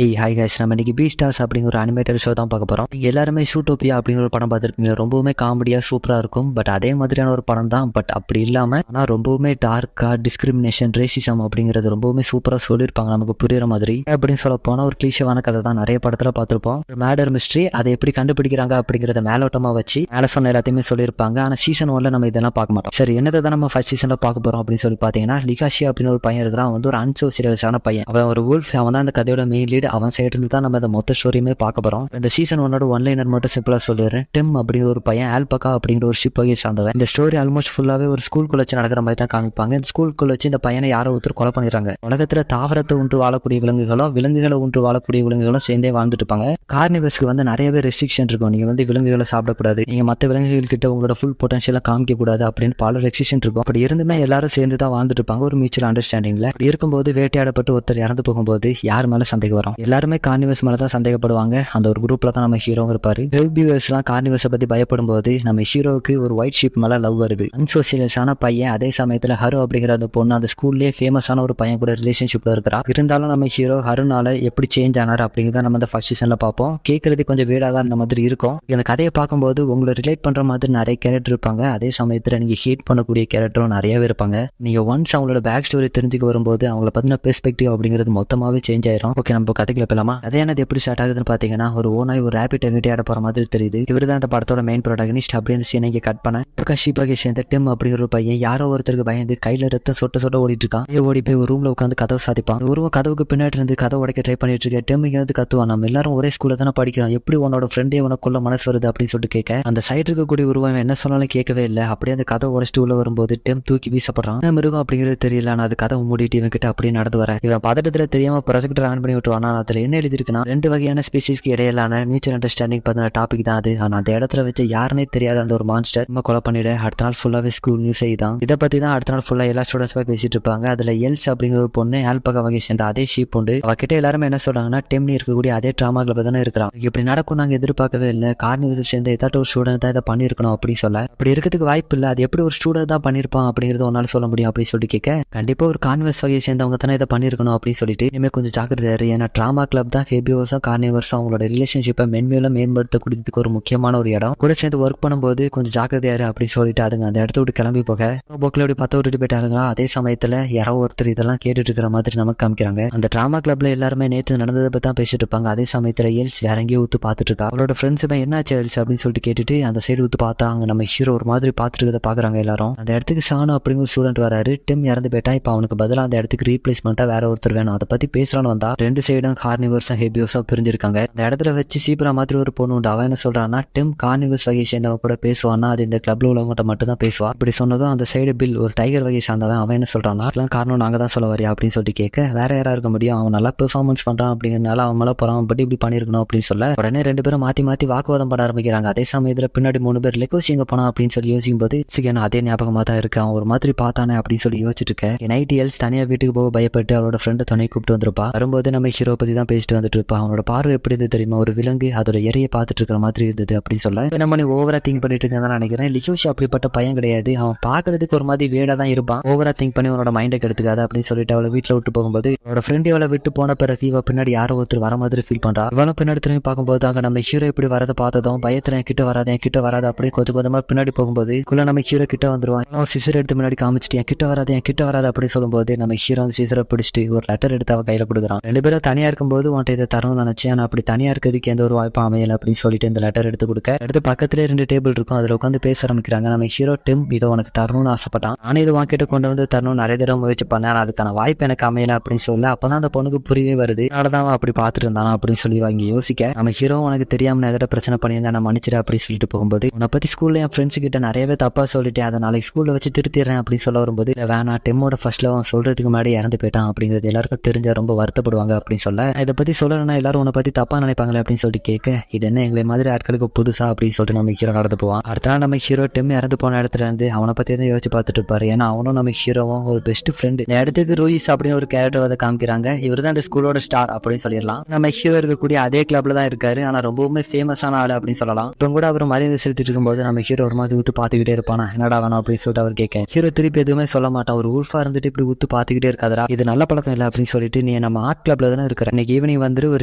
Hi guys, நம்ம இன்னைக்கு பீஸ்டார்ஸ் அப்படிங்கிற ஒரு அனிமேட்டட் ஷோ தான் பார்க்க போகிறோம். நீங்கள் எல்லாருமே ஷூட்டோபியா அப்படிங்கிற ஒரு படம் பார்த்துருக்கீங்க. ரொம்பவுமே காமெடியாக சூப்பராக இருக்கும். பட் அதே மாதிரியான ஒரு படம் தான். பட் அப்படி இல்லாமல் ஆனால் ரொம்பவுமே டார்க்காக டிஸ்கிரிமினேஷன், ரேசிசம் அப்படிங்கிறது ரொம்பவுமே சூப்பராக சொல்லியிருப்பாங்க நமக்கு புரியுற மாதிரி. அப்படின்னு சொல்ல போனால் ஒரு கிளீஷவான கதை தான் நிறைய படத்தில் பார்த்துருப்போம். ஒரு மேடர் மிஸ்ட்ரி, அதை எப்படி கண்டுபிடிக்கிறாங்க அப்படிங்கிறத மேலோட்டமாக வச்சு மேலே சொன்ன எல்லாத்தையுமே சொல்லியிருப்பாங்க. ஆனால் சீசன் 1 நம்ம இதெல்லாம் பார்க்க மாட்டோம். சரி, என்னதை தான் நம்ம ஃபர்ஸ்ட் சீசனில் பார்க்க போகிறோம் அப்படின்னு சொல்லி பார்த்தீங்கன்னா, லிகாஷி அப்படின்னு ஒரு பையன் இருக்கிறான். வந்து ஒரு அன்சோசியலான பையன். அவன் ஒரு wolf. அவன் தான் அந்த கதையோட மெயின் லீட். அவன் சைடு இருந்து தான் நம்ம இந்த மொத்த ஸ்டோரியுமே பார்க்க போறோம். இந்த சீசன் 1 ஒன்லைனர் மட்டும் சிம்பிளா சொல்லிடுறேன். டிம் அப்படிங்கிற ஒரு பையன் ஆல்பகா அப்படிங்கிற ஒரு ஷிப் வகையை சார்ந்தவன். இந்த ஸ்டோரி ஆல்மோஸ்ட் ஃபுல்லாவே ஒரு ஸ்கூலுக்குள்ள வச்சு நடக்கிற மாதிரி தான் காமிப்பாங்க. இந்த ஸ்கூலுக்குள்ள வச்சு இந்த பையனை யாரோ ஒருத்தர் கொலை பண்ணிடுறாங்க. உலகத்துல தாவரத்தை ஒன்று வாழக்கூடிய விலங்குகளை ஒன்று வாழக்கூடிய விலங்குகளும் சேர்ந்தே வாழ்ந்துட்டு இருப்பாங்க. கார்னிவர்ஸ்க்கு வந்து நிறையவே ரெஸ்ட்ரிக்ஷன் இருக்கும். நீங்க வந்து விலங்குகளை சாப்பிடக்கூடாது, நீங்க மற்ற விலங்குகள் கிட்ட உங்களோட ஃபுல் பொட்டன்ஷியலை காமிக்க கூடாது அப்படின்னு பல ரெஸ்ட்ரிக்ஷன் இருக்கும். அப்படி இருந்துமே எல்லாரும் சேர்ந்து தான் வாழ்ந்துட்டு இருப்பாங்க ஒரு மியூச்சுவல் அண்டர்ஸ்டாண்டிங்ல. அப்படி இருக்கும்போது வேட்டையாடப்பட்டு ஒருத்தர் இறந்து போகும்போது யார் மேல சந்தேகம் வரும்? எல்லாருமே கார்னிவர்ஸ் மேல தான் சந்தேகப்படுவாங்க. அந்த ஒரு குரூப்ல தான் நம்ம ஹீரோ இருப்பாரு. ஹெல்பிவர்ஸ்லாம் கார்னிவர்ஸை பத்தி பயப்படும் போது நம்ம ஹீரோவுக்கு ஒரு ஒயிட் ஷீப் மேல லவ் வருது. அன்சோசியலான பையன். அதே சமயத்துல ஹரு அப்படிங்கிற அந்த பொண்ணு அந்த ஸ்கூல்லேயே ஃபேமஸான ஒரு பையன் கூட ரிலேஷன்ஷிப்ல இருக்கிறா. இருந்தாலும் நம்ம ஹீரோ ஹருனால எப்படி சேஞ்ச் ஆனார் அப்படிங்கிறத நம்ம இந்த ஃபர்ஸ்ட் சீசன்ல பார்ப்போம். கேட்கறது கொஞ்சம் வீடா தான் இந்த மாதிரி இருக்கும். இந்த கதையை பார்க்கும்போது உங்களை ரிலேட் பண்ற மாதிரி நிறைய கேரக்டர் இருப்பாங்க. அதே சமயத்துல நீங்க ஹேட் பண்ணக்கூடிய கேரக்டரும் நிறையவே இருப்பாங்க. நீங்க ஒன்ஸ் அவங்களோட பேக் ஸ்டோரி தெரிஞ்சுக்க வரும்போது அவங்கள பத்தின பெர்ஸ்பெக்டிவ் அப்படிங்கிறது மொத்தமாவே சேஞ்ச் ஆயிரும். ஓகே, நம்ம கதைக்குள்ள போலாமா? அதே என்னது எப்படி ஸ்டார்ட் ஆகுதுன்னு பாத்தீங்கன்னா, ஒரு ஓனாய் ஒரு ரேபிட் வேட்டையாட போற மாதிரி தெரியுது. இவர் தான் அந்த படத்தோட மெயின் ப்ரோட்டகனிஸ்ட். அப்படி அந்த சீனை கட் பண்ண ஷிபாகி சேர்ந்த டிம் அப்படிங்கிற ஒரு பையன் யாரோ ஒருத்தருக்கு பயந்து கையில ரத்தம் சொட்ட ஓடிட்டு இருக்கான். ஓடி போய் ஒரு ரூம்ல உட்காந்து கதவை சாதிப்பான். உருவம் கதவுக்கு பின்னாடி இருந்து கதை உடைக்க ட்ரை பண்ணிட்டு இருக்க. டிம் இங்க வந்து கத்துவான், நம்ம எல்லாரும் ஒரே ஸ்கூல்ல தானே படிக்கிறோம், எப்படி உன்னோட ஃப்ரெண்டே உனக்குள்ள மனசு வருது அப்படின்னு சொல்லிட்டு கேட்க, அந்த சைடு இருக்கக்கூடிய உருவம் என்ன சொன்னாலும் கேட்கவே இல்லை. அப்படியே அந்த கதை உடைச்சிட்டு உள்ள வரும்போது டிம் தூக்கி வீசப்படுறான். மிருகம் அப்படிங்கிறது தெரியல. நான் அது கதவை மூடிட்டு இவன் கிட்ட அப்படியே நடந்து வரேன். இவன் பதட்டத்துல தெரியாம ப்ரொஜெக்டர் ஆன் பண்ணி விட்டுவான். அதுல என்ன எழுதி இருக்குன்னா, 2 வகையான ஸ்பீசிஸ்க்கு இடையிலான மியூச்சுவல் அண்டர்ஸ்டாண்டிங் பத்தின டாபிக் தான் அது. ஆனா அந்த இடத்துல வச்சு யாருன்னே தெரியாத அந்த ஒரு மான்ஸ்டர் நம்ம கொலை பண்ணிட அடுத்த நாள் ஃபுல்லாவே ஸ்கூல் நியூஸ் தான். இதை பத்தி தான் அடுத்த நாள் ஃபுல்லா எல்லா ஸ்டூடெண்ட்ஸுமே பேசிட்டு இருப்பாங்க. அதுல எல்ஸ் அப்படிங்கிற ஒரு பொண்ணு ஆல்பகா வகை சேர்ந்த அதே ஷீப் உண்டு. அவகிட்ட எல்லாருமே என்ன சொல்றாங்கன்னா, டெம்னி இருக்கக்கூடிய அதே டிராமா கிளப் தானே இருக்கிறான். இப்படி நடக்கும் நாங்க எதிர்பார்க்கவே இல்லை. கார்னிவல் சேர்ந்த ஏதாட்ட ஒரு ஸ்டூடெண்ட் தான் இதை பண்ணிருக்கணும் அப்படின்னு சொல்ல, அப்படி இருக்கிறதுக்கு வாய்ப்பு இல்லை. அது எப்படி ஒரு ஸ்டூடெண்ட் தான் பண்ணிருப்பான் அப்படிங்கிறது ஒன்னால சொல்ல முடியும் அப்படின்னு சொல்லிட்டு கேட்க, கண்டிப்பா ஒரு கார்னிவல்ஸ் வகையை சேர்ந்தவங்க தானே இதை பண்ணிருக்கணும் அப்படின்னு சொல்லிட்டு இனிமே கொஞ்சம் ஜாக்கிரதையாரு. ஏன்னா டிராமா கிளப் தான் ஹெபியோஸும் கார்னிவல்ஸும் அவங்களோட ரிலேஷன்ஷிப்பை மென்மேலும் மேம்படுத்தக்கூடியதுக்கு ஒரு முக்கியமான ஒரு இடம். கூட சேர்ந்து ஒர்க் பண்ணும்போது கொஞ்சம் ஜாக்கிரதையாரு அப்படின்னு சொல்லிட்டு அதுங்க அந்த இடத்த விட்டு கிளம்பி போக போக்கில் அப்படி 10 விட்டு போயிட்டாருங்களா. அதே சமயத்துல யாரோ ஒருத்தர் இதெல்லாம் கேட்டுட்டு இருக்கிற மாதிரி நமக்கு காமிக்கிறாங்க. அந்த டிராமா கிளப்ல எல்லாருமே நேற்று நடந்ததை பத்தி தான் பேசிட்டு இருப்பாங்க. அதே சமயத்துல எல்ஸ் வேற எங்கேயோ ஊத்து பார்த்துட்டு இருக்கா. அவளோட ஃப்ரெண்ட்ஸுமே என்னாச்சு எல்ஸ் அப்படின்னு சொல்லிட்டு கேட்டுட்டு அந்த சைடு ஊத்து பார்த்தா அங்க நம்ம ஹீரோ ஒரு மாதிரி பார்த்துட்டு இருக்கதை பாக்குறாங்க எல்லாரும். அந்த இடத்துக்கு சானு அப்படிங்கிற ஸ்டூடெண்ட் வராரு. டிம் இறந்து போயிட்டா. இப்ப அவனுக்கு பதிலாக அந்த இடத்துக்கு ரீப்ளேஸ்மெண்டா வேற ஒருத்தர் வேணும். அதை பத்தி பேசலான்னு வந்தா 2 சைடும் கார்னிவர்ஸும் ஹெபியோஸும் பிரிஞ்சிருக்காங்க. இந்த இடத்துல வச்சு சீப்ரா மாதிரி ஒரு பொண்ணு உண்டு. அவன் என்ன சொல்றான்னா, டிம் கார்னிவல்ஸ் வகையை சேர்ந்தவன் கூட பேசுவான்னா அது இந்த கிளப்ல உள்ளவங்ககிட்ட மட்டும் தான் பேசுவா. இப்படி சொன்னதும் அந்த சைடு பில் ஒரு டைகர் வகையை சார்ந்தவன். அவன் என்ன சொல்றான்னா, காரணம் நாங்க தான் சொல்ல வரியா அப்படின்னு சொல்லிட்டு கேட்க, வேற யாரா இருக்க முடியும், அவன் நல்லா பெர்ஃபார்மன்ஸ் பண்றான் அப்படிங்கிறதுனால அவன் மேல போறான், பட் இப்படி பண்ணிருக்கணும் அப்படின்னு சொல்ல உடனே 2 பேரும் மாத்தி வாக்குவாதம் பண்ண ஆரம்பிக்கிறாங்க. அதே சமயத்துல பின்னாடி 3 பேர் லெக்கோசி எங்க போனா அப்படின்னு சொல்லி யோசிக்கும் போது அதே ஞாபகமா தான் இருக்கு, அவன் ஒரு மாதிரி பார்த்தானே அப்படின்னு சொல்லி யோசிச்சுட்டு இருக்கேன். நைட் எல்ஸ் தனியா வீட்டுக்கு போக பயப்பட்டு அவரோட ஃப்ரெண்டை துணை கூப்பிட்டு வந்திருப்பா. வரும்போது நம்ம ஹீரோ பத்தி தான் பேசிட்டு வந்துட்டு இருப்பா. அவனோட பார்வை எப்படி இருந்து தெரியுமா, ஒரு விலங்கு அதோட இறையை பார்த்துட்டு இருக்கிற மாதிரி இருந்தது அப்படின்னு சொல்ல, நம்ம நீ ஓவரா திங்க் பண்ணிட்டு இருக்கேன் நினைக்கிறேன். லிகோஷி அப்படிப்பட்ட பையன் கிடையாது. அவன் பாக்குறதுக்கு ஒரு மாதிரி வேடா தான் இருப்பான். ஓவரா திங்க் பண்ணி உன்னோட மைண்டை கெடுத்துக்காத அப்படின்னு சொல்லிட்டு அவளை வீட்டுல விட்டு போகும்போது அவளோட ஃப்ரெண்ட் அவளை விட்டு போன பிறகு இவ பின்னாடி யாரோ ஒருத்தர் வர மாதிரி ஃபீல் பண்றா. இவனும் பின்னாடி திரும்பி பார்க்கும்போது அங்க நம்ம ஹீரோ இப்படி வரதை பார்த்ததும் பயத்துல என் கிட்ட வராது அப்படின்னு கொஞ்சமா பின்னாடி போகும்போது நம்ம ஹீரோ கிட்ட வந்துருவான். சிசர் எடுத்து முன்னாடி காமிச்சிட்டு என் கிட்ட வராது அப்படின்னு சொல்லும்போது நம்ம ஹீரோ அந்த சிசரை பிடிச்சிட்டு ஒரு லெட்டர் எடுத்து அவ கையில கொடுக்குறான். 2 பேரும் தனியா இருக்கும்போது உன்ட்ட இதை தரணும்னு நினைச்சேன், ஆனா அப்படி தனியா இருக்கிறதுக்கு எந்த ஒரு வாய்ப்பும் அமையல அப்படின்னு சொல்லிட்டு இந்த லெட்டர் எடுத்து கொடுக்க, அடுத்து பக்கத்துல 2 டேபிள் இருக்கும். அதுல உட்காந்து பேச ஆரம்பிக்கிறாங்க. நம்ம ஹீரோ டிம் இதை உனக்கு தரணும்னு ஆசைப்பட்டான். நானே இது வாங்கிட்டு கொண்டு வந்து தரணும் நிறைய தடவை முயற்சி பண்ணேன், அதுக்கான வாய்ப்பு எனக்கு அமையல அப்படின்னு சொல்ல, அப்பதான் அந்த பொண்ணுக்கு புரியவே வருது, அதனாலதான் அப்படி பார்த்துட்டு இருந்தானா அப்படின்னு சொல்லி வாங்கி யோசிக்க, நம்ம ஹீரோ உனக்கு தெரியாம எதாவது பிரச்சனை பண்ணியிருந்தா நான் மன்னிச்சிட அப்படின்னு சொல்லிட்டு போகும்போது, உன்னை பத்தி ஸ்கூல்ல என் ஃப்ரெண்ட்ஸ் கிட்ட நிறையவே தப்பா சொல்லிட்டேன், அதை நாளைக்கு ஸ்கூல்ல வச்சு திருத்திடுறேன் அப்படின்னு சொல்ல வரும்போது, வேணா டெம்மோட ஃபர்ஸ்ட்ல அவன் சொல்றதுக்கு முன்னாடி இறந்து போயிட்டான் அப்படிங்கிறது எல்லாருக்கும் தெரிஞ்சா ரொம்ப வருத்தப்படுவாங்க அப்படின்னு சொல்ல, இதை பத்தி சொல்லணும்னா எல்லாரும் உன்னை பத்தி தப்பா நினைப்பாங்களே அப்படின்னு சொல்லிட்டு கேட்க, இது என்ன எங்களை மாதிரி ஆட்களுக்கு புதுசா அப்படின்னு சொல்லிட்டு நம்ம ஹீரோ நடந்து போவான். அடுத்த நாள் நம்ம ஹீரோ டெம் இறந்து போன இடத்துல இருந்து அவனை பத்தி தான் யோசிச்சு பார்த்துட்டு இருப்பாரு. ஏன்னா அவனும் நம்ம ஹீரோவும் ஒரு பெஸ்ட் ஃப்ரெண்டு. இந்த இடத்துக்கு ரூயிஸ் அப்படின்னு ஒரு கேரக்டர் வந்து காமிக்கிறாங்க. இவர் தான் இந்த ஸ்கூலோட ஸ்டார் அப்படின்னு சொல்லிடலாம். நம்ம ஹீரோ இருக்கக்கூடிய அதே கிளப்ல தான் இருக்காரு. ஆனா ரொம்பவுமே ஃபேமஸான ஆளு அப்படின்னு சொல்லலாம். இப்போ கூட அவர் மரியாதை செலுத்திட்டு இருக்கும்போது நம்ம ஹீரோ ஒரு மாதிரி ஊத்து பாத்துக்கிட்டே இருப்பானா, என்னடா வேணும் அப்படின்னு சொல்லிட்டு அவர் கேட்க, ஹீரோ திருப்பி எதுவுமே சொல்ல மாட்டான். ஒரு ஊல்ஃபா இருந்துட்டு இப்படி ஊத்து பாத்துக்கிட்டே இருக்காதரா, இது நல்ல பழக்கம் இல்லை அப்படின்னு சொல்லிட்டு, நீ நம்ம ஆர்ட் கிளப்ல தானே இருக்க, இருக்கிறேன். இன்னைக்கு ஈவினிங் வந்து ஒரு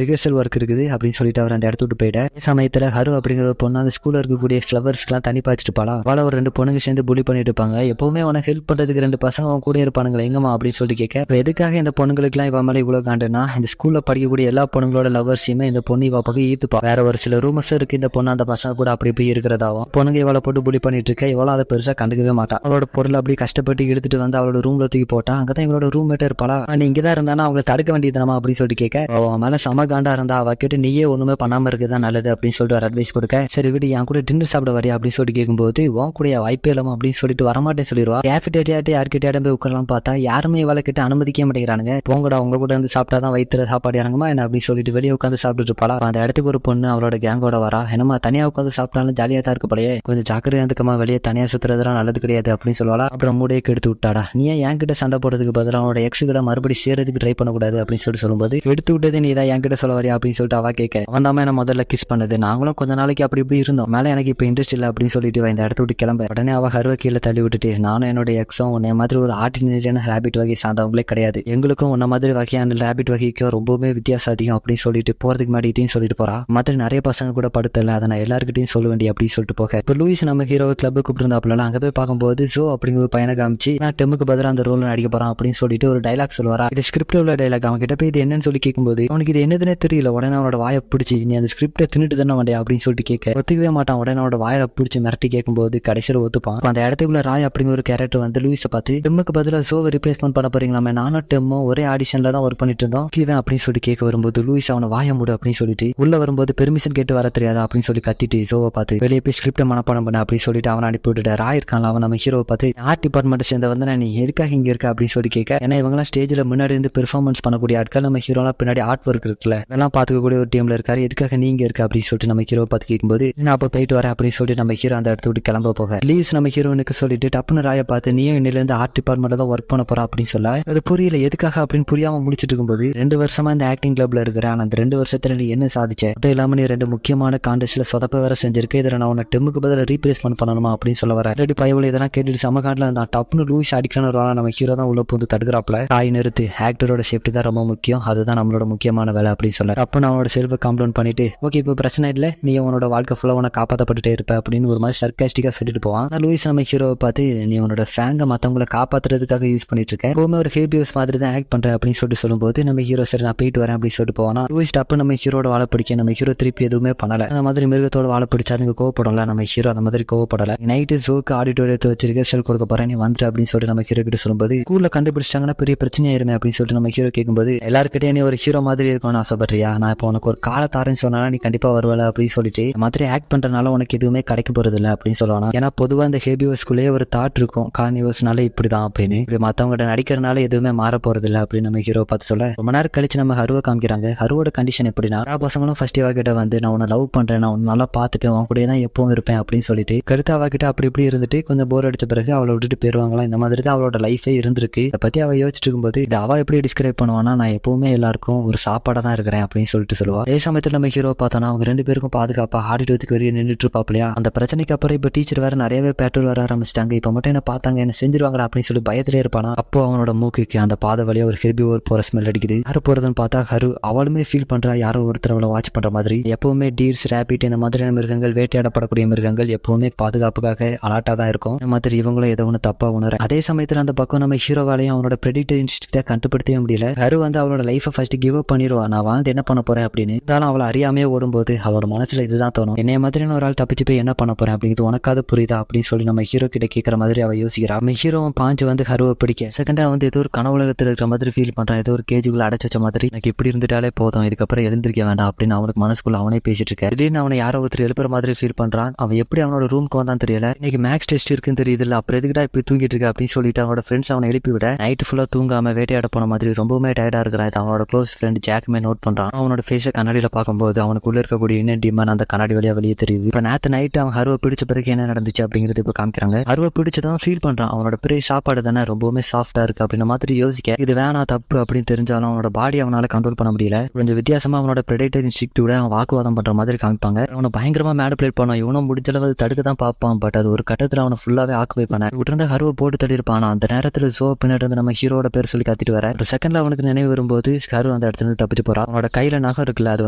ரிஹர்சல் ஒர்க் இருக்குது அப்படின்னு சொல்லிட்டு அவர் அந்த இடத்த விட்டு போயிட. சமயத்துல ஹரு அப்படிங்கிற ஒரு பொண்ணு அந்த ஸ்கூல்ல இருக்கக்கூடிய ஃபிளவர்ஸ்க்குலாம் தண்ணி பாய்ச்சிட்டு பாலா அவளை ஒரு 2 பொண்ணுங்க சேர்ந்து புலி பண்ணிட்டு இருப்பாங்க. எப்பவுமே உனக்கு ஹெல்ப் பண்றதுக்கு 2 பசங்க அவன் கூட இருப்பானுங்களே எங்கம்மா அப்படின்னு சொல்லிட்டு கேட்க, இப்ப எதுக்காக இந்த பொண்ணுங்களுக்குலாம் இவன் மேல இவ்வளவு காண்டுனா இந்த ஸ்கூல்ல படிக்கக்கூடிய எல்லா பொண்ணுங்களோட லவர்ஸையுமே இந்த பொண்ணு இவ பக்கம் ஈர்த்துப்பா. வேற ஒரு சில ரூமர்ஸ் இருக்கு இந்த பொண்ணு அந்த பசங்க கூட அப்படி இப்படி இருக்கிறதாவும். பொண்ணுங்க இவளை போட்டு புலி பண்ணிட்டு இருக்க, இவளும் அதை பெருசா கண்டுக்கவே மாட்டா. அவளோட பொருள் அப்படி கஷ்டப்பட்டு எடுத்துட்டு வந்து அவளோட ரூம்ல தூக்கி போட்டா. அங்கதான் இவளோட ரூம்மேட்டா இருப்பாளா. நீ இங்கதான் இருந்தானா அவங்களை தடுக்க வேண்டியதுனமா அப்படின்னு சொல்லிட்டு கேட்க, அவன் மேல சம காண்டா இருந்தா அவ கேட்டு நீயே ஒண்ணுமே பண்ணாம இருக்குதான் நல்லது அப்படின்னு சொல்லிட்டு ஒரு அட்வைஸ் கொடுக்க, சரி விடு என் கூட டின்னர் சாப்பிட வரையா அப்படின்னு சொல்லிட்டு கேட்கும்போது உன் கூட வாய்ப்பே இல்லாம அப்படின்னு சொல்லிட்டு வரமாட்டேன்னு சொல்லிடுவா. கேஃபிடேரியாட்டு யார்கிட்டயாடும் போய் உட்காரலாம் பார்த்தா யாருமே இவளை கிட்ட அனுமதிக்க மாட்டேங்கிறானுங்க. போங்கடா உங்க கூட வந்து சாப்பிட்டாதான் வயிற்றுல சாப்பாடு இறங்குமா என்ன அப்படின்னு சொல்லிட்டு வெளியே உட்காந்து சாப்பிட்டு இருப்பாளா. அந்த இடத்துக்கு ஒரு பொண்ணு அவளோட கேங்கோட வரா. என்னமா தனியா உட்காந்து சாப்பிட்டாலும் ஜாலியா தான் இருக்கு போலயே, கொஞ்சம் ஜாக்கிரதையா இருந்துக்கமா, வெளியே தனியா சுத்துறதுலாம் நல்லது கிடையாது அப்படின்னு சொல்லுவாளா. அப்புறம் மூடையை கெடுத்து விட்டாடா. நீ என் கிட்ட சண்டை போடுறதுக்கு பதிலாக அவனோட எக்ஸ் கிட்ட மறுபடி சேர்றதுக்கு ட்ரை பண்ணக்கூடாது அப்படின்னு சொல்லிட்டு சொல்லும்போது, எடுத்து விட்டது நீ தான் என் கிட்ட சொல்ல வரியா அப்படின்னு சொல்லிட்டு அவ கேட்க, அவன் தான் என்ன முதல்ல கிஸ் பண்ணது, நாங்களும் கொஞ்ச நாளைக்கு அப்படி இப்படி இருந்தோம், மேல எனக்கு இப்ப இன்ட்ரெஸ்ட் இல்லை அப்படின்னு சொல்லிட்டு இந்த இடத்த விட்டு கிளம்ப. உடனே அவ ஹருவ கீழே தள்ளி விட்டுட்டு, நானும் என்னோட எக்ஸும் உன்னை மாதிரி ஒரு ஆர்டினரியான ஹேபிட் வகை சார்ந்தவங்களே கிடையாது, எங்களுக்கும் உன்ன மாதிரி வகையான ஹேபிட் வகைக்கும் ரொம்பவுமே வித்தியாசம் அதிகம் அப்படின்னு சொல்லிட்டு போறதுக்கு முன்னாடி இதையும் சொல்லிட்டு போறா. மற்ற நிறைய பசங்க கூட படுத்தல, அதை நான் எல்லாருக்கிட்டையும் சொல்ல வேண்டிய அப்படின்னு சொல்லிட்டு போக, இப்போ லூயிஸ் நம்ம ஹீரோ கிளப் கூப்பிட்டு அங்க போய் பார்க்கும்போது ஜோ அப்படிங்கிற ஒரு பையனை காமிச்சு நான் டெம்முக்கு பதிலாக அந்த ரோல் நடிக்க போறான் அப்படின்னு சொல்லிட்டு ஒரு டைலாக் சொல்லுவாரா. இது ஸ்கிரிப்ட் உள்ள டைலாக். அவன் கிட்ட போய் இது என்னன்னு சொல்லி கேட்கும்போது அவனுக்கு இது என்னதுன்னே தெரியல. உடனே அவனோட வாயை பிடிச்சி நீ அந்த ஸ்கிரிப்டை தின்னுட்டு தானே வண்டியா அப்படின்னு சொல்லிட்டு கேட்க, ஒத்துக்கவே மாட்டான். உடனே அவனோட வாயை பிடிச்சி மிரட்டி கேட்கும்போது கடைசியில் ஒத்துப்பான். அந்த இடத்துக்குள்ள ராய் அப்படிங்கிற ஒரு கேரக்டர் வந்து லூயிஸை பார்த்து டெம்முக்கு பதிலாக ஜோவை ரிப்ளேஸ்மெண்ட் பண்ண போறீங்களாமே, நானும் டெம்மும் ஒரே ஆடிஷன்ல தான் ஒர்க் பண்ணிட்டு இருந்தோம் கீழே அப்படின்னு சொல்லி கேட்க வரும்போது லூயிஸ் அவனை வாய மூடு அப்படின்னு சொல்லிட்டு உள்ள வரும்போது பெர்மிஷன் கேட்டு வர தெரியாதா அப்படின்னு சொல்லி கத்திட்டு ஜோவை பார்த்து வெளியே போய் ஸ்கிரிப்டை மனப்பாடம் பண்ண அப்படின்னு சொல்லிட்டு அவன் அனுப்பி விட்டுட்டு ராய் இருக்கான். அவன் நம்ம ஹீரோவை பார்த்து ஆர்ட் டிபார்ட்மெண்ட் சேர்ந்த வந்து நீ எதுக்காக இங்க இருக்க அப்படின்னு சொல்லி கேட்க, ஏன்னா இவங்கலாம் ஸ்டேஜ்ல முன்னாடி இருந்து பெர்ஃபார்மன்ஸ் பண்ணக்கூடிய ஆட்கள், நம்ம ஹீரோலாம் பின்னாடி ஆர்ட் ஒர்க் இருக்குல்ல இதெல்லாம் பாத்துக்கக்கூடிய ஒரு டீம்ல இருக்காரு, எதுக்காக நீங்க இருக்க அப்படின்னு சொல்லிட்டு நம்ம ஹீரோ பார்த்து கேட்கும்போது நான் அப்ப போயிட்டு வரேன் அப்படின்னு சொல்லிட்டு நம்ம ஹீரோ அந்த இடத்த விட்டு கிளம்ப போக, லீஸ் நம்ம ஹீரோனுக்கு சொல்லிட்டு டப்புனு ராயை பார்த்து நீயும் இன்னில இருந்து ஆர்ட் டிபார்ட்மெண்ட்ல தான் ஒர்க் பண்ண போறா அப்படின்னு சொல்ல, அது புரியல எதுக்காக அப்படின்னு புரியாம முடிச்சிட்டு இருக்கும்போது 2 வருஷமா இந்த ஆக்டிங் கிளப்ல இருக்கிறேன், அந்த 2 வருஷத்துல நீ என்ன சாதிச்ச, மட்டும் இல்லாம நீ 2 முக்கியமான கான்டெஸ்ட்ல சொதப்ப வேற செஞ்சிருக்க, இதுல நான் உன்னை டெம்முக்கு பதிலாக ரீப்ளேஸ்மெண்ட் பண்ணணுமா அப்படின்னு சொல்ல வர, ரெடி பயவுல இதெல்லாம் கேட்டுட்டு சமகாண்டில் அந்த டப்புனு லூயிஸ் அடிக்கணும் நம்ம ஹீரோ தான் உள்ள புந்து தடுக்கிறாப்ல. தாய் நிறுத்து, ஆக்டரோட சேஃப்டி தான் ரொம்ப முக்கியம், அதுதான் நம்மளோட முக்கியமான வேலை அப்படின்னு சொல்ல, அப்ப நான் அவனோட செல்வ கம்ப்ளைண்ட் பண்ணிட்டு ஓகே இப்போ பிரச்சனை இல்லை, நீ உன்னோட வாழ்க்கை ஃபுல்லா உன காப்பாற்றப்பட்டுட்டே இருப்ப அப்படின்னு ஒரு மாதிரி சர்க்காஸ்டிக்கா சொல்லிட்டு போவான். லூயிஸ் நம்ம ஹீரோவை பார்த்து நீ உன்னோட ஃபேங்கை மத்தவங்களை காப்பாத்துறதுக்காக யூஸ் பண்ணிட்டு இருக்கேன், எப்பவுமே ஒரு ஹேபியஸ் மாதிரி தான் ஆக்ட் பண்ற அப்படின்னு சொல்லிட்டு சொல்லும்போது நம்ம ஹீரோ சரி நான் போயிட்டு வரேன் அப்படின்னு சொல்லிட்டு போவானா. லூயிஸ் டப்பு நம்ம ஹீரோட வாழ பிடிக்க, நம்ம ஹீரோ திருப்பி எதுவுமே பண்ணல. அந்த மாதிரி மிருகத்தோட வாழ பிடிச்சா நீங்க கோவப்படல, நம்ம ஹீரோ அந்த மாதிரி கோவப்படல. நைட்டு ஜோக்கு ஆடிட்டோரியத்தை வச்சு ரிஹர்சல் கொடுக்க போறேன் நீ வந்துட்டு அப்படின்னு சொல்லிட்டு நம்ம ஹீரோ கிட்ட சொல்லும்போது ஸ்கூல்ல கண்டுபிடிச்சாங்கன்னா பெரிய பிரச்சனையாயிருமே அப்படின்னு சொல்லிட்டு நம்ம ஹீரோ கேட்கும்போது எல்லாருக்கிட்டே நீ ஒரு ஹீரோ மாதிரி இருக்கணும்னு ஆசைப்படுறியா, நான் இப்போ உனக்கு ஒரு கால தாரேன்னு சொன்னா நீ கண்டிப்பா வருவல அப்படின்னு சொல்லிட்டு மாதிரி ஆக்ட் பண்றதுனால உனக்கு எதுவுமே கிடைக்க போறது இல்லை அப்படின்னு சொல்லுவானா. ஏன்னா பொதுவா இந்த ஹேபியோஸ்குள்ளேயே ஒரு தாட் இருக்கும் கார்னிவர்ஸ்னால இப்படிதான் அப்படின்னு, மத்தவங்க நடிக்கிறதுனால எதுவுமே மாற போறது இல்லை அப்படின்னு நம்ம ஹீரோ பார்த்து சொல்ல, ரொம்ப நேரம் கழிச்சு நம்ம ஹருவை காமிக்கிறாங்க. ஹருவோட கண்டிஷன் எப்படின்னா பசங்களும் ஃபர்ஸ்ட் இவா கிட்ட வந்து நான் உன்னை லவ் பண்றேன், நான் உன்னை நல்லா பார்த்துப்பேன், உன் கூட தான் எப்பவும் இருப்பேன் அப்படின்னு சொல்லிட்டு கருத்து அவ கிட்ட அப்படி இப்படி இருந்துட்டு கொஞ்சம் போர் அடிச்ச பிறகு அவளை விட்டுட்டு போயிருவாங்களா. இந்த மாதிரி தான் அவளோட லைஃபே இருந்திருக்கு. இதை பத்தி அவ யோசிச்சுட்டு இருக்கும்போது இது அவ எப்படி டிஸ்கிரைப் பண்ணுவானா, நான் எப்பவுமே எல்லாருக்கும் ஒரு சாப்பாடா தான் இருக்கிறேன் அப்படின்னு சொல்லிட்டு சொல்லுவா. அதே சமயத்துல நம்ம ஹீரோ பார்த்தோன்னா அவங்க 2 பேருக்கும் பாதுகாப்பா ஆடிட்டோரியத்துக்கு வெளியே நின்றுட்டு இருப்பாப்லையா. அந்த பிரச்சனைக்கு அப்புறம் இப்ப டீச்சர் வேற நிறையவே பேட்ரோல் வர ஆரம்பிச்சிட்டாங்க, இப்ப மட்டும் என்ன பார்த்தாங்க என்ன செஞ்சிருவாங்களா அப்படின்னு சொல்லி பயத்திலே இருப்பானா. அப்போ அவனோட மூக்குக்கு அந்த பாதை வழியா ஒரு ஹெர்பிவோர் போற ஸ்மெல் அடிக்குது. யாரு போறதுன்னு பார்த்தா ஹரு அவளுமே ஃபீல் பண்றா, யாரோ ஒருத்தர் அவளை வாட்ச் பண்ற மாதிரி. எப்பவுமே டீர்ஸ் ரேபிட் இந்த மாதிரியான மிருகங்கள், வேட்டையாடப்படக்கூடிய மிருகங்கள் எப்பவுமே பாதுகாப்புக்காக அலாட்டா தான் இருக்கும். இந்த மாதிரி இவங்களும் ஏதோ ஒன்று தப்பா உணர. அதே சமயத்துல அந்த பக்கம் நம்ம ஹீரோவாலையும் அவனோட பிரெடிட்டர் இன்ஸ்டிக்ட கண்டுபிடிக்கவே முடியல. ஹரு வந்து அவளோட லைஃபை ஃபர்ஸ்ட் கிவ் அப் பண்ணிடுவா, நான் வாழ்ந்து என்ன பண்ண போறேன் அப்படின்னு. இருந்தாலும் அவளை அறியாமே ஓடும்போது அவளோட மனசுல இதுதான் தோணும், என்னைய மாதிரியான ஒரு ஆள் தப்பிச்சு போய் என்ன பண்ண போறேன் அப்படிங்கிறது உனக்காவது புரியுதா அப்படின்னு சொல்லி நம்ம ஹீரோ கிட்ட கேட்கற மாதிரி அவ யோசிக்கிறா. நம்ம ஹீரோவும் பாஞ்சு வந்து ஹருவை பிடிக்க செகண்டா வந்து ஏதோ ஒரு கனவுலகத்தில் இருக்கிற மாதிரி ஃபீல் பண்றான், ஏதோ ஒரு கேஜுக்குள்ள அடைச்ச மாதிரி, எனக்கு இப்படி இருந்துட்டாலே போதும், இதுக்கப்புறம் எழுந்திருக்க வேண்டாம் அப்படின்னு அவனுக்கு மனசுக்குள்ள அவனே பேசிட்டு இருக்க. திடீர்னு அவனை யாரோ ஒருத்தர் எழுப்புற மாதிரி ஃபீல் பண்றான். அவன் எப்படி அவனோட ரூமுக்கு வந்தான் தெரியல, இன்னைக்கு மேக்ஸ் டெஸ்ட் இருக்குன்னு தெரியுது இல்ல, அப்புறம் எதுக்கிட்டா இப்படி தூங்கிட்டு இருக்க அப்படின்னு சொல்லிட்டு அவனோட ஃப்ரெண்ட்ஸ் அவனை எழுப்பி விட நைட் ஃபுல்லா தூங்காம வேட்டையாட போன மாதிரி ரொம்பவுமே டயர்டா இருக்கிறான். அவனோட க்ளோஸ் ஃப்ரெண்ட் ஜாக்குமே நோட் பண்றான். அவனோட ஃபேஸை கண்ணாடியில பார்க்கும்போது அவனுக்குள்ள இருக்கக்கூடிய இன்னும் டிமாண்ட் அந்த கண்ணாடி வழியா வெளியே தெரியுது. இப்ப நேத்து நைட் அவன் ஹருவை பிடிச்ச பிறகு என்ன நடந்துச்சு அப்படிங்கிறது இப்ப காமிக்கிறாங்க. ஹருவை பிடிச்சதான் ஃபீல் பண்றான், அவனோட பெரிய சாப்பாடு தானே ரொம்பவுமே சாஃப்டா இருக்கு அப்படின்ற மாதிரி யோசிக்க, இது வேணா தப்பு அப்படின்னு தெரிஞ்சாலும் அவனோட பாடி அவனால கண்ட்ரோல் பண்ண முடியல. கொஞ்சம் வித்தியாசமா அவனோட பிரெடேட்டர் இன்ஸ்டிக்டோட அவன் வாக்குவாதம் பண்ற மாதிரி காமிப்பாங்க. அவனை பயங்கரமா மேனிபுலேட் பண்ணுவான், இவனும் முடிஞ்ச அளவு தடுக்க தான் பார்ப்பான். பட் அது ஒரு கட்டத்துல அவனை ஃபுல்லாவே ஆக்குபை பண்ண விட்டு ஹருவை போட்டு தள்ளி இருப்பான். அந்த நேரத்துல ஜோ பின்னாடி வந்து நம்ம ஹீரோட பேர் சொல்லி கத்திட்டு வர ஒரு செகண்ட்ல அவனுக்கு நினைவு வரும்போது ஹரு ஹீரோ அந்த இடத்துல இருந்து தப்பிச்சு போறான். அவனோட கையில நகம் இருக்குல்ல, அது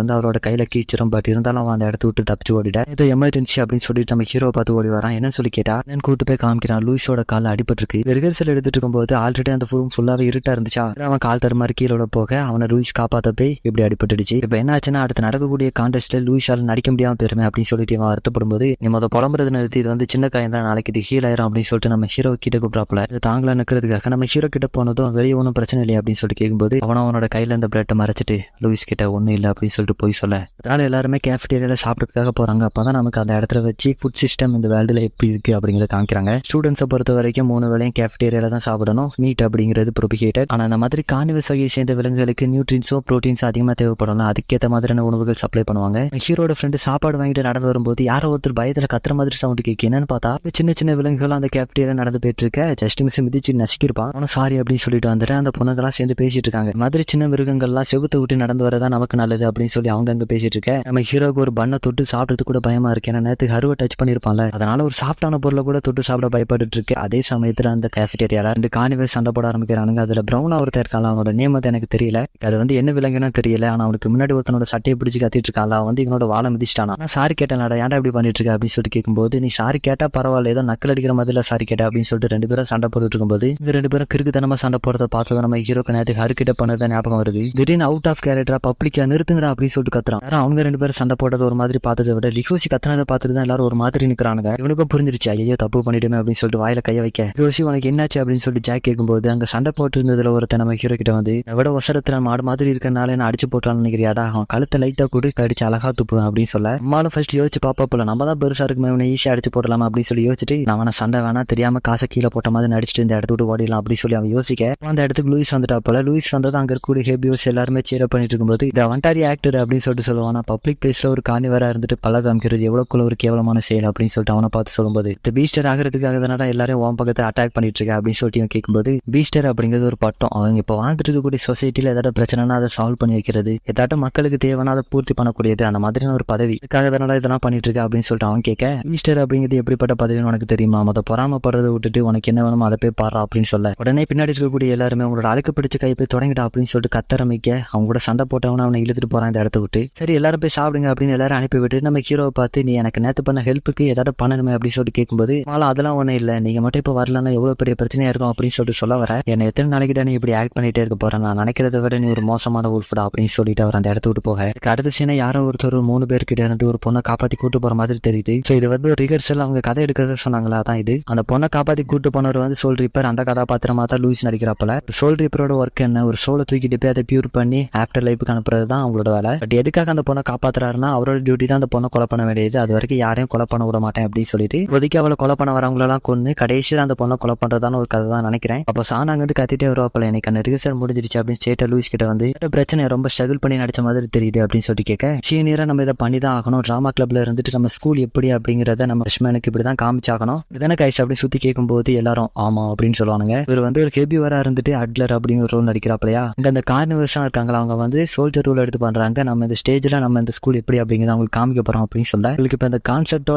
வந்து அவரோட கையில கீச்சிரும். பட் இருந்தாலும் அவன் அந்த இடத்த விட்டு தப்பிச்சு ஓடிட. இது எமர்ஜென்சி அப்படின்னு சொல்லிட்டு நம்ம ஹீரோ பார்த்து ஓடி வரான். என்னன்னு சொல்லி கேட்டா கூட்டு போய் காமிக்கிறான். லூயிஸோட கால அடிபட்டு இருக்கு. ரிஹர்சல் எடுத்துட்டு இருக்கும்போது ஆல்ரெடி அந்த ஃபுல்லாவே இருட்டா இருந்துச்சா, அவன் கால் தர மாதிரி கீழோட போக அவனை லூயிஸ் காப்பாத்த போய் இப்படி அடிபட்டுடுச்சு. இப்ப என்ன ஆச்சுன்னா, அடுத்து நடக்கக்கூடிய கான்டெஸ்ட்ல லூயிஸால நடிக்க முடியாம பெருமை அப்படின்னு சொல்லிட்டு அவன் வருத்தப்படும் போது, நீ மொதல் புலம்புறது நிறுத்தி, இது வந்து சின்ன காயம் தான், நாளைக்கு இது ஹீல் ஆயிரும் அப்படின்னு சொல்லிட்டு நம்ம ஹீரோ கிட்ட கூப்பிடாப்புல. இது தாங்களா நிக்கிறதுக்காக நம்ம ஹீரோ கிட்ட போனதும் வெளியே ஒன்றும் பிரச்சனை இல்லையா அப்படின்னு சொல்லிட்டு கேட்கும்போது, அவனோட கையில இந்த பிரெட்டை மறைச்சிட்டு லூயிஸ் கிட்ட ஒன்னும் இல்லை அப்படின்னு சொல்லிட்டு போய் சொல்ல, அதனால எல்லாருமே கேஃபிடேரியால சாப்பிட்றதுக்காக போறாங்க. அப்பதான் நமக்கு அந்த இடத்துல வச்சு ஃபுட் சிஸ்டம் இந்த வேர்ல்டுல எப்படி இருக்கு அப்படிங்கறத காமிக்கிறாங்க. ஸ்டூடெண்ட்ஸை பொறுத்த வரைக்கும் 3 வேளையும் கேஃபிடேரியால தான் சாப்பிடணும். மீட் அப்படிங்கிறது ப்ரொபிகேட்டட். ஆனா அந்த மாதிரி கார்னிவஸ் வகையை சேர்ந்த விலங்குகளுக்கு நியூட்ரின்ஸோ ப்ரோட்டீன்ஸ் அதிகமா தேவைப்படலாம். அதுக்கேற்ற மாதிரியான உணவுகள் சப்ளை பண்ணுவாங்க. ஹீரோட ஃப்ரெண்டு சாப்பாடு வாங்கிட்டு நடந்து வரும்போது யாரோ ஒருத்தர் பயத்துல கத்துற மாதிரி சவுண்ட் கேட்கு. என்னன்னு பார்த்தா சின்ன சின்ன விலங்குகள் அந்த கேஃபிடேரியா நடந்து போயிட்டு இருக்க ஜஸ்ட் மிஸ் மிதிச்சு நசிக்கிருப்பான். அவனும் சாரி அப்படின்னு சொல்லிட்டு வந்துட்டு அந்த பொண்ணுங்கெல்லாம் சேர்ந்து பேசிட்டு இருக்காங்க. மாதிரி சின்ன மிருகங்கள்லாம் செவுத்த விட்டு நடந்து வரதா நமக்கு நல்லது அப்படின்னு சொல்லி அவங்க அங்க பேசிட்டு இருக்க, நம்ம ஹீரோக்கு ஒரு பண்ணை தொட்டு சாப்பிடுறது கூட பயமா இருக்கு. ஏன்னா நேரத்துக்கு ஹருவை டச் பண்ணிருப்பான்ல, அதனால ஒரு சாஃப்டான பொருளை கூட தொட்டு சாப்பிட பயப்பட்டு இருக்கு. அதே சமயத்துல அந்த கேஃபிடேரியால 2 கார்னிவல்ஸ் சண்டை போட ஆரம்பிக்கிறானுங்க. அதுல பிரவுனா ஒருத்தர் இருக்கான், அவனோட நேம் வந்து எனக்கு தெரியல, அது வந்து என்ன விலங்குன்னு தெரியல. ஆனா அவனுக்கு முன்னாடி ஒருத்தனோட சட்டையை பிடிச்சி கத்திட்டு இருக்கான். அவன் வந்து இவனோட வாழை மிதிச்சிட்டானா. நான் சாரி கேட்டேன்டா, ஏன்டா இப்படி பண்ணிட்டு இருக்க அப்படின்னு சொல்லிட்டு கேட்கும்போது, நீ சாரி கேட்டா பரவாயில்ல, ஏதோ நக்கல் அடிக்கிற மாதிரில சாரி கேட்டா அப்படின்னு சொல்லிட்டு 2 பேரும் சண்டை போட்டுட்டு இருக்கும்போது, இந்த 2 பேரும் கிறுக்குத்தனமா சண்டை போறதை பார்த்தது நம்ம ஹீரோக்கு நேரத்துக்கு ஹருக்கிட்ட பண்ணது ஞாபகம் வருது. திடீர்னு அவுட் ஆஃப் கேரக்டரா பப்ளிக்கா நிறுத்துங்கடா அப்படின்னு சொல்லிட்டு கத்துறான். அவங்க 2 பேரும் சண்டை போட்டது ஒரு மாதிரி பார்த்ததை விட லிகோசி கத்துனதை பார்த்துட்டு தான் எல்லாரும் ஒரு மாதிரி நிக்கிறானுங்க. இவனுக்கும் புரிஞ்சிருச்சு, ஐயோ தப்பு பண்ணிடுமே அப்படின்னு சொல்லிட்டு வாயில கைய வைக்க, லிகோசி உனக்கு என்னாச்சு அப்படின்னு சொல்லிட்டு ஜாக் கேட்கும்போது, அங்க சண்டை போட்டு இருந்ததுல ஒருத்தன் நம்ம ஹீரோ கிட்ட வந்து, விட ஒசரத்துல மாடு மாதிரி இருக்கனால என்ன அடிச்சு போட்டான்னு நினைக்கிறியாடா, அவன் கழுத்தை லைட்டா கூட கடிச்சு அழகா துப்புவேன் அப்படின்னு சொல்ல, அம்மாலும் ஃபர்ஸ்ட் யோசிச்சு பாப்பா போல, நம்ம தான் பெருசா இருக்குமே இவனை ஈஸியா அடிச்சு போடலாமா அப்படின்னு சொல்லி யோசிச்சுட்டு, நான் சண்டை வேணா தெரியாம காசை கீழே போட்ட மாதிரி நடிச்சுட்டு இந்த இடத்த விட்டு ஓடிடலாம் அப்படின்னு சொல்லி அவன் யோசிக்க, அந்த இடத்துக்கு லூயிஸ் வந்துட்டா போல. லூயிஸ் வந்தது அங்க இருக்கக்கூடிய ஹேபியோஸ் எல்லாருமே சேர பண்ணிட்டு இருக்கும்போது, இந்த வண்டாரி ஆக்டர் அப்படின்னு சொல்லிட்டு சொல்லுவான். பப்ளிக் பிளேஸ்ல ஒரு கார்னிவரா இருந்துட்டு பல காமிக்கிறது எவ்வளவுக்குள்ள ஒரு கேவலமான செயல் அப்படின்னு சொல்லிட்டு அவனை பார்த்து சொல்லும்போது, இந்த பீஸ்டர் ஆகிறதுக்காக தானே எல்லாரும் உன் பக்கத்தை அட்டாக் பண்ணிட்டு இருக்க அப்படின்னு சொல்லிட்டு இவன் கேட்கும்போது, பீஸ்டர் அப்படிங்கிறது ஒரு பட்டம். அவங்க இப்போ வாழ்ந்துட்டு இருக்கக்கூடிய சொசைட்டில ஏதாவது பிரச்சனைனா அதை சால்வ் பண்ணி வைக்கிறது, ஏதாட்டும் மக்களுக்கு தேவையான அதை பூர்த்தி பண்ணக்கூடியது, அந்த மாதிரியான ஒரு பதவி. இதுக்காக தானே இதெல்லாம் பண்ணிட்டு இருக்க அப்படின்னு சொல்லிட்டு அவன் கேட்க, பீஸ்டர் அப்படிங்கிறது எப்படிப்பட்ட பதவின்னு உனக்கு தெரியுமா, அதை பொறாமப்படுறதை விட்டுட்டு உனக்கு என்ன வேணுமோ அதை போய் பாடுறா அப்படின்னு சொல்ல, உடனே பின்னாடி இருக்கக்கூடிய எல்லாருமே உங்களோட அழுக்கு பிடிச்ச கை போய் தொடங்கிட்டா அப்படின்னு சொல்லிட்டு கத்தரமிக்க, அவங்க கூட சண்டை போட்டவன அவனை இழுத்துட்டு போறான் இந்த இடத்த விட்டு. சரி எல்லாரும் போய் சாப்பிடுங்க அப்படின்னு எல்லாரும் அனுப்பிவிட்டு நம்ம ஹீரோவை பார்த்து, நீ எனக்கு நேத்து பண்ண ஹெல்ப்புக்கு ஏதாவது பண்ணணுமே அப்படின்னு சொல்லிட்டு கேட்கும்போது, அதெல்லாம் ஒன்றும் இல்லை, நீங்க மட்டும் இப்போ வரலன்னா எவ்வளவு பெரிய பிரச்சனையா இருக்கும் அப்படின்னு சொல்லிட்டு சொல்ல வர, என்ன எத்தனை நாளைக்கு நீ இப்படி ஆக்ட் பண்ணிட்டே இருக்க போறேன், நான் நினைக்கிறத விட நீ ஒரு மோசமான உல்ஃபுடா அப்படின்னு சொல்லிட்டு அவர் அந்த இடத்த விட்டு போக, அடுத்த சீனை யாரோ ஒருத்தர் 3 பேர்கிட்ட இருந்து ஒரு பொண்ணை காப்பாத்தி கூட்டு போற மாதிரி தெரியுது. ஸோ இது வந்து ஒரு ரிஹர்சல், அவங்க கதை எடுக்கிறத சொன்னாங்களா தான் இது. அந்த பொண்ணை காப்பாத்தி கூட்டு போனவர் வந்து சோல் ரீப்பர், அந்த கதாபாத்திரமா தான் லூயிஸ் நடிக்கிறப்பல. சோல் ரீப்பரோட ஒர்க் என்ன, ஒரு சோலை தூக்கிட்டு போய் அதை பியூர் பண்ணி ஆஃப்டர் லைஃபுக்கு அனுப்புறது தான் அவங்களோட வேலை. பட் எதுக்காக அந்த பொண்ணை காப்பாத்துறாருன்னா, அவரோட டியூட்டி தான் அந்த பொண்ணை கொலை பண்ண வேண்டியது. அது வரைக்கும் யாரையும் கொலை பண்ண விட மாட்டேன் அப்படின்னு சொல்லிட்டு ஒதுக்கி அவளை கொலை பண்ண வரவங்களெல்லாம் கொண்டு கடைசியில் அந்த பொண்ணை கொலை பண்றதான ஒரு கதை தான் நினைக்கிறேன். அப்போ சாணா வந்து கத்திட்டே வருவாப்பல, எனக்கு அந்த ரிஹர்சல் முடிஞ்சிருச்சு அப்படின்னு ஸ்டேட்டா லூயிஸ் கிட்ட வந்து, பிரச்சனை ரொம்ப ஸ்ட்ரகிள் பண்ணி நடிச்ச மாதிரி தெரியுது அப்படின்னு சொல்லி கேட்க, சீனியரா நம்ம இதை பண்ணி தான் ஆகணும், டிராமா கிளப்ல இருந்துட்டு நம்ம ஸ்கூல் எப்படி அப்படிங்கிறத நம்ம ஃப்ரெஷ்மேனுக்கு இப்படிதான் காமிச்சாகணும், இதுதானே கைஸ் அப்படின்னு சுத்தி கேட்கும்போது எல்லாரும் ஆமா அப்படின்னு சொல்லுவானுங்க. இவர் வந்து ஒரு ஹெபிவரா இருந்துட்டு அட்லர் அப்படிங்கிற ரோல் நடிக்கிறாப்பலையா. இங்க அந்த கார்னிவர்ஸா இருக்காங்களா, அவங்க வந்து சோல்ஜர் ரோல் எடுத்து பண்றாங்க. நம்ம இந்த ஸ்டேஜ்ல நம்ம இந்த ஸ்கூல் எப்படி அப்படிங்கிறத அவங்களுக்கு காமிக்க போறோம் அப்படின்னு சொல்ல, உங்களுக்கு இப்ப இந்த கான்செப்ட்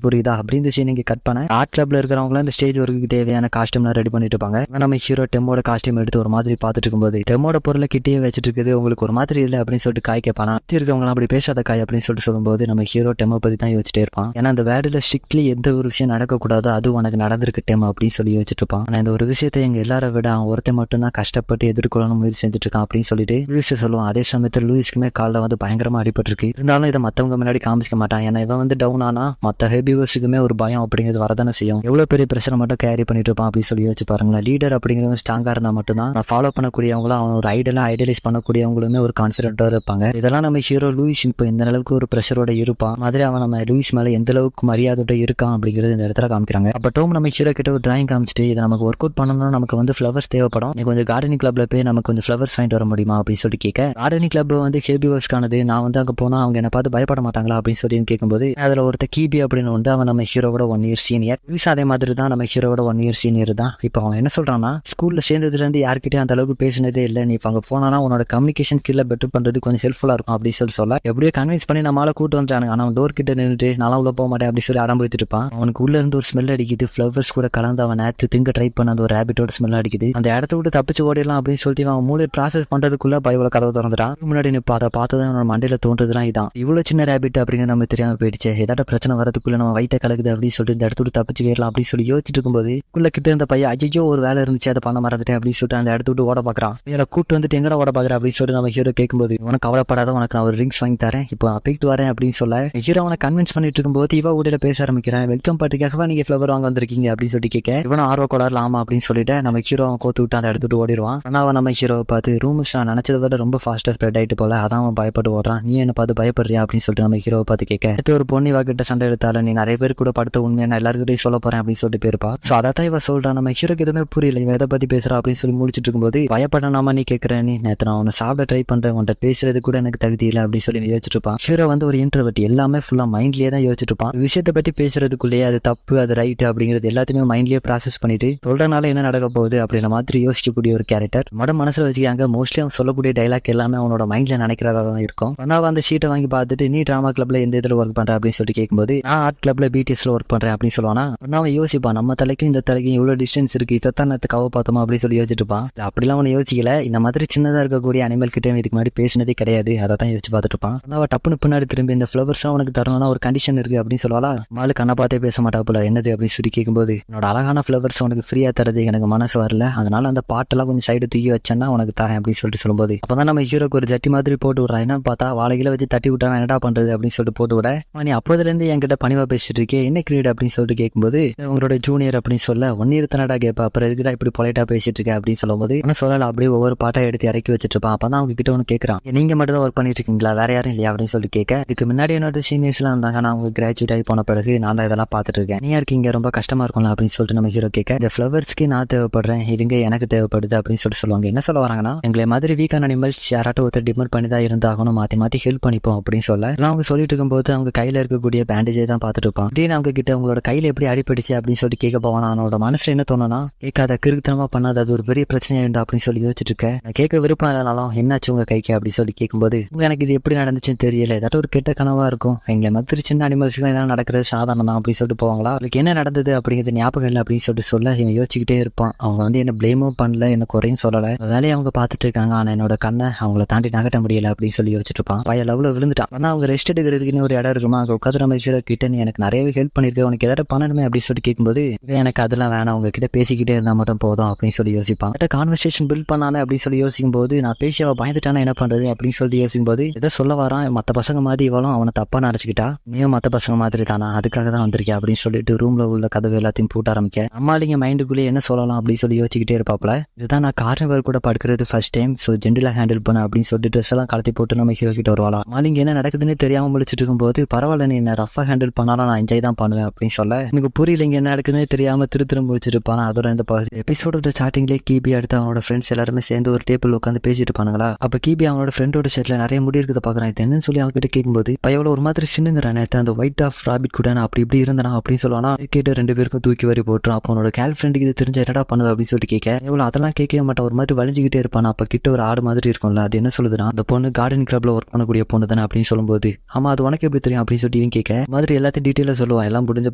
புரியுதா அப்படின்னு சீன் நீங்க கட் பண்ண, ஆர்ட் கிளப்ல இருக்கிறவங்க இந்த ஸ்டேஜ் ஒர்க்கு தேவையான காஸ்டியூம் ரெடி பண்ணிட்டு இருப்பாங்க. நம்ம ஹீரோ டெம்மோட காஸ்டியூம் எடுத்து ஒரு மாதிரி பார்த்துட்டு இருக்கும்போது, டெம்மோட பொருளை கிட்டே வச்சுட்டு இருக்குது, உங்களுக்கு ஒரு மாதிரி இல்லை அப்படின்னு சொல்லிட்டு காய் கேட்பானா, இருக்கவங்க அப்படி பேசாத காய் அப்படின்னு சொல்லிட்டு சொல்லும்போது, நம்ம ஹீரோ டெம்மோ பத்தி தான் யோசிச்சுட்டே இருப்பான். ஏன்னா அந்த வேர்ல்டுல ஸ்ட்ரிக்ட்லி எந்த ஒரு விஷயம் நடக்கக்கூடாதோ அது உனக்கு நடந்திருக்கு டெம் அப்படின்னு சொல்லி யோசிச்சுட்டு இருப்பான். ஆனா இந்த ஒரு விஷயத்தை எங்க எல்லாரும் விட அவன் ஒருத்தன் மட்டும் தான் கஷ்டப்பட்டு எதிர்கொள்ளணும் முயற்சி செஞ்சுட்டு இருக்கான் அப்படின்னு சொல்லிட்டு லூயிஸ் சொல்லுவான். அதே சமயத்தில் லூயிஸ்க்குமே காலில் வந்து பயங்கரமா அடிபட்டிருக்கு. இருந்தாலும் இதை மத்தவங்க முன்னாடி காமிக்க மாட்டான். ஏன்னா இவன் வந்து டவுன் ஆனா மற்ற ஹெபிவர்ஸுக்குமே ஒரு பயம் அப்படிங்கிறது வரதானே செய்யும். எவ்வளவு பெரிய பிரச்சனை மட்டும் கேரி பண்ணிட்டு இருப்பான் அப்படின்னு சொல்லி யோசிச்சு பாருங்களேன். லீடர் அப்படிங்கிறவங்க ஸ்ட்ராங்கா இருந்தா மட்டும்தான் நான் ஃபாலோ பண்ணக்கூடியவங்களும் அவன் ஒரு ஐடியலைஸ் பண்ணக்கூடியவங்களுமே ஒரு கான்ஃபிடென்ட்டா இருப்பாங்க. இதெல்லாம் நம்ம ஹீரோ லூயிஸ் இப்போ இந்த அளவுக்கு ஒரு ப்ரெஷரோட இருப்பான் மாதிரி அவன் நம்ம லூயிஸ் மேல எந்த அளவுக்கு மரியாதையோட இருக்கான் அப்படிங்கிறது இந்த இடத்துல காமிக்கிறாங்க. அப்ப டோம் நம்ம ஹீரோ கிட்ட ஒரு டிராயிங் காமிச்சிட்டு, இதை நமக்கு ஒர்க் அவுட் பண்ணணும்னா நமக்கு வந்து ஃபிளவர்ஸ் தேவைப்படும், நீ கொஞ்சம் கார்டனிங் கிளப்ல போய் நமக்கு கொஞ்சம் ஃபிளவர்ஸ் வாங்கிட்டு வர முடியுமா அப்படின்னு சொல்லி கேட்க, கார்டனிங் கிளப் வந்து ஹெபிவர்ஸ்க்கானது, நான் வந்து அங்க போனா அவங்க என்ன பார்த்து பயப்பட மாட்டாங்களா அப்படின்னு சொல்லி கேட்கும்போது, அதுல ஒருத்த கீபி அப்படின்னு வந்து அவன் நம்ம ஹீரோவோட 1 year சீனியர். லூயிஸ் அதே மாதிரி தான் நம்ம ஹீரோவோட 1 year சீனியர் தான். இப்போ அவன் என்ன சொல்றான்னா, ஸ்கூல்ல சேர்ந்ததுல இருந்து யார்கிட்டயும் அந்த அளவுக்கு பேசினதே இல்லை, நீ இப்போ அங்க போனா உன்னோட கம்யூனிகேஷன் ஸ்கில்ல பெட்டர் பண்றது கொஞ்சம் ஹெல்ப்ஃபுல்லா இருக்கும் அப்படின்னு சொல்ல, எப்படியோ கன்வின்ஸ் பண்ணி நம்மளால கூட்டு வந்துட்டாங்க. ஆனா அவன் டோர் கிட்ட நின்றுட்டு நல்லா உள்ள போக மாட்டேன் அப்படின்னு சொல்லி ஆரம்பிச்சுட்டு இருப்பான். அவனுக்கு உள்ள இருந்து ஒரு ஸ்மெல் அடிக்குது, ஃபிளவர்ஸ் கூட கலந்து அவன் நேற்று திங்க ட்ரை பண்ண அந்த ஒரு ரேபிட்டோட ஸ்மெல் அடிக்குது. அந்த இடத்த விட்டு தப்பிச்சு ஓடிடலாம் அப்படின்னு சொல்லிட்டு அவன் மூளை ப்ராசஸ் பண்ற பண்றதுக்குள்ள பயவுல கதவை திறந்துட்டான். முன்னாடி நிப்பா அதை பார்த்ததான் அவனோட மண்டையில தோன்றதுலாம் இதான் இவ்வளவு சின்ன ரேபிட் அப்படின்னு நம்ம தெரியாம போயிடுச்சு. ஏதாட்ட பிரச்சனை வரதுக்குள்ள நம்ம வயிற்ற கலக்குது அப்படின்னு சொல்லிட்டு இந்த இடத்துல தப்பிச்சு போயிடலாம் அப்படின்னு சொல்லி யோசிச்சுட்டு இருக்கும்போது உள்ள கிட்ட இருந்த பையன் ஐயோ ஒரு வேலை இருந்துச்சு அதை பண்ண மறந்துட்டேன் அப்படின்னு சொல்லிட்டு அந்த இடத்த விட்டு ஓட பாக்குறான். இதில் கூட்டு வந்துட்டு எங்கடா ஓட பாக்குறேன் அப்படின்னு சொல்லிட்டு நம்ம ஹீரோ கேட்கும்போது உனக்கு கவலைப்படாத உனக்கு நான் ஒரு ரிங்ஸ் வாங்கி தரேன் இப்போ நான் போயிட்டு வரேன் அப்படின்னு சொல்ல ஹீரோ அவனை கன்வின்ஸ் பண்ணிட்டு இருக்கும்போது இவ ஊடையில பேச ஆரம்பிக்கிறேன். வெல்கம் பாட்டுக்காகவா நீங்க ஃபிளவர் வாங்க வந்திருக்கீங்க அப்படின்னு சொல்லி கேட்க இவனும் ஆர்வ கோளாறுல ஆமா அப்படின்னு சொல்லிட்டு நம்ம ஹீரோ கோத்து விட்டு அந்த இடத்துட்டு ஓடிடுவான். ஆனா அவன் நம்ம ஹீரோவை பார்த்து ரூம்ஸ் நான் நினைச்சதை விட ரொம்ப ஃபாஸ்டா ஸ்ப்ரெட் ஆயிட்டு போல அதான் அவன் பயப்பட்டு ஓடுறான். நீ என்ன பார்த்து பயப்படுறியா அப்படின்னு சொல்லிட்டு நம்ம ஹீரோவை பார்த்து கேட்க அடுத்து ஒரு பொண்ணு இவகிட்ட சண்டை எடுத்தால நீ நிறைய பேர் கூட படுத்த உண்மையை நான் எல்லாருக்கிட்டையும் சொல்ல போறேன் அப்படின்னு சொல்லிட்டு போயிருப்பா. சோ அதான் இவ சொல்றான். நம்ம ஹீரோக்கு எதுவுமே புரியல இவன் எதை பத்தி பேசுறா அப்படின்னு சொல்லி முடிச்சிட்டு இருக்கும்போது பயப்படாம நீ கேட்கறேன் நீ நேற்று நான் உன்னை சாப்பிட ட்ரை பண்றேன் உன்ட்ட பேசுறது கூட எனக்கு தகுதி இல்லை அப்படின்னு சொல்லி யோசிச்சுட்டு இருப்பான். ஹீரோ வந்து ஒரு இன்ட்ரோவர்ட் எல்லாமே ஃபுல்லா மைண்ட்லயே தான் யோசிச்சுட்டு இருப்பான். விஷயத்தை பத்தி பேசுறதுக்குள்ளேயே அது தப்பு அது ரைட் அப்படிங்கிறது எல்லாத்தையுமே மைண்ட்லயே ப்ராசஸ் பண்ணிட்டு சொல்றதுனால என்ன நடக்க போகுது அப்படின்ற மாதிரி யோசிக்கக்கூடிய ஒரு கேரக்டர் மனசுல வச்சுக்காங்க. மோஸ்ட்லி அவன் சொல்லக்கூடிய டைலாக் எல்லாமே அவனோட மைண்ட்ல நினைக்கிறதா தான் இருக்கும். ஆனால் அந்த ஷீட்டை வாங்கி பார்த்துட்டு நீ டிராமா கிளப்ல எந்த இதில் ஒர்க் பண்ற அப்படின்னு சொல்லி கேட்கும்போது நான் ஆர்ட் கிளப்ல பிடிஎஸ்ல ஒர்க் பண்றேன் அப்படின்னு சொல்லுவானா. அவன் யோசிப்பான் நம்ம தலைக்கும் இந்த தலைக்கும் இவ்வளவு டிஸ்டன்ஸ் இருக்கு இதைத்தான் நேற்று கவ பார்த்தோமா அப்படின்னு சொல்லி யோசிச்சுட்டு இருப்பான். அப்படிலாம் அவனை யோசிக்கல இந்த மாதிரி சின்னதா இருக்கக்கூடிய அனிமல் கிட்டே இதுக்கு முன்னாடி பேசினதே கிடையாது அதை தான் யோசிச்சு பார்த்துட்டு இருப்பான். அவன் டப்புனு பின்னாடி திரும்பி இந்த ஃபிளவர்ஸ் உனக்கு தரணும்னா ஒரு கண்டிஷன் இருக்கு அப்படின்னு சொல்லுவாளா. மாலு கண்ணை பார்த்தே பேச மாட்டாப்புல என்னது அப்படின்னு சொல்லி கேட்கும்போது என்னோட அழகான ஃபிளவர்ஸ் உனக்கு ஃப்ரீயா தரது எனக்கு மனசு வரல அதனால அந்த பாட்டெல்லாம் கொஞ்சம் சைடு தூக்கி வச்சேன்னா உனக்கு தரேன் அப்படின்னு சொல்லிட்டு சொல்லும்போது அப்பதான் நம்ம ஹீரோக்கு ஒரு ஜட்டி மாதிரி போட்டு விடுறா. என்னன்னு பார்த்தா வாழைகளை வச்சு தட்டி விட்டா என்னடா பண்றது அப்படின்னு சொல்லிட்டு போட்டு விட நீ அப்போதுல இருந்து என்கிட்ட பணிவா பேசிட்டு இருக்கே என்ன கிரீட் அப்படின்னு சொல்லிட்டு கேட்கும்போது உங்களோட ஜூனியர் அப்படின்னு சொல்ல ஒன் இயர் தானடா கேட்பா அப்புறம் எதுக்குடா இப்படி பொலைட்டா பேசிட்டு இருக்க அப்படின்னு சொல்லும்போது ஒன்னும் சொல்லல அப்படியே ஒவ்வொரு பாட்டா எடுத்து இறக்கி வச்சிட்டு இருப்பான். அப்பதான் அவங்க கிட்ட ஒன்று கேட்கறான் நீங்க மட்டும் தான் ஒர்க் பண்ணிட்டு இருக்கீங்களா வேற யாரும் இல்லையா அப்படின்னு சொல்லி கேட்க இதுக்கு முன்னாடி என்னோட சீனியர்ஸ் எல்லாம் இருந்தாங்க நான் அவங்க கிராஜுவேட் ஆகி போன பிறகு நான் தான் இதெல்லாம் பார்த்துட்டு இருக்கேன் நீ இருக்கீங்க ரொம்ப கஷ்டமா இருக்கும்ல அப்படின்னு சொல்லிட்டு நம்ம ஹீரோ கேட்க இந்த ஃபிளவர்ஸ்க்கு நான் தேவைப்படுறேன் இதுங்க எனக்கு தேவைப்படுது அப்படின்னு சொல்லுவாங்க. என்ன சொல்ல வராங்கன்னா எங்களை மாதிரி வீக்கான அனிமல்ஸ் யாராட்டும் ஒருத்தர் டிபெண்ட் பண்ணி தான் இருந்தாகணும் மாத்தி மாத்தி ஹெல்ப் பண்ணிப்போம் அப்படின்னு சொல்ல அவங்க சொல்லிட்டு இருக்கும்போது அவங்க கையில இருக்கக்கூடிய பேண்டேஜை தான் பார்த்துட்டு இருப்பான். அப்படின்னு அவங்க கிட்ட உங்களோட கையில எப்படி அடிப்படிச்சு அப்படின்னு சொல்லி கேட்க போவான். அவனோட மனசுல என்ன தோணுனா கேட்காத கிறுக்குத்தனமா பண்ணாத அது ஒரு பெரிய பிரச்சனை உண்டு அப்படின்னு சொல்லி யோசிச்சுட்டு இருக்கேன். நான் கேட்க விருப்பம் இல்லைனாலும் என்னாச்சு உங்க கைக்கு அப்படின்னு சொல்லி கேட்கும்போது எனக்கு இது எப்படி நடந்துச்சுன்னு தெரியல ஏதாட்டும் ஒரு கெட்ட கனவா இருக்கும் எங்களை மாதிரி சின்ன அனிமல்ஸ்க்கு என்ன நடக்கிறது சாதாரணம் தான் அப்படின்னு சொல்லிட்டு போவாங்களா. அவளுக்கு என்ன நடந்தது அப்படிங்கிறது ஞாபகம் இல்லை அப்படின்னு சொல்ல இவன் யோசிச்சுக்கிட்டே இருப்பான். அவங்க வந்து என்ன பிளேமும் பண்ணல என்ன குறையும் சொல்லல வேலையை அவங்க பார்த்துட்டு இருக்காங்க ஆனா என்னோட கண்ணை அவங்கள தாண்டி நகட்ட முடியல அப்படின்னு சொல்லி யோசிச்சுட்டு இருப்பான். பையன் லவ்ல விழுந்துட்டான். ஆனா அவங்க ரெஸ்ட் எடுக்கிறதுக்குன்னு ஒரு இடம் இருக்குமா அங்க உட்காந்து நம்ம ஹீரோ கிட்ட நீ எனக்கு நிறையவே ஹெல்ப் பண்ணிருக்க உனக்கு ஏதாவது பண்ணணுமே அப்படின்னு சொல்லி கேட்கும்போது எனக்கு அதெல்லாம் வேணாம் அவங்க கிட்ட பேசிக்கிட்டே இருந்தா மட்டும் போதும் அப்படின்னு சொல்லி யோசிப்பான். கான்வர்சேஷன் பில்ட் பண்ணானே அப்படின்னு சொல்லி யோசிக்கும் போது நான் பேசி அவ பயந்துட்டானா என்ன பண்றது அப்படின்னு சொல்லி யோசிக்கும் போது ஏதோ சொல்ல வரான் மத்த பசங்க மாதிரி இவளும் அவனை தப்பா நினைச்சுக்கிட்டா நீயும் மத்த பசங்க மாதிரி தானா அதுக்காக தான் வந்திருக்கேன் அப்படின்னு சொல்லிட்டு ரூம்ல உள்ள கதவு எல்லாத்தையும் பூட்ட ஆரம்பிக்க அம்மாலிங்க மைண்டுக்குள்ளே என்ன சொல்லலாம் அப்படின்னு சொல்லி யோசிச்சுக்கிட்டே இருப்பாப்ல. இதுதான் நான் கார்னிவல் கூட படுக்கிறது ஃபர்ஸ்ட் டைம் சோ ஜென்டிலா ஹேண்டில் பண்ண அப்படின்னு சொல்லிட்டு ட்ரெஸ் எல்லாம் கலத்தி போட்டு நம்ம ஹீரோ கிட்ட வருவாளா. மாலிங்க என்ன நடக்குதுன்னு தெரியாம முடிச்சிட்டு இருக்கும்போது பரவாயில்ல நீ என்ன ரஃபா ஹேண்டில் பண்ணாலும் நான் என்ஜாய் தான் பண்ணுவேன் அப்படின்னு சொல்ல எனக்கு புரியல இங்க என்ன நடக்குதுன்னு தெரியாம திரும்ப வச்சிருப்பான். அதோட இந்த எபிசோட ஸ்டார்டிங்லேயே கீபி அடுத்து அவனோட ஃப்ரெண்ட்ஸ் எல்லாருமே சேர்ந்து ஒரு டேபிள் உட்காந்து பேசிட்டு இருப்பானுங்களா. அப்ப கீபி அவனோட ஃப்ரெண்டோட ஷர்ட்ல நிறைய முடி இருக்கிறத பாக்குறான். இது என்னன்னு சொல்லி அவங்க கிட்ட கேட்கும்போது பையவள ஒரு மாதிரி சின்னுங்கிறான் நேற்று அந்த ஒயிட் ஆஃப் ராபிட் கூட நான் அப்படி இப்படி இருந்தனா அப்படின்னு சொல்லுவானா. கேட்டு ரெண்டு பேருக்கும் தூக்கி வரி போட்டுரும். அப்போ அவனோட கேர்ள் ஃப்ரெண்டுக்கு இது தெரிஞ்ச என்னடா பண்ணுவ அப்படின்னு சொல்லி கேட்க எவ்வளவு அதெல்லாம் கேட்கவே மாட்டான் ஒரு மாதிரி வலிஞ்சுக்கிட்டே இருப்பான். அப்ப கிட்ட ஒரு ஆடு மாதிரி இருக்கும்ல அது என்ன சொல்லுதுன்னா அந்த பொண்ணு கார்டன் கிளப்ல ஒர்க் பண்ணக்கூடிய பொண்ணு தானே அப்படின்னு சொல்லும்போது ஆமா அது உனக்கு எப்படி தெரியும் அப்படின்னு சொல்லி இவன் கேட்க மாதிரி எல்லாத்தையும் டீட்டெயிலா சொல்லுவான். எல்லாம் முடிஞ்ச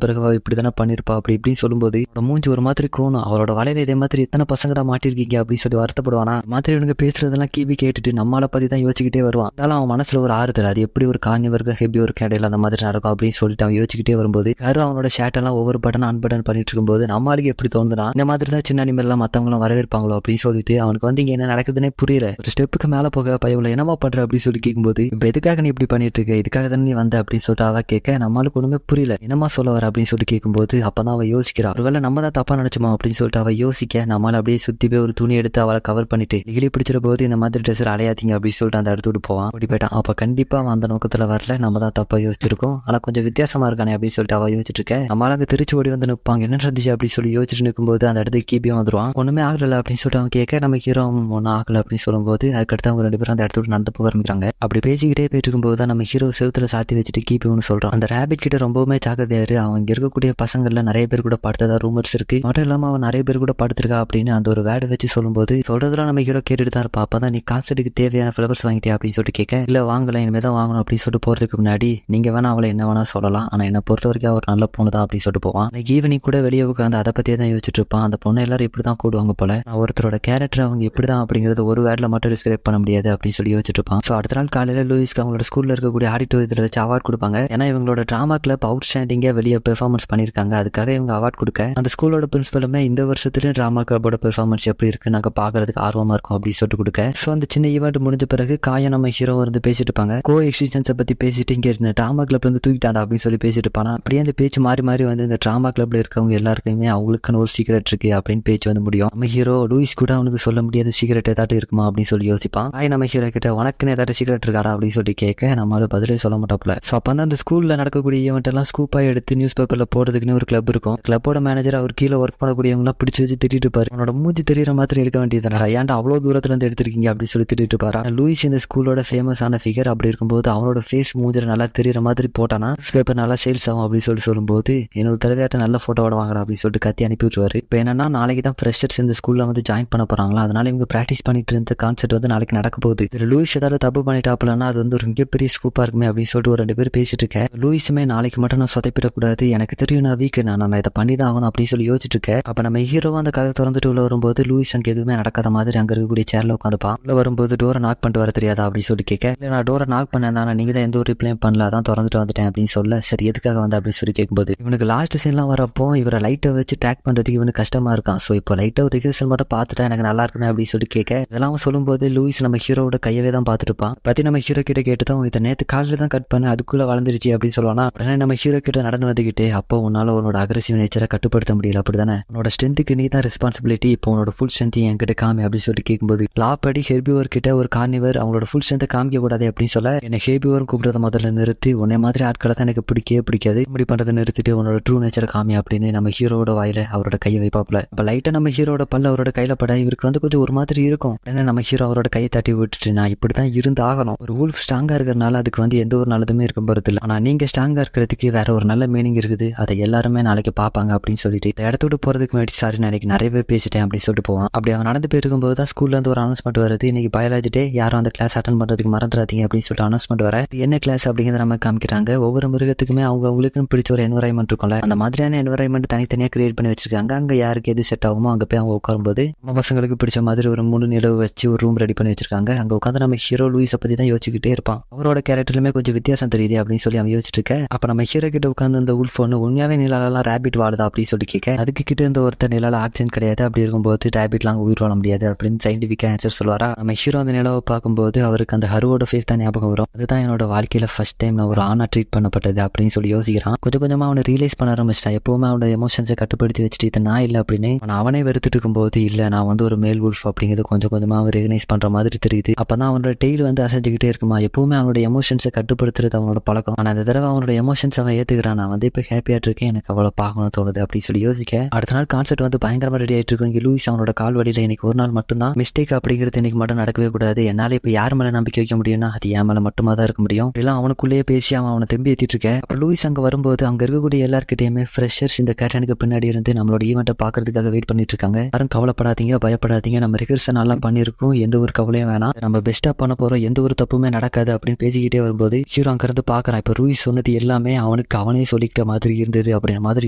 பிறகு இப்படி தானே பண்ணிருப்பா அப்படி இப்படின்னு சொல்லும்போது மூஞ்சி ஒரு மாதிரி கோணும். அவரோட வலையில இதே மாதிரி எத்தனை பசங்கடா மாட்டிருக்கீங்க அப்படின்னு சொல்லி வருத்தப்படுவானா. மாதிரி இவனுக்கு பேசுறதெல்லாம் கீபி கேட்டுட்டு நம்மளை பத்தி தான் யோசிச்சுக்கிட்டே வருவான். அதனால அவன் மனசுல ஒரு ஆறுதல் அது எப்படி ஒரு கார்னிவருக்கு ஹெபி ஒரு கேடையில அந்த மாதிரி நடக்கும் அப்படின்னு சொல்லிட்டு அவன் யோசிச்சுக்கிட்டே வரும்போது யாரும் அவனோட ஷேட் எல்லாம் ஒவ்வொரு பட்டன் அன்பட்டன் பண்ணிட்டு இருக்கும்போது நம்மளுக்கு எப்படி தோணுதுனா இந்த மாதிரி தான் சின்ன அனிமல் எல்லாம் மத்தவங்களும் வரவேற்பாங்களோ அப்படின்னு சொல்லிட்டு அவனுக்கு வந்து இங்க என்ன நடக்குதுன்னே புரியல. ஒரு ஸ்டெப்புக்கு மேல போக பையவுல என்னமா பண்ற அப்படின்னு சொல்லி கேட்கும்போது இப்ப எதுக்காக நீ இப்படி பண்ணிட்டு இருக்க இதுக்காக தானே நீ வந்த அப்படின்னு சொல்லிட்டு அவ கேட்க நம்மளுக்கு ஒண்ணுமே புரியல என்னமா சொல்ல வர அப்படின்னு சொல்லிட்டு கேட்கும்போது அப்பதான் அவ யோசிக்கிறா ஒருவேளை நம்ம தான் தப்பா நினைச்சோமா அப்படின்னு சொல்லிட்டு அவ யோசிக்க நம்மளால அப்படியே சுத்தி போய் ஒரு துணி எடுத்து அவளை கவர் பண்ணிட்டு இகிலி பிடிச்சிட போது இந்த மாதிரி ட்ரெஸ் அலையாதீங்க அப்படின்னு சொல்லிட்டு அந்த இடத்துட்டு போவான். அப்படி போயிட்டான். அப்ப கண்டிப்பா அவன் அந்த நோக்கத்துல வரல நம்ம தான் தப்பா யோசிச்சிருக்கோம் ஆனா கொஞ்சம் வித்தியாசமா இருக்கானே அப்படின்னு சொல்லிட்டு அவ யோசிச்சுட்டு இருக்க நம்மளால அங்க திருச்சி ஓடி வந்து நிற்பாங்க என்ன இருந்துச்சு அப்படின்னு சொல்லி யோசிச்சுட்டு நிற்கும்போது அந்த இடத்துக்கு கீபியும் வந்துருவான். ஒண்ணுமே ஆகல அப்படின்னு சொல்லிட்டு அவன் கேட்க நம்ம ஹீரோ ஒன்னும் ஆகல அப்படின்னு சொல்லும்போது அதுக்கடுத்து அவங்க ரெண்டு பேரும் அந்த இடத்துல நடந்து போக ஆரம்பிக்கிறாங்க. அப்படி பேசிக்கிட்டே போயிட்டு இருக்கும்போது தான் நம்ம ஹீரோ செவுத்துல சாத்தி வச்சுட்டு கீபி ஒன்று சொல்றான். அந்த ரேபிட் கிட்ட ரொம்பவுமே ஜாக்கிரதையாரு அவன் இங்க இருக்கக்கூடிய பசங்கள்ல நிறைய பேர் கூட படுத்ததா ரூமர்ஸ் இருக்கு மட்டும் இல்லாம அவன் நிறைய பேர் கூட படுத்திருக்கா அப்படின்னு அந்த ஒரு வேர்டை வச்சு சொல்லும்போது சொல்றதுலாம் நம்ம ஹீரோ கேட்டுட்டு தான் இருப்பா. அப்பதான் நீ கான்சர்ட்டுக்கு தேவையான ஃபிளவர்ஸ் வாங்கிட்டியா அப்படின்னு சொல்லிட்டு கேட்க இல்ல வாங்கல இனிமே தான் வாங்கணும் அப்படின்னு சொல்லிட்டு போறதுக்கு முன்னாடி நீங்க வேணா அவளை என்ன வேணா சொல்லலாம் ஆனா என்ன பொறுத்த வரைக்கும் அவர் நல்ல பொண்ணு தான் அப்படின்னு சொல்லிட்டு போவான். ஈவினிங் கூட வெளியே உட்காந்து அதை பத்தியே தான் யோசிச்சுட்டு இருப்பான். அந்த பொண்ணு எல்லாரும் இப்படிதான் கூடுவாங்க போல நான் ஒருத்தரோட கேரக்டர் அவங்க இப்படிதான் அப்படிங்கறது ஒரு ஒரு வேர்ட்ல மட்டும் டிஸ்கிரைப் பண்ண முடியாது அப்படின்னு சொல்லி யோசிச்சுட்டு இருப்பான். ஸோ அடுத்த நாள் காலையில லூயிஸ்க்கு அவங்களோட ஸ்கூல்ல இருக்கக்கூடிய ஆடிட்டோரியத்தில் வச்சு அவார்ட் கொடுப்பாங்க. ஏன்னா இவங்களோட டிராமா கிளப் அவுட் ஸ்டாண்டிங்கா வெளியே பெர்ஃபார்மன்ஸ் பண்ணிருக்காங்க. அதுக்காக இவங்க அவார்ட் கொடுக்க அந்த ஸ்கூலோட பிரின்சிபலுமே இந்த வருஷத்துலயும் டிராமா கிளப்போட பெர்ஃபார்மன்ஸ் எப்படி இருக்கு நாங்க பாக்குறதுக்கு ஆர்வமா இருக்கும் அப்படின்னு சொல்லிட்டு கொடுக்க. ஸோ அந்த சின்ன ஈவெண்ட் முடிஞ்ச பிறகு காயா நம்ம ஹீரோ வந்து பேசிட்டு இருப்பாங்க. கோ எக்ஸிஸ்டன்ஸை பத்தி பேசிட்டு இங்க இருந்த டிராமா கிளப்ல இருந்து தூக்கிட்டாண்டா அப்படின்னு சொல்லி பேசிட்டு இருப்பானா. அப்படியே அந்த பேச்சு மாறி மாறி வந்து இந்த டிராமா கிளப்ல இருக்கவங்க எல்லாருக்குமே அவங்களுக்கான ஒரு சீக்ரெட் இருக்கு அப்படின்னு பேச்சு வந்து முடியும். நம்ம ஹீரோ லூயிஸ் கூட அவனுக்கு சொல்ல முடியாத சீக்ரெட் ஏதாட்டும் இருக்குமா அப்படின்னு சொல்லி யோசிப்பான். நம்ம ஹீரோ கிட்ட உனக்குன்னு ஏதாட்டும் சீக்ரெட் இருக்காடா அப்படின்னு சொல்லி கேட்க நம்ம அதை பதிலே சொல்ல மாட்டோம்ல. ஸோ அப்போ அந்த ஸ்கூல்ல நடக்கக்கூடிய ஈவெண்ட் எல்லாம் ஸ்கூப்பா எடுத்து நியூஸ் பேப்பர்ல போடுறதுக்குன்னு ஒரு கிளப் இருக்கும். கிளப்போட மேனேஜர் அவர் கீழே ஒர்க் பண்ணக்கூடியவங்க பிடிச்சி வச்சு திட்டிட்டு இருப்பாரு. அவனோட மூஞ்சி தெரியற மாதிரி எடுக்க வேண்டியதுடா, ஏன்டா அவ்வளோ தூரத்துல இருந்து எடுத்திருக்கீங்க அப்படின்னு சொல்லி திட்டிட்டு இருப்பாரா. லூயிஸ் இந்த ஸ்கூலோட ஃபேமஸான ஃபிகர். அப்படி இருக்கும்போது அவனோட ஃபேஸ் மூஞ்சில நல்லா தெரியற மாதிரி போட்டானா நியூஸ் பேப்பர் நல்லா சேல்ஸ் ஆகும் அப்படின்னு சொல்லி சொல்லும்போது என்னோட தலைவியாட்ட நல்ல போட்டோட வாங்கலாம் அப்படின்னு சொல்லிட்டு கத்தி அனுப்பி விட்டுருவாரு. இப்போ என்னன்னா நாளைக்கு தான் ஃப்ரெஷர்ஸ் இந்த ஸ்கூல்ல வந்து ஜாயின் பண்ண போறாங்களா, அதனால இவங்க பிராக்டிஸ் பண்ணிட்டு இருந்த கான்செப்ட் வந்து நாளைக்கு நடக்க போகுது. இதுல லூயிஸ் ஏதாவது தப்பு பண்ணிட்டாப்லன்னா அது வந்து ஒரு மிகப்பெரிய ஸ்கூப்பா இருக்குமே அப்படின்னு சொல்லிட்டு ஒரு 2 பேர் பேசிட்டு இருக்கேன். லூயிஸுமே நாளைக்கு மட்டும் நான் சொதப்பிடக்கூடாது, எனக்கு தெரியும் நான் வீக், நான் இதை பண்ணி தான் ஆகணும் அப்படின்னு சொல்லி யோசிச்சுட்டு இருக்கேன். அப்ப நம்ம ஹீரோ அந்த கதை திறந்துட்டு உள்ள வரும்போது லூயிஸ் அங்கே எதுவுமே நடக்காத மாதிரி அங்க இருக்கக்கூடிய சேர்ல உட்காந்துப்பான். உள்ள வரும்போது டோரை நாக் பண்ணிட்டு வர தெரியாதா அப்படின்னு சொல்லி கேட்க, இல்ல நான் டோரை நாக் பண்ணேன், நீங்க தான் எந்த ஒரு ரிப்ளையும் பண்ணல, அதான் திறந்துட்டு வந்துட்டேன் அப்படின்னு சொல்ல, சரி எதுக்காக வந்து அப்படின்னு சொல்லி கேட்கும்போது இவனுக்கு லாஸ்ட் சீன்லாம் வரப்போ இவரை லைட்டை வச்சு ட்ராக் பண்றதுக்கு இவனுக்கு கஷ்டமா இருக்கான். ஸோ இப்போ லைட்டா ஒரு ரிஹர்சல் மட்டும் பார்த்துட்டா எனக்கு நல்லா இருக்குமே அப்படின்னு சொல்லி கேட்க, இதெல்லாம் சொல்லும்போது லூயிஸ் நம்ம ஹீரோட கையவே தான் பார்த்துட்டு இருப்பான். பத்தி நம்ம ஹீரோ கிட்ட கேட்டுதான் இதை நேற்று காலையில தான் கட் பண்ண அதுக்குள்ள வளர்ந்துருச்சு அப்படின்னு சொல்லுவானா. உடனே நம்ம ஹீரோ கிட்ட நடந்து வந்துகிட்டே, அப்போ உன்னால உன்னோட அக்ரெசிவ் நேச்சரை கட்டுப்படுத்த முடியல அப்படிதானே, உன்னோட ஸ்ட்ரென்த்துக்கு நீ தான் ரெஸ்பான்சிபிலிட்டி, இப்போ உன்னோட ஃபுல் ஸ்ட்ரென்த் என்கிட்ட காமி அப்படின்னு சொல்லி கேட்கும்போது லா படி ஹெர்பிவர் கிட்ட ஒரு கார்னிவர் அவங்களோட ஃபுல் ஸ்ட்ரென்த்தை காமிக்க கூடாது அப்படின்னு சொல்ல, என்ன ஹெர்பிவர் கூப்பிடுறத முதல்ல நிறுத்தி, உன்னை மாதிரி ஆட்களை தான் எனக்கு பிடிக்கவே பிடிக்காது, இப்படி பண்றதை நிறுத்திட்டு உன்னோட ட்ரூ நேச்சரை காமி அப்படின்னு நம்ம ஹீரோட வாயில அவரோட கையை வைப்பாப்ல. அப்ப லைட்டா நம்ம ஹீரோட பல்ல அவரோட கையில பட இவருக்கு வந்து கொஞ்சம் ஒரு மாதிரி இருக்கும். ஏன்னா நம்ம ஹீரோ அவரோட கையை தட்டி விட்டுட்டு, நான் இப்படிதான் இருந்து ஆகணும், ஒரு வூல்ஃப் ஸ்ட்ராங்கா இருக்கிறனால அதுக்கு வந்து எந்த ஒரு நல்லதுமே இருக்க போறது இல்லை, ஆனா நீங்க ஸ்ட்ராங்கா இருக்கிறதுக்கு வேற ஒரு நல்ல மீனிங் இருக்குது, அதை எல்லாருமே நாளைக்கு பாப்பாங்க அப்படின்னு சொல்லிட்டு இந்த இடத்த விட்டு போறதுக்கு முன்னாடி சாரி நாளைக்கு நிறையவே பேசிட்டேன் அப்படின்னு சொல்லிட்டு போவான். அப்படி அவன் நடந்து போயிருக்கும் போது தான் ஸ்கூல்ல இருந்து ஒரு அனௌன்ஸ்மெண்ட் வருது, இன்னைக்கு பயாலஜி டே, யாரும் அந்த கிளாஸ் அட்டன் பண்றதுக்கு மறந்துடாதீங்க அப்படின்னு சொல்லிட்டு அனௌன்ஸ்மெண்ட் வர, என்ன கிளாஸ் அப்படிங்கிறத நம்ம காமிக்கிறாங்க. ஒவ்வொரு மிருகத்துக்குமே அவங்களுக்கும் பிடிச்ச ஒரு என்வரான்மெண்ட் இருக்கும்ல, அந்த மாதிரியான என்வரான்மெண்ட் தனித்தனியா கிரியேட் பண்ணி வச்சிருக்காங்க. அங்க யாருக்கு எது செட் ஆகுமோ அங்க போய் அவங்க உட்காரும்போது நம்ம பசங்களுக்கு பிடிச்ச மாதிரி ஒரு 3 நிலவு வச்சு ஒரு ரூம் ரெடி பண்ணி வச்சிருக்காங்க. அங்க உட்காந்து நம்ம ஹீரோ லூயிஸை பத்தி தான் யோசிச்சுக்கிட்டே இருப்பான். அவரோட கேரக்டர்லுமே கொஞ்சம் வித்தியாசம் தெரியுது அப்படின்னு சொல்லி அவன் யோசிச்சுட்டு இருக்க. அப்ப நம்ம ஹீரோ கிட்ட உட்காந்து இந்த உல்ஃப் ஒன்று உண்மையாவே நிலாலெல்லாம் ரேபிட் வாழுதா அப்படின்னு சொல்லி கேட்க, அதுக்கு கிட்ட இருந்த ஒருத்தர் நிலால ஆக்சிஜன் கிடையாது, அப்படி இருக்கும்போது ரேபிட்லாம் உயிர் வாழ முடியாது அப்படின்னு சயின்டிஃபிக்கா ஆன்சர் சொல்லுவாரா. நம்ம ஹீரோ அந்த நிலவை பார்க்கும்போது அவருக்கு அந்த ஹருவோட ஃபேஸ் தான் ஞாபகம் வரும். அதுதான் என்னோட வாழ்க்கையில ஃபர்ஸ்ட் டைம் நான் ஒரு ஆணா ட்ரீட் பண்ணப்பட்டது அப்படின்னு சொல்லி யோசிக்கிறான். கொஞ்சம் கொஞ்சமா அவனை ரியலைஸ் பண்ண ஆரம்பிச்சிட்டான். எப்பவுமே அவனோட எமோஷன்ஸை கட்டுப்படுத்தி வச்சுட்டு இதை நான் இல்லை அப்படின்னு அவனே வெறுத்துட்டு இருக்கும்போது, இல்ல நான் வந்து ஒரு மேல் உல்ஃப் அப்படிங்கிறது கொஞ்சம் கொஞ்சமா அவன் ரெகனைஸ் பண்ற மாதிரி தெரியுது. அப்பதான் அவனோட டெய்ல் வந்து அசைஞ்சுக்கிட்டே இருக்குமா. எப்பவுமே அவனோட எமோஷன்ஸை கட்டுப்படுத்துறது அவனோட பழக்கம். ஆனா அந்த தடவை அவனோட எமோஷன்ஸ் அவன் ஏத்துக்கிறான். நான் வந்து இப்ப ஹாப்பியா இருக்கேன், எனக்கு அவ்வளவு பார்க்கணும் தோணுது அப்படின்னு சொல்லி யோசிக்க, அடுத்த நாள் கான்செப்ட் வந்து பயங்கரமா ரெடி ஆயிட்டு இருக்கும். இங்க லூயிஸ் அவனோட கால் வழியில இன்னைக்கு ஒரு நாள் மட்டும்தான் மிஸ்டேக் அப்படிங்கிறது இன்னைக்கு மட்டும் நடக்கவே கூடாது, என்னால இப்ப யார் மேல நம்பிக்கை வைக்க முடியும்னா அது என் மேல மட்டுமா தான் இருக்க முடியும், எல்லாம் அவனுக்குள்ளேயே பேசி அவனை திரும்பி ஏத்திட்டு இருக்கேன். அப்ப லூயிஸ் அங்க வரும்போது அங்க இருக்கக்கூடிய எல்லார்கிட்டயுமே ஃப்ரெஷர்ஸ் இந்த கேட்டனுக்கு பின்னாடி இருந்து நம்மளோட ஈவெண்ட்டை பாக்குறதுக்காக வெயிட் பண்ணிட்டு இருக்காங்க. யாரும் கவலைப்படாதீங்க, பயப்படாதீங்க, நம்ம ரிகர்சல் நல்லா பண்ணிருக்கோம், எந்த ஒரு கவலையும் வேணாம், நம்ம பெஸ்டா பண்ண போறோம், எந்த ஒரு தப்புமே நடக்காது அப்படின்னு பேசிக்கிட்டே வரும்போது ஹீரோ அங்க இருந்து பாக்குறான். இப்ப லூயிஸ் சொன்னது எல்லாமே அவனுக்கு அவனே சொல்லிக்கிட்ட மாதிரி இருந்தது அப்படின்ற மாதிரி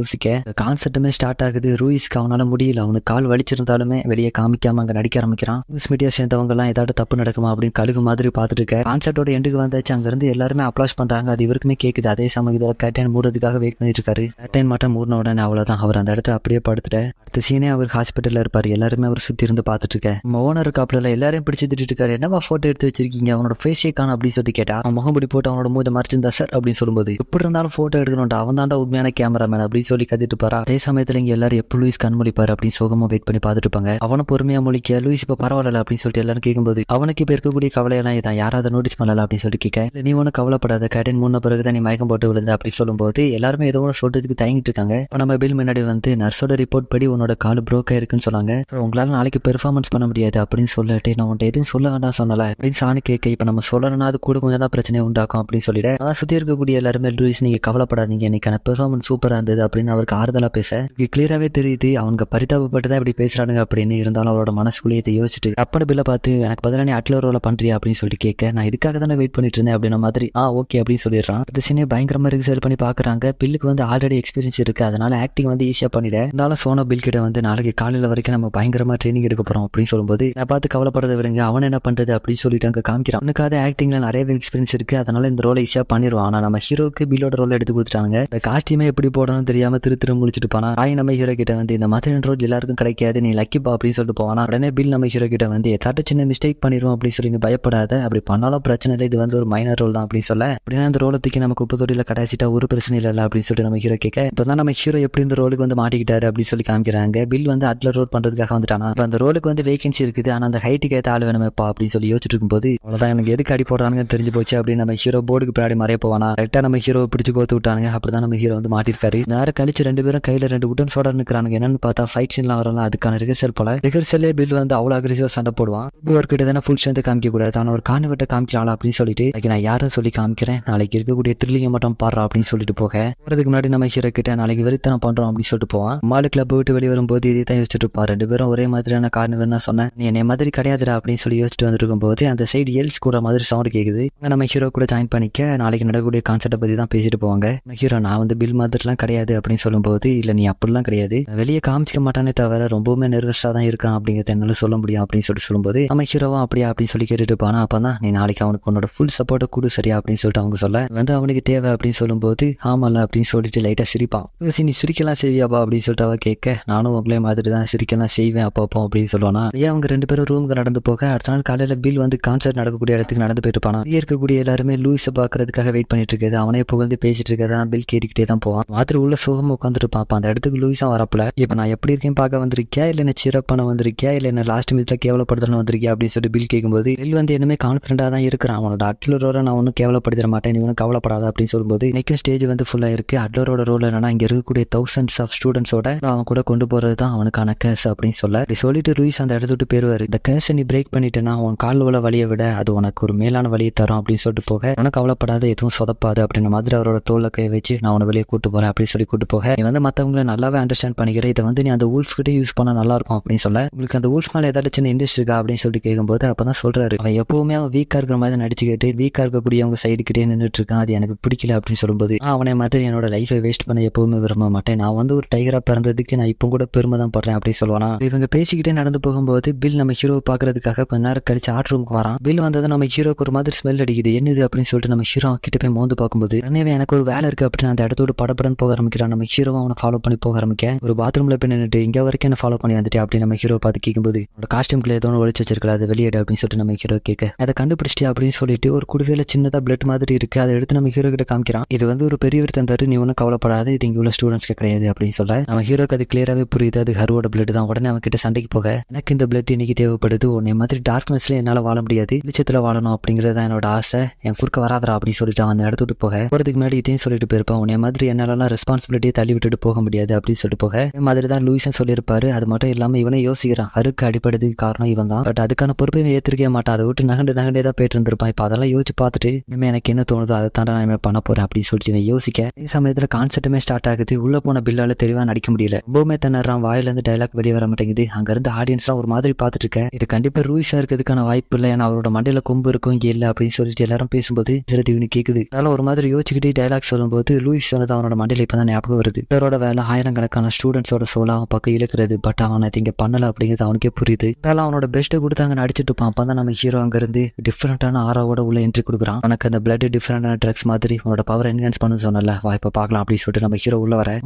யோசிக்க கான்செப்டுமே ஸ்டார்ட் ஆகுது. லூயிஸ்க்கு அவனால முடியல, அவனுக்கு கால் வலிச்சிருந்தாலுமே வெளியே காமிக்காம அங்க நடிக்க ஆரம்பிக்கிறான். நியூஸ் மீடியா சேர்ந்தவங்க எல்லாம் ஏதாவது தப்பு நடக்குமா அப்படின்னு கழுகு மாதிரி பார்த்துட்டு இருக்க. கான்செப்டோட எண்டுக்கு வந்தாச்சு. அங்க இருந்து எல்லாருமே அப்ளாஸ் பண்றாங்க, அது இவருக்குமே கேக்குது. அதே சமயத்துல கேட்டன் மூடுறதுக்காக வெயிட் பண்ணிட்டு இருக்காரு. கேட்டன் மட்டும் மூடின உடனே அவ்வளவுதான், அவர் அந்த இடத்துல அப்படியே படுத்துட்டு அடுத்த சீனே அவர் ஹாஸ்பிட்டல்ல இருப்பாரு. எல்லாருமே அவர் சுத்தி இருந்து பாத்துட்டு இருக்க. நம்ம ஓனர் காப்பில எல்லாரையும் பிடிச்சி திட்டு இருக்காரு. என்னவா போட்டோ எடுத்து வச்சிருக்கீங்க, அவனோட ஃபேஸே காணும் அப்படின்னு சொல்லி கேட்டா, அவன் முகம்படி போட்டு அவனோட மூஞ்ச மறைச்சிருந்தா சார் அப்படின்னு சொல்லும்போது, எப்படி இருந்தாலும் போட்டோ எடுக்கணும்டா, அவன் தாண்டா உண்மையான கேமராமேன் அப்படின்னு சொல்லி கத்திட்டு பாரா. அதே சமயத்துல இங்க எல்லாரும் எப்ப லூயிஸ் கண்மொழிப்பாரு அப்படின்னு சோகமா வெயிட் பண்ணி பாத்துட்டு இருப்பாங்க. அவனை பொறுமையா மொழிக்க லூயிஸ் இப்ப பரவாயில்ல அப்படின்னு சொல்லிட்டு எல்லாரும் கேட்கும்போது, அவனுக்கு இப்ப இருக்கக்கூடிய கவலையெல்லாம் இதான், யாராவது நோட்டீஸ் பண்ணல அப்படின்னு சொல்லி கேட்க, நீ ஒன்னும் கவலைப்படாத, கேட்டன் முன்ன பிறகுதான் நீ மயக்கம் போட்டு விழுந்த அப்படி சொல்லும்போது எல்லாருமே ஏதோ ஒன்று சொல்றதுக்கு தயங்கிட்டு இருக்காங்க. நம்ம பில் முன்னாடி வந்து நர்ஸோட ரிப்போர்ட் படி உன்னோட கால் ப்ரோக் ஆயிருக்குன்னு சொன்னாங்க, உங்களால நாளைக்கு பெர்ஃபார்மன்ஸ் பண்ண முடியாது அப்படின்னு சொல்லிட்டு, நான் உன்ட்ட எதுவும் சொல்ல வேண்டாம் சொன்னல அப்படின்னு சாணி கேட்க, இப்ப நம்ம சொல்லணும்னா அது கூட கொஞ்சம் தான் பிரச்சனை உண்டாக்கும் அப்படின்னு சொல்லிட்டு, அதான் சுத்தி இருக்கக்கூடிய எல்லாருமே லூயிஸ் நீங்க கவலைப்படாதீங்க, இன்னைக்கான பெர்ஃபார்மன்ஸ் சூப்பரா இருந்தது அப்படின்னு அவருக்கு ஆறுதலா பேச, கிளியராவே தெரியுது அவங்க பரிதாபப்பட்டு தான் இப்படி பேசுறானுங்க அப்படின்னு. இருந்தாலும் அவரோட மனசுக்குள்ளேயே இதை யோசிச்சுட்டு அப்படி பில்ல பார்த்து, எனக்கு பதிலாக நீ அட்லர் ரோல பண்றியா அப்படின்னு சொல்லிட்டு கேட்க, நான் இதுக்காக தானே வெயிட் பண்ணிட்டு இருந்தேன் அப்படின்ற மாதிரி ஓகே அப்படின்னு சொல்லிடுறான். இந்த சீனே பயங்கரமா ரிசர்வ் பண்ணி பாக்குறாங்க. பில்லுக்கு வந்து ஆல்ரெடி எக்ஸ்பீரியன்ஸ் இருக்கு, அதனால ஆக்டிங் வந்து ஈஸியா பண்ணிட. இருந்தாலும் சோனா பில் கிட்ட வந்து நாளைக்கு காலையில வரைக்கும் நம்ம பயங்கரமா ட்ரைனிங் எடுக்க போறோம் அப்படின்னு சொல்லும்போது, பார்த்து கவலைப்படுறத விடுங்க, அவன் என்ன பண்றது அப்படின்னு சொல்லிட்டு அங்க காமிக்கிறான். அவனுக்காக ஆக்டிங்ல நிறையவே எக்ஸ்பீரியன்ஸ் இருக்கு, அதனால இந்த ரோலை ஈஸியா பண்ணிடுவான். ஆனா நம்ம ஹீரோக்கு பில்லோட ரோல் எடுத்து கொடுத்துட்டாங்க. இந்த காஸ்டியூமே எப்படி போடணும் தெரியாம திரு முடிச்சுட்டு போனா நம்ம ஹீரோ கிட்ட வந்து இந்த மாதிரி ரோல் எல்லாருக்கும் கிடைக்காது, நீ லக்கிப்பா அப்படின்னு சொல்லிட்டு போவானா. உடனே பில் நம்ம ஹீரோ கிட்ட வந்து ஏதாட்ட சின்ன மிஸ்டேக் பண்ணிடுவோம் அப்படின்னு சொல்லி நீ பயப்படாத, அப்படி பண்ணாலும் பிரச்சனை இல்லை, இது வந்து ஒரு மைனர் ரோல் தான் அப்படின்னு சொல்ல. அப்படின்னா இந்த ரோலை தூக்கி நம்ம குப்பை தொட்டியில கடைசிட்டா ஒரு பிரச்சனை இல்லை அப்படின்னு சொல்லிட்டு நம்ம ஹீரோ கேட்க, இப்பதான் நம்ம ஹீரோ எப்படி இந்த ரோலுக்கு வந்து மாட்டிக்கிட்டாரு அப்படின்னு சொல்லி காமிக்கிறாங்க. பில் வந்து அட்லர் ரோல் பண்றதுக்காக வந்துட்டானா. அந்த ரோலுக்கு வந்து வேகன்சி இருக்குது, ஆனா அந்த ஹைட்டுக்கு ஏற்ற ஆள் வேணுமேப்பா அப்படின்னு சொல்லி யோசிச்சுட்டு இருக்கும்போது அவ்வளவுதான் எனக்கு எதுக்கு அடி போடுறாங்கன்னு தெரிஞ்சு போச்சு அப்படின்னு நம்ம ஹீரோ போர்டுக்கு பின்னாடி மறைய போவானா. கரெக்டா நம்ம ஹீரோ பிடிச்சு கோத்து விட்டானுங்க. அப்படிதான் நம்ம ஹீரோ வந்து மாட்டிருக்காரு. நேரம் கழிச்சு 2 பேரும் கையில 2 உடன் சோட நிக்கிறானுங்க. என்னன்னு பார்த்தா ஃபைட் சீன்லாம் வரலாம், அதுக்கான ரிஹர்சல் போல. ரிஹர்சல்லே பில் வந்து அவ்வளவு அக்ரெசிவா சண்டை போடுவான். ஒர்க்கிட்ட தானே ஃபுல் ஸ்ட்ரென்த் காமிக்க கூடாது, ஆனா ஒரு கான்வெர்ட்டை காமிக்கலாம் அப்படின்னு சொல்லிட்டு நான் யாரும் சொல்லி காமிக்கிறேன், நாளைக்கு இருக்கக்கூடிய த்ரில்லிங்க மட்டும் பாடுறா அப்படின்னு சொல்லிட்டு போறதுக்கு முன்னாடி நம்ம ஹீரோ கிட்ட நாளைக்கு வெறித்தனம் பண்றோம் அப்படின்னு சொல்லிட்டு போவான். மாலு கிளப் விட்டு வெளியே வரும்போது இதே தான் யோசிச்சுட்டு இருப்பான். 2 பேரும் ஒரே மாதிரியான கார்னிவல் தான் சொன்னேன், நீ என்னை மாதிரி கிடையாதுடா அப்படின்னு சொல்லி யோசிச்சுட்டு வந்துட்டு இருக்கும்போது அந்த சைடு எல்ஸ் கூட மாதிரி சவுண்ட் கேக்குது. நம்ம ஹீரோ கூட ஜாயின் பண்ணிக்க நாளைக்கு நடக்கக்கூடிய கான்செப்டை பத்தி தான் பேசிட்டு போவாங்க. ஹீரோ நான் வந்து பில் மாதிரிலாம் கிடையாது அப்படின்னு சொல்லும்போது இல்ல நீ அப்படிலாம் கிடையாது, வெளியே காமிச்சிக்க மாட்டானே தவிர ரொம்பவுமே நர்வஸா தான் இருக்கான் அப்படிங்கிறத என்னால சொல்ல முடியும் அப்படின்னு சொல்லும்போது நம்ம ஹீரோவா அப்படியா அப்படின்னு சொல்லி கேட்டுட்டு இருப்பானா. அப்பதான் நீ நாளைக்கு அவனுக்கு உன்னோட ஃபுல் சப்போர்ட்டை கொடு சரியா அப்படின்னு சொல்லிட்டு அவங்க சொல்ல வந்து அவனுக்கு தேவை அப்படின்னு சொல்லும்போது ஆமால அப்படின்னு சொல்லிட்டு லைட்டா சிரிப்பான். நீ சிரிக்கலாம் செய்வியாப்பா அப்படின்னு சொல்லிட்டு அவ கேட்க, நானும் உங்களே மாதிரி தான் சிரிக்கலாம் செய்வேன் அப்பப்போ அப்படின்னு சொல்லுவானா. அவங்க 2 பேரும் ரூமுக்கு நடந்து போக அடுத்த நாள் காலையில பில் வந்து கான்சர்ட் நடக்கக்கூடிய இடத்துக்கு நடந்து போயிட்டு இருப்பானா. இருக்கக்கூடிய எல்லாருமே லூயிஸை பாக்குறதுக்காக வெயிட் பண்ணிட்டு இருக்காது. அவனே புகழ்ந்து பேசிட்டு இருக்கா. பில் கேட்டுக்கிட்டே தான் போவான். மாதிரி உள்ள சோகமா உட்காந்துட்டு பார்ப்பான். அந்த இடத்துக்கு லூயிஸா வரப்பல இப்ப நான் எப்படி இருக்கேன் பார்க்க வந்திருக்கியா, இல்ல என்ன சிறப் பண்ண வந்திருக்கியா, இல்ல என்ன லாஸ்ட் மினிட்ல கேவலப்படுத்தணும் வந்திருக்கியா அப்படின்னு சொல்லிட்டு பில் கேட்கும்போது பில் வந்து என்னமே கான்பிடண்டா தான் இருக்கிறான். அவனோட அட்லரோட நான் ஒன்னும் கேவலப்படுத்த மாட்டேன், நீ ஒன்னும் கவலைப்படாத அப்படின்னு சொல்லும்போது இன்னைக்கு ஸ்டேஜ் வந்து ஃபுல்லா இருக்கு. அட்லரோட ரோல் என்னன்னா இங்க இருக்கக்கூடிய thousands ஆஃப் ஸ்டூடெண்ட்ஸோட அவன் கூட கொண்டு போறது தான் அவனுக்கான கேஸ் அப்படின்னு சொல்லிட்டு லூயிஸ் அந்த இடத்துட்டு போயிருவாரு. இந்த கேஸை நீ பிரேக் பண்ணிட்டேன்னா உன் கால் உள்ள வழியை விட அது உனக்கு ஒரு மேலான வழியை தரும் அப்படின்னு சொல்லிட்டு போக, உனக்கு கவலைப்படாத எதுவும் சொதப்பாது அப்படின்ற மாதிரி அவரோட தோல்ல கை வச்சு நான் உன வெளியே கூட்டு போறேன் அப்படின்னு சொல்லி கூட்டு போக, நீ வந்து மத்தவங்களை நல்லாவே அண்டர்ஸ்டாண்ட் பண்ணிக்கிற, இதை வந்து நீ அந்த ஊல்ஸ் கிட்டே யூஸ் பண்ண நல்லா இருக்கும் அப்படின்னு சொல்ல, உங்களுக்கு அந்த ஊல்ஸ் மேல ஏதாவது சின்ன இன்ட்ரெஸ்ட் இருக்கா அப்படின்னு சொல்லிட்டு கேட்கும்போது அப்பதான் சொல்றாரு, அவன் எப்பவுமே அவன் வீக்கா இருக்கிற மாதிரி நடிச்சுக்கிட்டு வீக்கா இருக்கக்கூடிய அவங்க சைடு கிட்டே நின்றுட்டு இருக்கான், அது எனக்கு பிடிக்கல அப்படின்னு சொல்லும்போது அவனை மாதிரி என்னோட லைஃபை வேஸ்ட் பண்ண எப்பவுமே விரும்ப மாட்டேன், நான் வந்து ஒரு டைகரா பிறந்ததுக்கு நான் இப்போ கூட பெருமை தான் படுறேன் அப்படின்னு சொல்லுவானா. இவங்க பேசிக்கிட்டே நடந்து போகும்போது பில் நம்ம ஹீரோ பாக்குறதுக்காக கொஞ்ச நேரம் கழிச்சு ஆர்ட் ரூமுக்கு வரான். பில் வந்தது நம்ம ஹீரோக்கு ஒரு மாதிரி ஸ்மெல் அடிக்குது, என்னது அப்படின்னு சொல்லிட்டு நம்ம ஹீரோ கிட்ட போய் மோந்து பார்க்கும்போது எனவே எனக்கு ஒரு வேலை இருக்கு அப்படின்னு அந்த இடத்தோட படப்படன்னு போக ஆரம்பிக்கிறான். நம்ம ஹீரோ அவனை ஃபாலோ பண்ணி போக ஆரம்பிக்க ஒரு பாத்ரூம்ல போய் நின்னுட்டு இங்க வரைக்கும் என்ன ஃபாலோ பண்ணி வந்துட்டு அப்படின்னு நம்ம ஹீரோ பார்த்து கேட்கும்போது அவனோட காஸ்டியூம்ல ஏதோ ஒழிச்சு வச்சிருக்கல, அது வெளியிட அப்படின்னு சொல்லிட்டு நம்ம ஹீரோ கேட்க, அதை கண்டுபிடிச்சிட்டு அப்படின்னு சொல்லிட்டு ஒரு குடுவையில சின்னதா பிளட் மாதிரி இருக்கு, அதை எடுத்து நம்ம ஹீரோ கிட்ட காமிக்கிறான். இது வந்து ஒரு பெரியவர் தந்தாரு, நீ ஒன்னும் கவலைப்படாத, இது இங்க உள்ள ஸ்டூடெண்ட்ஸ்க்கு கிடையாது அப்படின்னு சொல்ல நம்ம ஹீரோக்கு அது கிளியராகவே புரியுது, அது ஹரோட பிளட் தான். உடனே அவன் கிட்ட சண்டைக்கு போக, எனக்கு இந்த பிளட் இன்னைக்கு தேவைப்படுது, உன்னை மாதிரி டார்க்னஸ்ல என்னால வாழ முடியாது, வெளிச்சத்துல வாழணும் அப்படிங்கறத என்னோட ஆசை, என் குறுக்க வராதரா அப்படின்னு சொல்லிட்டு அவன் இடத்துட்டு போறதுக்கு முன்னாடி இதையும் சொல்லிட்டு போயிருப்பான், உன்னை மாதிரி என்னாலலாம் ரெஸ்பான்சிபிலிட்டியை தள்ளி விட்டுட்டு போக முடியாது அப்படின்னு சொல்லிட்டு போக, இந்த மாதிரி தான் லூயிஸன் சொல்லியிருப்பாரு. அது மட்டும் இல்லாம இவனே யோசிக்கிறான், ஹருக்கு அடிப்படைக்கு காரணம் இவன் தான், பட் அதுக்கான பொறுப்பை ஏற்றிருக்கவே மாட்டான், அதை விட்டு நகண்டே தான் போயிட்டு இருந்திருப்பான். இப்ப அதெல்லாம் யோசிச்சு பார்த்துட்டு இனிமே எனக்கு என்ன தோணுதோ அதை தாண்ட நான் பண்ண போறேன் அப்படின்னு சொல்லிட்டு யோசிக்க, இந்த சமயத்துல கான்செப்டுமே ஸ்டார்ட் ஆகுது. உள்ள போன பில்லால தெளிவா நடிக்க முடியல, ரொம்பவுமே திணறான், வாயில இருந்து டைலாக் வெளியே வர மாட்டேங்குது. அங்க இருந்து ஆடியன்ஸ்லாம் ஒரு மாதிரி பார்த்துட்டு இருக்க, இது கண்டிப்பா லூயிஸா இருக்கிறதுக்கான வாய்ப்பு இல்லை, ஏன்னா அவரோட மண்டையில கொம்பு இருக்கும் இங்க இல்ல அப்படின்னு சொல்லிட்டு எல்லாரும் பேசும்போது இவனு கேக்குது. அதனால ஒரு மாதிரி யோசிச்சுக்கிட்டே டைலாக் சொல்லும்போது லூயிஸ் சொன்னது அவனோட மண்டையில இப்பதான் ஞாபகம் வருது. இவரோட வேலை ஆயிரக்கணக்கான ஸ்டூடெண்ட்ஸோட சோலா அவன் பக்கம் இழுக்கிறது, பட் அவன் அதை இங்க பண்ணல அப்படிங்கிறது அவனுக்கே புரியுது. அதனால அவனோட பெஸ்ட்டை கொடுத்து அங்க நடிச்சிட்டு இருப்பான். அப்பதான் நம்ம ஹீரோ அங்க இருந்து டிஃபரெண்டான ஆராவோட உள்ள என்ட்ரி கொடுக்குறான். உனக்கு அந்த பிளட் டிஃபரெண்டான ட்ரக்ஸ் மாதிரி உன்னோட பவர் என்ஹான்ஸ் பண்ணு சொன்னல, வாய்ப்பை பார்க்கலாம் அப்படின்னு சொல்லிட்டு நம்ம ஹீரோ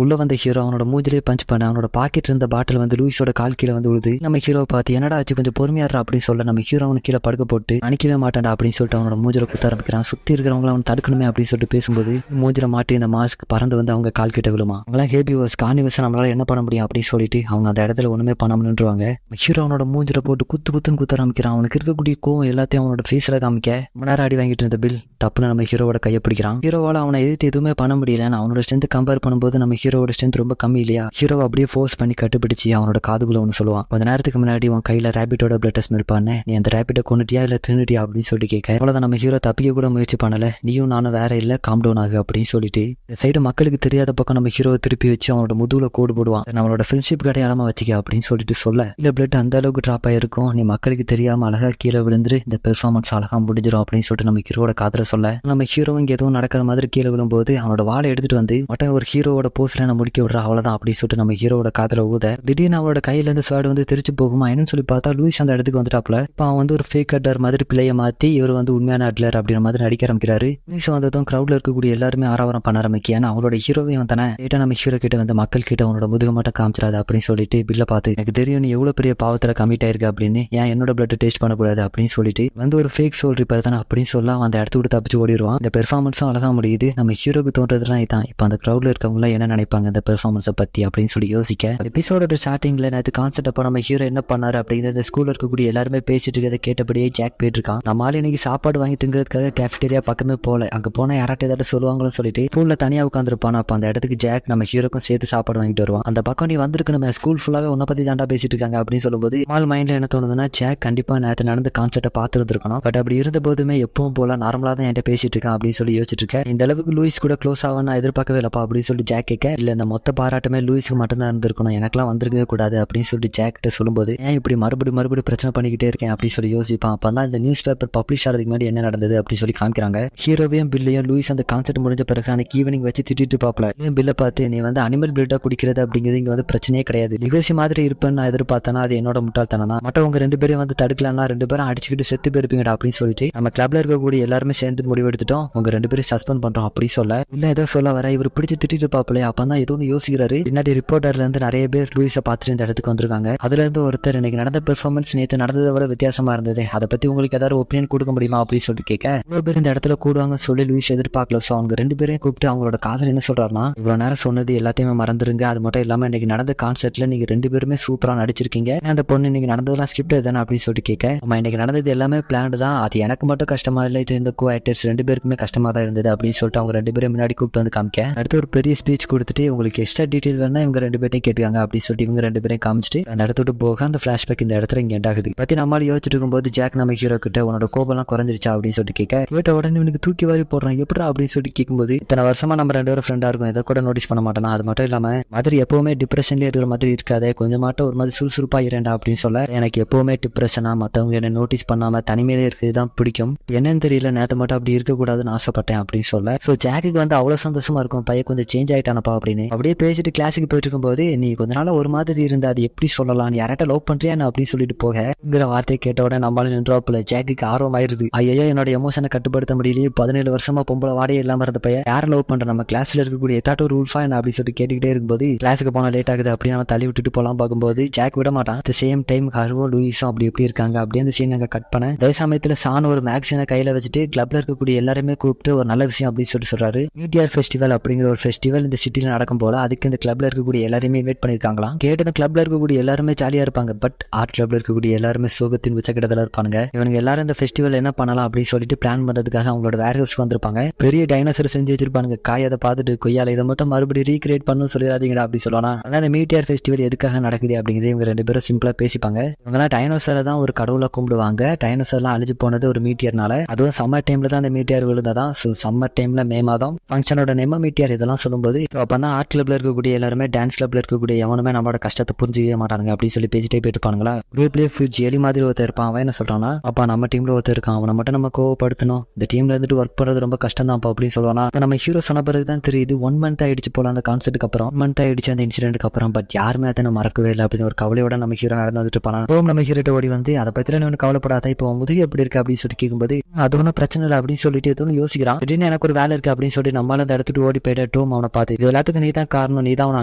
உள்ள வந்த ஹீரோ அவனோட மூஞ்சிலே பஞ்ச் பண்ண அவனோட பாக்கெட் இருந்த பாட்டில் வந்து லூயிஸோட கால் கீழே வந்து விழுது. நம்ம ஹீரோ பார்த்து என்னடா ஆச்சு கொஞ்சம் பொறுமையாடுறா அப்படின்னு சொல்ல நம்ம ஹீரோ அவனுக்கு கீழே படுக்க போட்டு அணிக்கவே மாட்டான்டா அப்படின்னு சொல்லிட்டு அவனோட மூஞ்சில குத்த ஆரம்பிக்கிறான். சுத்தி இருக்கிறவங்களை அவன் தடுக்கணுமே அப்படின்னு சொல்லிட்டு பேசும்போது மூஞ்சில மாட்டி இந்த மாஸ்க் பறந்து வந்து அவங்க கால் கிட்ட விழுமா. அவங்களாம் ஹேபிவர்ஸ் கார்னிவர்ஸ், நம்மளால என்ன பண்ண முடியும் அப்படின்னு சொல்லிட்டு அவங்க அந்த இடத்துல ஒண்ணுமே பண்ணணும்ன்றுவாங்க. ஹீரோ அவனோட மூஞ்சில போட்டு குத்துன்னு குத்த ஆரம்பிக்கிறான். அவனுக்கு இருக்கக்கூடிய கோவம் எல்லாத்தையும் அவனோட ஃபேஸ்ல காமிக்க முன்னாடி அடி வாங்கிட்டு இருந்த பில் டப்புன்னு நம்ம ஹீரோவோட கையை பிடிக்கிறான். ஹீரோவால அவனை எதிர்த்து எதுவுமே பண்ண முடியல. அவனோட ஸ்ட்ரென்த் கம்பேர் பண்ணும்போது நம்ம ஹீரோவோட ஸ்ட்ரென்த் ரொம்ப கம்மி இல்லையா. ஹீரோவை அப்படியே ஃபோர்ஸ் பண்ணி கட்டுப்பிடிச்சு அவனோட காதுகுள்ள ஒன்று சொல்லுவான், கொஞ்ச நேரத்துக்கு முன்னாடி உன் கையில ரேபிட்டோட பிளட் ஸ்மெல் பண்ண, நீ அந்த ரேபிட்டை கொண்டுட்டியா இல்ல தின்னுட்டியா அப்படின்னு சொல்லி கேட்க, அவ்வளவுதான் நம்ம ஹீரோ தப்பிக்க கூட முயற்சி பண்ணல, நீயும் நானும் வேற இல்ல, காம் டவுன் ஆகு அப்படின்னு சொல்லிட்டு இந்த சைடு மக்களுக்கு தெரியாத பக்கம் நம்ம ஹீரோவை திருப்பி வச்சு அவனோட முதுகுல கோடு போடுவான், நம்மளோட ஃப்ரெண்ட்ஷிப் அடையாளமா வச்சுக்க அப்படின்னு சொல்லிட்டு சொல்ல, இல்ல பிளட் அந்த அளவுக்கு டிராப் ஆயிருக்கும், நீ மக்களுக்கு தெரியாம அழகா கீழே விழுந்து இந்த பெர்ஃபார்மன்ஸ் அழகா முடிஞ்சிடும் அப்படின்னு சொல்லிட்டு நம்ம ஹீரோட காதல சொல்ல, நம்ம ஹீரோ இங்க எதுவும் நடக்காத மாதிரி கீழே விழும்போது அவனோட வாழை எடுத்துட்டு வந்து மட்டும் ஒரு ஹீரோவோட போஸ்ட்ல நான் முடிக்க விடுற, அவ்வளவுதான் அப்படின்னு சொல்லிட்டு நம்ம ஹீரோவோட காதல ஊத திடீர்னு அவரோட கையில இருந்து ஸ்வாட் வந்து தெரிச்சு போகுமா. என்னன்னு சொல்லி பார்த்தா லூயிஸ் அந்த இடத்துக்கு வந்துட்டாப்ல. இப்போ அவன் வந்து ஒரு ஃபேக் அட்லர் மாதிரி பிள்ளைய மாத்தி இவர் வந்து உண்மையான அட்லர் அப்படின்ற மாதிரி நடிக்க ஆரம்பிக்கிறாரு. லூயிஸ் வந்ததும் கிரௌட்ல இருக்கக்கூடிய எல்லாருமே ஆரவாரம் பண்ண ஆரம்பிக்க, ஏன்னா அவங்களோட ஹீரோவையும் வந்தானே கேட்டா நம்ம ஹீரோ கிட்ட வந்து மக்கள் கிட்ட அவனோட முதுக மட்டும் காமிச்சிடாது அப்படின்னு சொல்லிட்டு பில்ல பார்த்து, எனக்கு தெரியும் நீ எவ்வளவு பெரிய பாவத்துல கமிட் ஆயிருக்கு அப்படின்னு, ஏன் என்னோட பிளட் டேஸ்ட் பண்ணக்கூடாது அப்படின்னு சொல்லிட்டு வந்து ஒரு ஃபேக் சோல் ரிப்பேர் தானே அப்படின்னு சொல்ல அந்த இடத்த விட்டு தப்பிச்சு ஓடிடுவான். இந்த பெர்ஃபார்மன்ஸும் அழகா முடியுது. நம்ம ஹீரோக்கு தோன்றதுலாம் இதான். இப்போ அந்த கிரௌட்ல இருக்கவங்க என்ன நினைப்பாங்க இந்த பெர்ஃபார்மன்ஸை பத்தி அப்படின்னு சொல்லி யோசிக்க, எபிசோட ஸ்டார்டிங்ல நேற்று கான்செப்ட் அப்போ நம்ம ஹீரோ என்ன பண்ணாரு அப்படிங்கிற இந்த ஸ்கூல்ல இருக்கக்கூடிய எல்லாருமே பேசிட்டு இருக்கிறத கேட்டபடியே ஜாக் போயிட்டு இருக்கான். நம்ம ஆள் இன்னைக்கு சாப்பாடு வாங்கிட்டுங்கிறதுக்காக கேஃபிடேரியா பக்கமே போல, அங்க போனா யாராட்ட ஏதாவது சொல்லுவாங்கன்னு சொல்லிட்டு ஸ்கூல்ல தனியா உட்காந்துருப்பான். அப்ப அந்த இடத்துக்கு ஜாக் நம்ம ஹீரோக்கும் சேர்த்து சாப்பாடு வாங்கிட்டு வருவான். அந்த பக்கம் நீ வந்திருக்கு, நம்ம ஸ்கூல் ஃபுல்லாவே உன்ன பத்தி தாண்டா பேசிட்டு இருக்காங்க அப்படின்னு சொல்லும்போது மால் மைண்ட்ல என்ன தோணுதுன்னா, ஜாக் கண்டிப்பா நேற்று நடந்த கான்செப்டை பார்த்துருந்துருக்கணும். பட் அப்படி இருந்த போதுமே எப்பவும் போல நார்மலா தான் என்கிட்ட பேசிட்டு இருக்கான் அப்படின்னு சொல்லி யோசிச்சுட்டு இருக்கேன். இந்த அளவுக்கு லூயிஸ் கூட க்ளோஸ் ஆக நான் எதிர்பார்க்கவே இல்லப்பா அப்படின்னு சொல்லி ஜாக் கேட்க, இல்ல இந்த மொத்த பாராட்டுமே லூயிஸ்க்கு மட்டும்தான் இருந்திருக்கணும், எனக்கெல்லாம் வந்திருக்கவே கூடாது அப்படின்னு சொல்லி ஜாக் கிட்ட சொல்லும்போது, ஏன் இப்படி மறுபடியும் பிரச்சனை பண்ணிக்கிட்டே இருக்கேன் அப்படின்னு சொல்லி யோசிப்பான். அப்பதான் இந்த நியூஸ் பேப்பர் பப்ளிஷ் ஆகிறதுக்கு முன்னாடி என்ன நடந்தது அப்படின்னு சொல்லி காமிக்கிறாங்க. ஹீரோவையும் பில்லையும் லூயிஸ் அந்த கான்செப்ட் முடிஞ்ச பிறகு அன்னைக்கு ஈவினிங் வச்சு திட்டிட்டு பாப்பல, பில்லை பார்த்து நீ வந்து அனிமல் பில்டா குடிக்கிறது அப்படிங்கிறது இங்க வந்து பிரச்சனையே கிடையாது, நிகழ்ச்சி மாதிரி இருப்பேன்னு நான் எதிர்பார்த்தேன்னா அது என்னோட முட்டாள்தானா, மற்றவங்க 2 பேரும் வந்து தடுக்கலன்னா 2 பேரும் அடிச்சுக்கிட்டு செத்து போயிருப்பீங்கடா அப்படின்னு சொல்லிட்டு நம்ம கிளப்ல இருக்கக்கூடிய எல்லாருமே சேர்ந்து முடிவெடுத்துட்டோம், உங்க 2 பேரும் சஸ்பெண்ட் பண்றோம் அப்படி சொல்ல, இல்ல ஏதோ சொல்ல வர இவர் பிடிச்சி திட்டிட்டு பாப்பல. அப்பதான் ஏதோ யோசிக்கிறாரு. பின்னாடி ரிப்போர்ட்டர்ல இருந்து நிறைய பேர் லூயிஸை பார்த்துட்டு இந்த இடத்துக்கு வந்திருக்காங்க. அதுல இருந்து ஒருத்தர் இன்னைக்கு நடந்த பெர்ஃபார்மன்ஸ் நேற்று நடந்ததை விட வித்தியாசமா இருந்தது, அதை பத்தி உங்களுக்கு ஏதாவது ஒப்பீனியன் கொடுக்க முடியுமா அப்படின்னு சொல்லிட்டு கேட்க, இவ்வளவு பேர் இந்த இடத்துல கூடுவாங்கன்னு சொல்லி லூயிஸ் எதிர்பார்க்கல. சோ அவங்க 2 பேரையும் கூப்பிட்டு அவங்களோட காதல் என்ன சொல்றாருன்னா, இவ்வளவு நேரம் சொன்னது எல்லாத்தையுமே மறந்துருங்க, அது மட்டும் இல்லாம இன்னைக்கு நடந்த கான்செர்ட்ல நீங்க 2 பேருமே சூப்பரா நடிச்சிருக்கீங்க, அந்த பொண்ணு இன்னைக்கு நடந்ததெல்லாம் ஸ்கிரிப்ட் தானே அப்படின்னு சொல்லிட்டு கேட்க, நம்ம இன்னைக்கு நடந்தது எல்லாமே பிளான் தான், அது எனக்கு மட்டும் கஷ்டமா இல்லை, இது இந்த கோ ஆக்டர்ஸ் 2 பேருக்குமே கஷ்டமா தான் இருந்தது அப்படின்னு சொல்லிட்டு அவங்க 2 பேரும் முன்னாடி கூப்பிட்டு வந்து காமிக்க, அடுத்து ஒரு பெரிய ஸ்பீச் கொடுத்துட்டு உங்களுக்கு எக்ஸ்ட்ரா டீடைல் வேணா இவங்க 2 பேரையும் கேட்டுக்காங்க அப்படின்னு சொல்லிட்டு இவங்க 2 பேரையும் காமிச்சிட்டு அந்த இடத்த விட்டு போக அந்த பிளாஷ்பேக் இந்த இடத்துல இங்க எண்ட் ஆகுது. பத்தி நம்மளால யோசிச்சுட்டு இருக்கும்போது ஜாக் நம்ம ஹீரோ கிட்ட உன்னோட கோபம்லாம் குறைஞ்சிருச்சா அப்படின்னு சொல்லிட்டு கேட்க, கேட்ட உடனே இவனுக்கு தூக்கி வாரி போடுறான் எப்படா அப்படின்னு சொல்லிட்டு கேட்கும்போது, இத்தனை வருஷமா நம்ம 2 பேரும் ஃப்ரெண்டா இருக்கும், இதை கூட நோட்டீஸ் பண்ண மாட்டேனா, அது மட்டும் இல்லாம மாதிரி எப்பவுமே டிப்ரெஷன்லேயே இருக்கிற மாதிரி இருக்காது, கொஞ்சமாட்டம் ஒரு மாதிரி சுறுசுறுப்பா இரண்டா அப்படின்னு சொல்ல, எனக்கு எப்பவுமே டிப்ரெஷனா மற்றவங்க என்ன நோட்டீஸ் பண்ணாம தனிமையிலே இருக்கிறது தான் பிடிக்கும், என்னன்னு தெரியல நேற்று மட்டும் அப்படி இருக்கக்கூடாதுன்னு ஆசைப்பட்டேன் அப்படின்னு சொல்ல, ஸோ ஜாக்கு வந்து அவ்வளவு சந்தோஷமா இருக்கும், பையன் கொஞ்சம் சேஞ்ச் ஆயிட்டானப்பா அப்படின்னு. அப்படியே பேசிட்டு கிளாஸுக்கு போயிட்டு இருக்கும்போது, நீ கொஞ்ச நாள் ஒரு மாதிரி இருந்தா அது எப்படி சொல்லலாம், யார்ட்ட லவ் பண்றியா அப்படின்னு சொல்லிட்டு போகிற வார்த்தையை கேட்ட உடனே நம்மளால நின்றாப்புல ஜாக்குக்கு ஆர்வம் ஆயிருது. ஐயோ என்னோட எமோஷனை கட்டுப்படுத்த முடியலையே, 17 வருஷமா பொம்பளை வாடையே இல்லாம இருந்த பையன் யாரை லவ் பண்ற, நம்ம கிளாஸ்ல இருக்கக்கூடிய எத்தாட்ட ஒரு உல்ஃபா என்ன அப்படின்னு சொல்லிட்டு கேட்டுக்கிட்டே இருக்கும்போது, கிளாஸுக்கு போனா லேட் ஆகுது அப்படின்னு அவன் தள்ளி விட்டுட்டு போலாம் பார்க்கும்போது ஜாக் விட மாட்டான். அட் சேம் டைம் ஹர்வோ லூயிஸும் அப்படி எப்படி இருக்காங்க அப்படியே அந்த சீன் நாங்க கட் பண்ண, அதே சமயத்துல சான் ஒரு மேக்சினை கையில வச்சுட்டு கிளப்ல இருக்கக்கூடிய எல்லாருமே கூப்பிட்டு ஒரு நல்ல விஷயம் அப்படின்னு சொல்லிட்டு சொல்றாரு. மீடியார் ஃபெஸ்டிவல் அப்படிங்கிற ஒரு ஃபெஸ்டிவல் இந்த சிட்டில நடக்கும் போல, அதுக்கு இந்த கிளப்ல இருக்கக்கூடிய எல்லாருமே இன்வைட் பண்ணிருக்காங்களாம். கேட்டு இந்த கிளப்ல இருக்கக்கூடிய எல்லாருமே ஜாலியா இருப்பாங்க, பட் ஆர்ட் கிளப்ல இருக்கக்கூடிய எல்லாருமே சோகத்தின் உச்சக்கட்டத்துல இருப்பாங்க. இவங்க எல்லாரும் இந்த ஃபெஸ்டிவல் என்ன பண்ணலாம் அப்படின்னு சொல்லிட்டு பிளான் பண்றதுக்காக அவங்களோட வேர் ஹவுஸ்க்கு வந்திருப்பாங்க. பெரிய டைனோசர் செஞ்சு வச்சிருப்பாங்க, காய் அதை பார்த்துட்டு கொய்யால இதை மட்டும் மறுபடியும் ரீக்ரியேட் பண்ணணும் சொல்லிடாதீங்கடா அப்படி சொல்லலாம். அதான் இந்த மீடியார் ஃபெஸ்டிவல் எதுக்காக நடக்குது அப்படிங்கிறது இவங்க 2 பேரும் சிம்பிளா பேசிப்பாங்க. இவங்கலாம் டைனோசரை தான் ஒரு கடவுளை கும்பிடுவாங்க, டைனோசர்லாம் அழிஞ்சு போனது ஒரு மீட்டியர்னால, அதுவும் சம்மர் டைம்ல தான் அந்த மீட்டியர் விழுந்ததான். ஸோ சம்மர் டைம்ல மே மாதம் ஃபங்க்ஷனோட நேம மீட்டியர் இதெல்லாம் சொல்லும்போது, அப்பதான் ஆர்ட் கிளப்ல இருக்கக்கூடிய எல்லாருமே டான்ஸ் கிளப்ல இருக்கக்கூடிய எவனுமே நம்மளோட கஷ்டத்தை புரிஞ்சுக்கவே மாட்டாங்க அப்படின்னு சொல்லி பேசிட்டே போயிட்டு இருப்பாங்களா. குரூப்லேயே ஜெலி மாதிரி ஒருத்தர் இருப்பான், அவன் என்ன சொல்றான்னா, அப்பா நம்ம டீம்ல ஒருத்தர் இருக்கான், அவனை மட்டும் நம்ம கோவப்படுத்தணும், இந்த டீம்ல இருந்துட்டு ஒர்க் பண்றது ரொம்ப கஷ்டம் தான் அப்படின்னு சொல்லுவானா. நம்ம ஹீரோ சொன்ன பிறகு தான் தெரியுது 1 மந்த் ஆயிடுச்சு போல அந்த கான்செப்ட்டுக்கு அப்புறம், 1 மந்த் ஆயிடுச்சு அந்த இன்சிடென்ட்க்கு அப்புறம், பட் யாருமே அதை மறக்கவே இல்லை அப்படின்னு ஒரு கவலையோட நம்ம ஹீரோ நடந்துட்டு இருப்பான். இப்போ நம்ம ஹீரோட்ட ஓடி வந்து அதை பத்தில ஒன்று கவலைப்படாத, இப்போ முதுகு எப்படி இருக்கு அப்படின்னு சொல்லி கேட்கும்போது, அது ஒன்றும் பிரச்சனை இல்லை அப்படின்னு சொல்லிட்டு எதுவும் யோசிக்கிறான். திடீர்னு எனக்கு ஒரு வேலை இருக்கு அப்படின்னு சொல்லி நம்மளால அந்த இடத்துக்கு ஓடி போயிட்டு டோம் அவனை பார்த்து, இது எல்லாத்துக்கும் நீ தான் காரணம், நீ தான் அவனை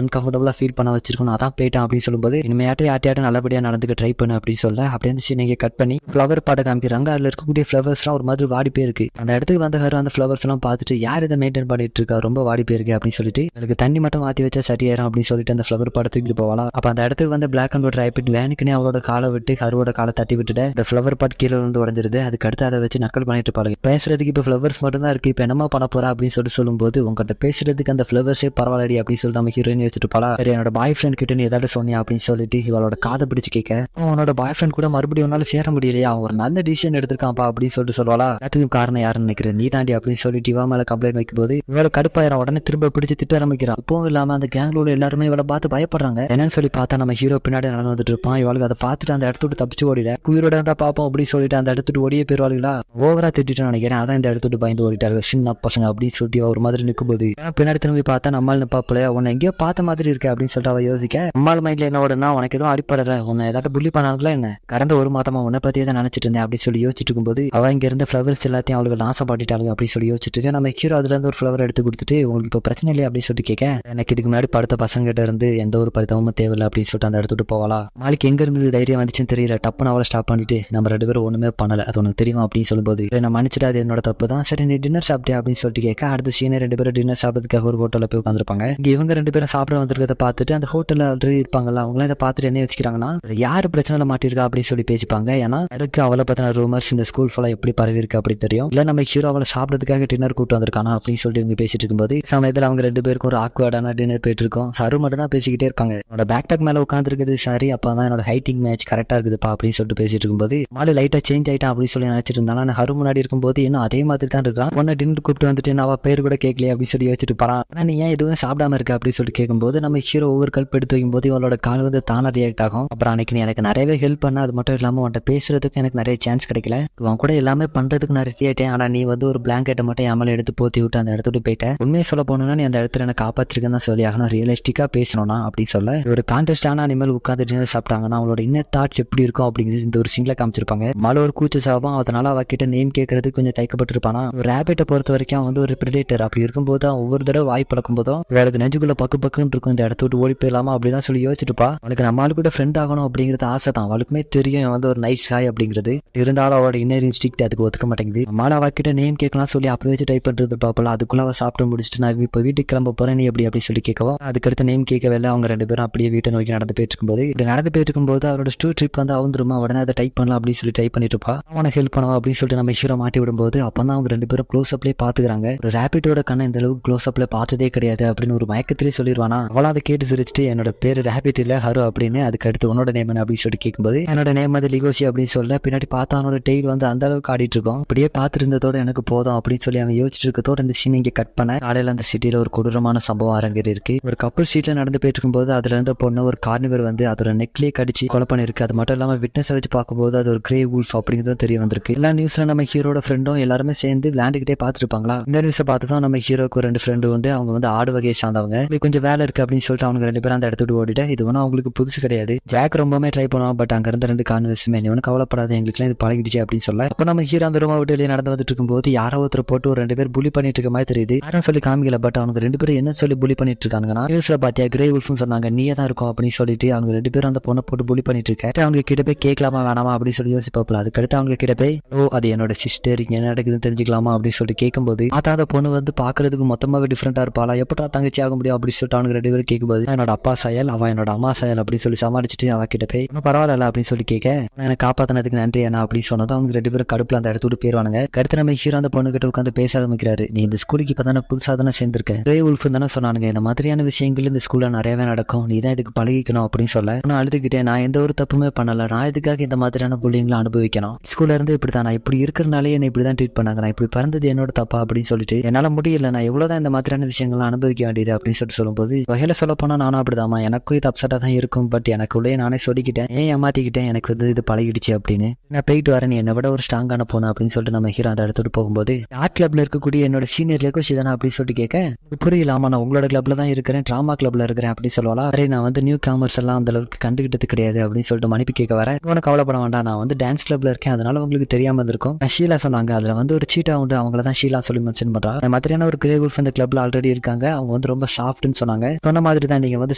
அன்கம்ஃபர்டபுளா ஃபீல் பண்ண வச்சிருக்கணும், அதான் போயிட்டான் அப்படின்னு சொல்லும்போது, இனிமையாட்டும் யார்ட்டையாட்டும் நல்லபடியா நடந்துக்க ட்ரை பண்ணு அப்படின்னு சொல்ல, அப்படியே இருந்துச்சு நீங்க கட் பண்ணி ஃபிளவர் பாட்டை காமிக்கிறாங்க. அதுல இருக்கக்கூடிய ஃபிளவர்ஸ்லாம் ஒரு மாதிரி வாடி போயிருக்கு. அந்த இடத்துக்கு வந்த அந்த ஃபிளவர்ஸ் எல்லாம் பார்த்துட்டு யார் இதை மெயின்டைன் பண்ணிட்டு இருக்கா, ரொம்ப வாடி போயிருக்கு அப்படின்னு சொல்லிட்டு, எனக்கு தண்ணி மட்டும் மாத்தி வச்சா சரியாயிரும் அப்படின்னு சொல்லிட்டு அந்த ஃபிளவர் பாட்டை தூக்கிட்டு போவாளா. அப்ப அந்த இடத்துக்கு வந்து பிளாக் அண்ட் ஒயிட் ரைப்பிட் வேனுக்குனே அவளோட காலை விட்டு ஹருவோட காலை தட்டி விட்டுட்டு இந்த ஃபிளவர் பாட் கீழே வந்து உடஞ்சிருது. அதுக்கு அடுத்து அதை வச்சு நக்கல் பண்ணிட்டு இருப்பாங்க. பேசுறதுக்கு இப்ப ஃபிளவர்ஸ் மட்டும் தான் இருக்கு, இப்ப என்னமா பண்ண போறா அப்படின்னு சொல்லும்போது, உங்ககிட்ட பேசுறதுக்கு அந்த ஃபிளவர்ஸே பரவாயில்லடி அப்படின்னு சொல்லிட்டு நம்ம ஹீரோயின் வச்சுட்டு பாலா. சரி என்னோட பாய் ஃப்ரெண்ட் கிட்ட நீ ஏதாவது சொன்னியா அப்படின்னு சொல்லிட்டு இவளோட காதை பிடிச்சு கேட்க, அவனோட பாய் ஃப்ரெண்ட் கூட மறுபடியும் ஒன்னால சேர முடியலையா, அவன் ஒரு நல்ல டிசிஷன் எடுத்திருக்கான்ப்பா அப்படின்னு சொல்லிட்டு சொல்லுவாளா. அதுக்கும் காரணம் யாருன்னு நினைக்கிறேன், நீ தாண்டி அப்படின்னு சொல்லிட்டு இவன் மேல கம்ப்ளைண்ட் வைக்கும்போது இவளோட கடுப்பாயிரம் உடனே திரும்ப பிடிச்சு திட்ட ஆரம்பிக்கிறான். இப்பவும் இல்லாம அந்த கேங்ல உள்ள எல்லாருமே இவளை பார்த்து பயப்படுறாங்க. என்னன்னு சொல்லி பார்த்தா நம்ம ஹீரோ பின்னாடி நடந்து வந்துட்டு இருப்பான். இவளுக்கு அதை பார்த்துட்டு அந்த இடத்துட்டு தப்பிச்சு ஓடிட, குயிரோட இருந்தா பாப்போம் அப்படின்னு சொல்லிட்டு அந்த இடத்துட்டு ஓடியே போயிருவாளுங்களா. ஓவரா திட்டு நினைக்கிறேன், அதான் இந்த இடத்துட்டு பயந்து ஓடிட்டாரு சின்ன பசங்க அப்படின்னு சொல்லிட்டு ஒரு மாதிரி நிற்கும்போது பின்னாடி திரும்பி பார்த்தா நம்மால் நிப்பாப்புல, உன்னை எங்கேயோ பார்த்த மாதிரி இருக்கு அப்படின்னு சொல்லிட்டு அவ யோசிக்க, நம்மால் மைண்ட்ல என்ன ஓடுனா, உனக்கு எதுவும் அடிப்படல, உன்னை ஏதாவது புள்ளி பண்ணாங்களா என்ன, கடந்த ஒரு மாதமா உன்னை பத்தியே தான் நினைச்சிட்டு இருந்தேன் அப்படின்னு சொல்லி யோசிச்சுட்டு இருக்கும்போது அவன் இங்க இருந்த ஃபிளவர்ஸ் எல்லாத்தையும் அவளுக்கு நாசப்பட்டுட்டாங்க அப்படின்னு சொல்லி யோசிச்சுட்டு இருக்கு. நம்ம ஹீரோ அதுல இருந்து ஒரு ஃபிளவர் எடுத்து கொடுத்துட்டு உங்களுக்கு இப்போ பிரச்சனை இல்லையா அப்படின்னு சொல்லிட்டு கேட்க, எனக்கு இதுக்கு முன்னாடி படுத்த பசங்க கிட்ட இருந்து எந்த ஒரு பரிதாபமும் தேவையில்லை அப்படின்னு சொல்லிட்டு அந்த எடுத்துட்டு போவாளா. மாலிக்கு எங்க இருந்து தைரியம் வந்துச்சுன்னு தெரியல, டப்புன்னு அவளை ஸ்டாப் பண்ணிட்டு நம்ம 2 பேரும் ஒண்ணுமே பண்ணல, அது உனக்கு தெரியுமா அப்படின்னு சொல்லும்போது நான் மன்னிச்சிட்டு அது என்னோட தப்பு தான், சரி நீ டின்னர் சாப்பிட்டியா அப்படின்னு சொல்லிட்டு கேட்க, அடுத்த சீனே 2 பேரும் டின்னர் சாப்பிட்றதுக்காக ஒரு ஹோட்டல்ல போய் உட்காந்துருப்பாங்க. இவங்க 2 பேரும் சாப்பிட வந்திருக்கிறத பார்த்துட்டு அந்த ஹோட்டல்ல ஆல்ரெடி இருப்பாங்கல்ல அவங்களாம் இதை பார்த்துட்டு என்ன வச்சுக்கிறாங்கன்னா யாரு பிரச்சனை மாட்டிருக்கா அப்படின்னு சொல்லி பேசிப்பாங்க. ஏன்னா அதுக்கு அவளை பத்தின ரூமர்ஸ் இந்த ஸ்கூல் ஃபுல்லா எப்படி பரவி இருக்கு அப்படி தெரியும். இல்ல நம்ம ஹீரோ அவளை சாப்பிட்றதுக்காக டின்னர் கூட்டு வந்திருக்கானா அப்படின்னு சொல்லிட்டு இவங்க பேசிட்டு இருக்கும்போது சமயத்தில் அவங்க 2 பேருக்கும் ஒரு ஆக்வர்டான டின்னர் போயிட்டு இருக்கோம். சரு மட்டும் தான் பேசிக்கிட்டே இருப்பாங்க. என்னோட பேக் பேக் மேல உட்காந்துருக்குது சரி, அப்பதான் என்னோட ஹைட்டிங் மேட்ச் கரெக்டா இருக்குதுப்பா அப்படின்னு சொல்லிட்டு பேசிட்டு இருக்கும்போது மாலு லைட்டா சேஞ்ச் ஆயிட்டான் அப்படின்னு சொல்லி நினைச்சிட்டு இருந்தாலும் நான் ஹரு முன்னாடி இருக்கும்போது இன்னும் அதே மாதிரி தான் இருக்கான். உன்ன டின்னர் கூப்பிட்டு வந்துட்டு அவ பேர் கூட கேட்கலையே அப்படின்னு சொல்லி யோசிச்சுட்டு போறான். ஆனா நீ ஏன் எதுவும் சாப்பிடாம இருக்க அப்படின்னு சொல்லி கேட்கும்போது நம்ம ஹீரோ ஒவ்வொரு கல்ப் எடுத்து வைக்கும்போது இவளோட கால் வந்து தானா ரியாக்ட் ஆகும். அப்புறம் அன்னைக்கு நீ எனக்கு நிறையவே ஹெல்ப் பண்ண, அது மட்டும் இல்லாம உன்ட்ட பேசுறதுக்கு எனக்கு நிறைய சான்ஸ் கிடைக்கல, உன் கூட எல்லாமே பண்றதுக்கு நான் ரெடி ஆயிட்டேன், ஆனா நீ வந்து ஒரு பிளாங்கெட்டை மட்டும் என் எடுத்து போத்தி விட்டு அந்த இடத்துட்டு போயிட்டேன். உண்மையை சொல்ல போனோம்னா நீ அந்த இடத்துல எனக்கு காப்பாத்திருக்கேன்னு தான் சொல்லி ஆகணும், ரியலிஸ்டிக்கா பேசணும்னா அப்படின்னு சொல்ல ஒரு கான்டெஸ்டான அனிமல் உட்காந்து டின்னர் சாப்பிட்டாங்கன்னா அவங்களோட இன்னர் தாட்ஸ் எப்படி இருக்கும் அப்படிங்கிறது இந்த ஒரு சிங்கில காமிச்சிருப்பாங்க. மாலை ஒரு கூச்ச சாபம், அதனால அவகிட்ட நேம் கேட்கறது கொஞ்சம் தைக்கப்பட்டிருப்பானா. ஒரு ரேபிட்டை பொறுத்த வரைக்கும் வந்து ஒரு பிரெடேட்டர், அப்படி இருக்கும்போது ஒவ்வொரு தடவை வாய் பழக்கும் போதும் வேலைக்கு நெஞ்சுக்குள்ள பக்கு பக்குன்னு இருக்கும், இந்த இடத்த விட்டு ஓடி போயிடலாமா அப்படிதான் சொல்லி யோசிச்சுட்டுப்பா. அவளுக்கு நம்மளுக்கு கூட ஃப்ரெண்ட் ஆகணும் அப்படிங்கிறது ஆசை தான், அவளுக்குமே தெரியும் வந்து ஒரு நைஸ் ஹாய் அப்படிங்கிறது. இருந்தாலும் அவளோட இன்னர் இன்ஸ்டிக்ட் அதுக்கு ஒத்துக்க மாட்டேங்குது. நம்மளால அவகிட்ட நேம் கேட்கலாம் சொல்லி அப்பவே வச்சு டைப் பண்றது பாப்பல. அதுக்குள்ள அவ சாப்பிட்டு முடிச்சுட்டு நான் இப்போ வீட்டுக்கு கிளம்ப போறேன் நீ அப்படி சொல்லி கேட்கவா. அதுக்கடுத்து நேம் கேட்கவே இல்லை. அவங்க 2 பேரும் அப்படியே வீட்டை நோக்கி நடந்து போயிட்டு இருக்கும்போது இப்படி நடந்து போயிட்டு இருக்கும்போது அவரோட ஸ்டூ ட்ரிப் வந்து அவந்துருமா, உடனே அதை டைப் பண்ணலாம் அப்படின்னு சொல்லி டைப் பண்ணிட்டு இருப்பா. அவனை ஹெல்ப் பண்ணுவா அப்படின்னு சொல்லிட்டு நம்ம ஹீரோ மாட்டி விடும்போது அப்பதான் அவங்க 2 பேரும் க்ளோஸ் அப்லேயே பாத்துக்கிறாங்க. ஒரு ரேபிட்டோட கண்ணை இந்த அளவுக்கு க்ளோஸ் அப்ல பார்த்ததே கிடையாது அப்படின்னு ஒரு மயக்கத்திலே சொல்லிடுவானா. அவளும் அதை கேட்டு சிரிச்சுட்டு என்னோட பேரு ரேபிட் இல்ல ஹரு அப்படின்னு, அதுக்கு அடுத்து உன்னோட நேம் என்ன அப்படின்னு சொல்லிட்டு கேட்கும்போது என்னோட நேம் வந்து லிகோசி அப்படின்னு சொல்ல பின்னாடி பார்த்தா அவனோட டெய்ல் வந்து அந்த அளவுக்கு ஆடிட்டு இருக்கும். அப்படியே பார்த்துட்டு இருந்ததோட எனக்கு போதும் அப்படின்னு சொல்லி அவன் யோசிச்சுட்டு இருக்கதோட இந்த சீன் இங்க கட் பண்ண. காலையில அந்த சிட்டியில ஒரு கொடூரமான சம்பவம் அரங்கேறி இருக்கு. ஒரு கப்பல் சீட்ல நடந்து போயிட்டு இருக்கும்போது அதுல இருந்த பொண்ணு ஒரு கார்னிவர் வந்து அதோட நெக்லேயே கடிச்சு கொலை பண்ணிருக்கு. அது மட்டும் இல்லாம விட்னஸ் வச்சு பார்க்கும்போது அது ஒரு கிரே வூல்ஃப் அப்படிங்கிறது தெரிய வந்திருக்கு. எல்லா நியூஸ்ல நம்ம ஹீரோட ஃப்ரெண்டும் எல்லாருமே சேர்ந்து விளையாண்டுகிட்டே பார்த்துருப்பாங்களா. இந்த நியூஸை பார்த்து தான் நம்ம ஹீரோக்கு 2 ஃப்ரெண்டு உண்டு. அவங்க வந்து ஆடு வகையை சார்ந்தவங்க. கொஞ்சம் வேலை இருக்கு அப்படின்னு சொல்லிட்டு அவங்க 2 பேரும் அந்த இடத்துட்டு ஓடிட்டு இது ஒன்றும் அவங்களுக்கு புதுசு கிடையாது. ஜாக் ரொம்பவே ட்ரை பண்ணுவான், பட் அங்க இருந்த 2 கான்வர்ஸுமே நீ ஒன்றும் கவலைப்படாது எங்களுக்கு இது பழகிடுச்சு அப்படின்னு சொல்ல அப்போ நம்ம ஹீரோ அந்த ரூமா விட்டு வெளியே நடந்து வந்துட்டு இருக்கும்போது யாரோ ஒருத்தர் போட்டு ஒரு 2 பேர் புலி பண்ணிட்டு இருக்க மாதிரி தெரியுது. யாரும் சொல்லி காமிக்கல, பட் அவங்க 2 பேரும் என்ன சொல்லி புலி பண்ணிட்டு இருக்காங்கன்னா நியூஸ்ல பாத்தியா கிரே உல்ஃப்னு சொன்னாங்க, நீயே தான் இருக்கும் அப்படின்னு சொல்லிட்டு அவங்க 2 பேரும் அந்த பொண்ணை போட்டு புலி பண்ணிட்டு இருக்க. அவங்க கிட்ட போய் கேட்கலாமா வேணாமா அப்படின்னு சொல்லி யோசிப்பாப்ல. அதுக்கடுத்து அவங்க கிட்ட போய் அது என்னோட சிஸ்டர் இங்க என்ன நடக்குதுன்னு தெரிஞ்சுக்கலாமா அப்படின்னு சொல்லிட்டு கேட்கும்போது அந்த பொண்ணு வந்து பாக்குறதுக்கு மொத்தமாவே டிஃபரெண்டா இருப்பாளா, எப்படா தங்கச்சி ஆக முடியும் அப்படின்னு சொல்லிட்டு அவங்க 2 பேரும் கேட்கும்போது என்னோட அப்பா சாயல் அவன் என்னோட அம்மா சாயல் அப்படின்னு சொல்லி சமாளிச்சுட்டு அவ கிட்ட போய் பரவாயில்ல அப்படின்னு சொல்லி கேட்க எனக்கு காப்பாத்தினதுக்கு நன்றி என்ன அப்படின்னு சொன்னதும் அவங்க 2 பேரும் கடுப்புல அந்த இடத்துட்டு போயிருவானுங்க. கடுத்து நம்ம ஹீரோ அந்த பொண்ணு கிட்ட உட்காந்து பேச ஆரம்பிக்கிறாரு. நீ இந்த ஸ்கூலுக்கு இப்பதானே புதுசா தானே சேர்ந்திருக்க, கிரே உல்ஃப் தானே சொன்னானுங்க, இந்த மாதிரியான விஷயங்கள் இந்த ஸ்கூல்ல நிறையவே நடக்கும், நீ தான் இதுக்கு பழகிக்கணும் அப்படின்னு சொல்ல நான் அழுதுகிட்டேன். நான் எந்த ஒரு தப்புமே பண்ணல, நான் இதுக்காக இந்த மாதிரியான புள்ளிங்களை அனுபவிக்கணும், ஸ்கூல்ல இருந்து இப்படிதான் நான் இப்படி இருக்கிறனாலே என்ன இப்படிதான் ட்ரீட் பண்ணாங்க, நான் இப்படி பிறந்தது என்னோட தப்பா அப்படின்னு சொல்லிட்டு என்னால முடியல, நான் எவ்வளவுதான் இந்த மாதிரியான விஷயங்கள்லாம் அனுபவிக்க வேண்டியது அப்படின்னு சொல்லிட்டு சொல்லும்போது வகையில சொல்ல போனா நானும் அப்படிதாமா, எனக்கும் இது அப்செட்டா தான் இருக்கும், பட் எனக்குள்ளே நானே சொல்லிக்கிட்டேன் ஏன் ஏமாத்திக்கிட்டேன், எனக்கு வந்து இது பழகிடுச்சு அப்படின்னு, நான் போயிட்டு வரேன், நீ என்னை விட ஒரு ஸ்ட்ராங்கான போன அப்படின்னு சொல்லிட்டு நம்ம ஹீரோ அந்த இடத்துட்டு போகும்போது ஆர்ட் கிளப்ல இருக்கக்கூடிய என்னோட சீனியர் லிகோசி தானே அப்படின்னு சொல்லிட்டு கேட்க புரியலாமா, நான் உங்களோட கிளப்ல தான் இருக்கிறேன், டிராமா கிளப்ல இருக்கிறேன் அப்படின்னு சொல்லலாம். அரே நான் வந்து நியூ காமர்ஸ் எல்லாம் அந்த அளவுக்கு கண்டுகிட்டது கிடையாது அப்படின்னு சொல்லிட்டு மன்னிப்பு கேட்க வரேன். உனக்கு கவலைப்பட வேண்டாம், நான் வந்து டான்ஸ் கிளப்ல இருக்கேன், அதனால உங்களுக்கு தெரியாம இருந்திருக்கும். ஷீலா சொன்னாங்க அதுல வந்து ஒரு சீட்டா உண்டு, அவங்கள தான் ஷீலா சொல்லி மென்ஷன் பண்றா. அந்த மாதிரியான ஒரு கிரே உல்ஃப் அந்த கிளப்ல ஆல்ரெடி இருக்காங்க, அவங்க வந்து ரொம்ப சாஃப்ட்னு சொன்னாங்க. சொன்ன மாதிரி தான் நீங்க வந்து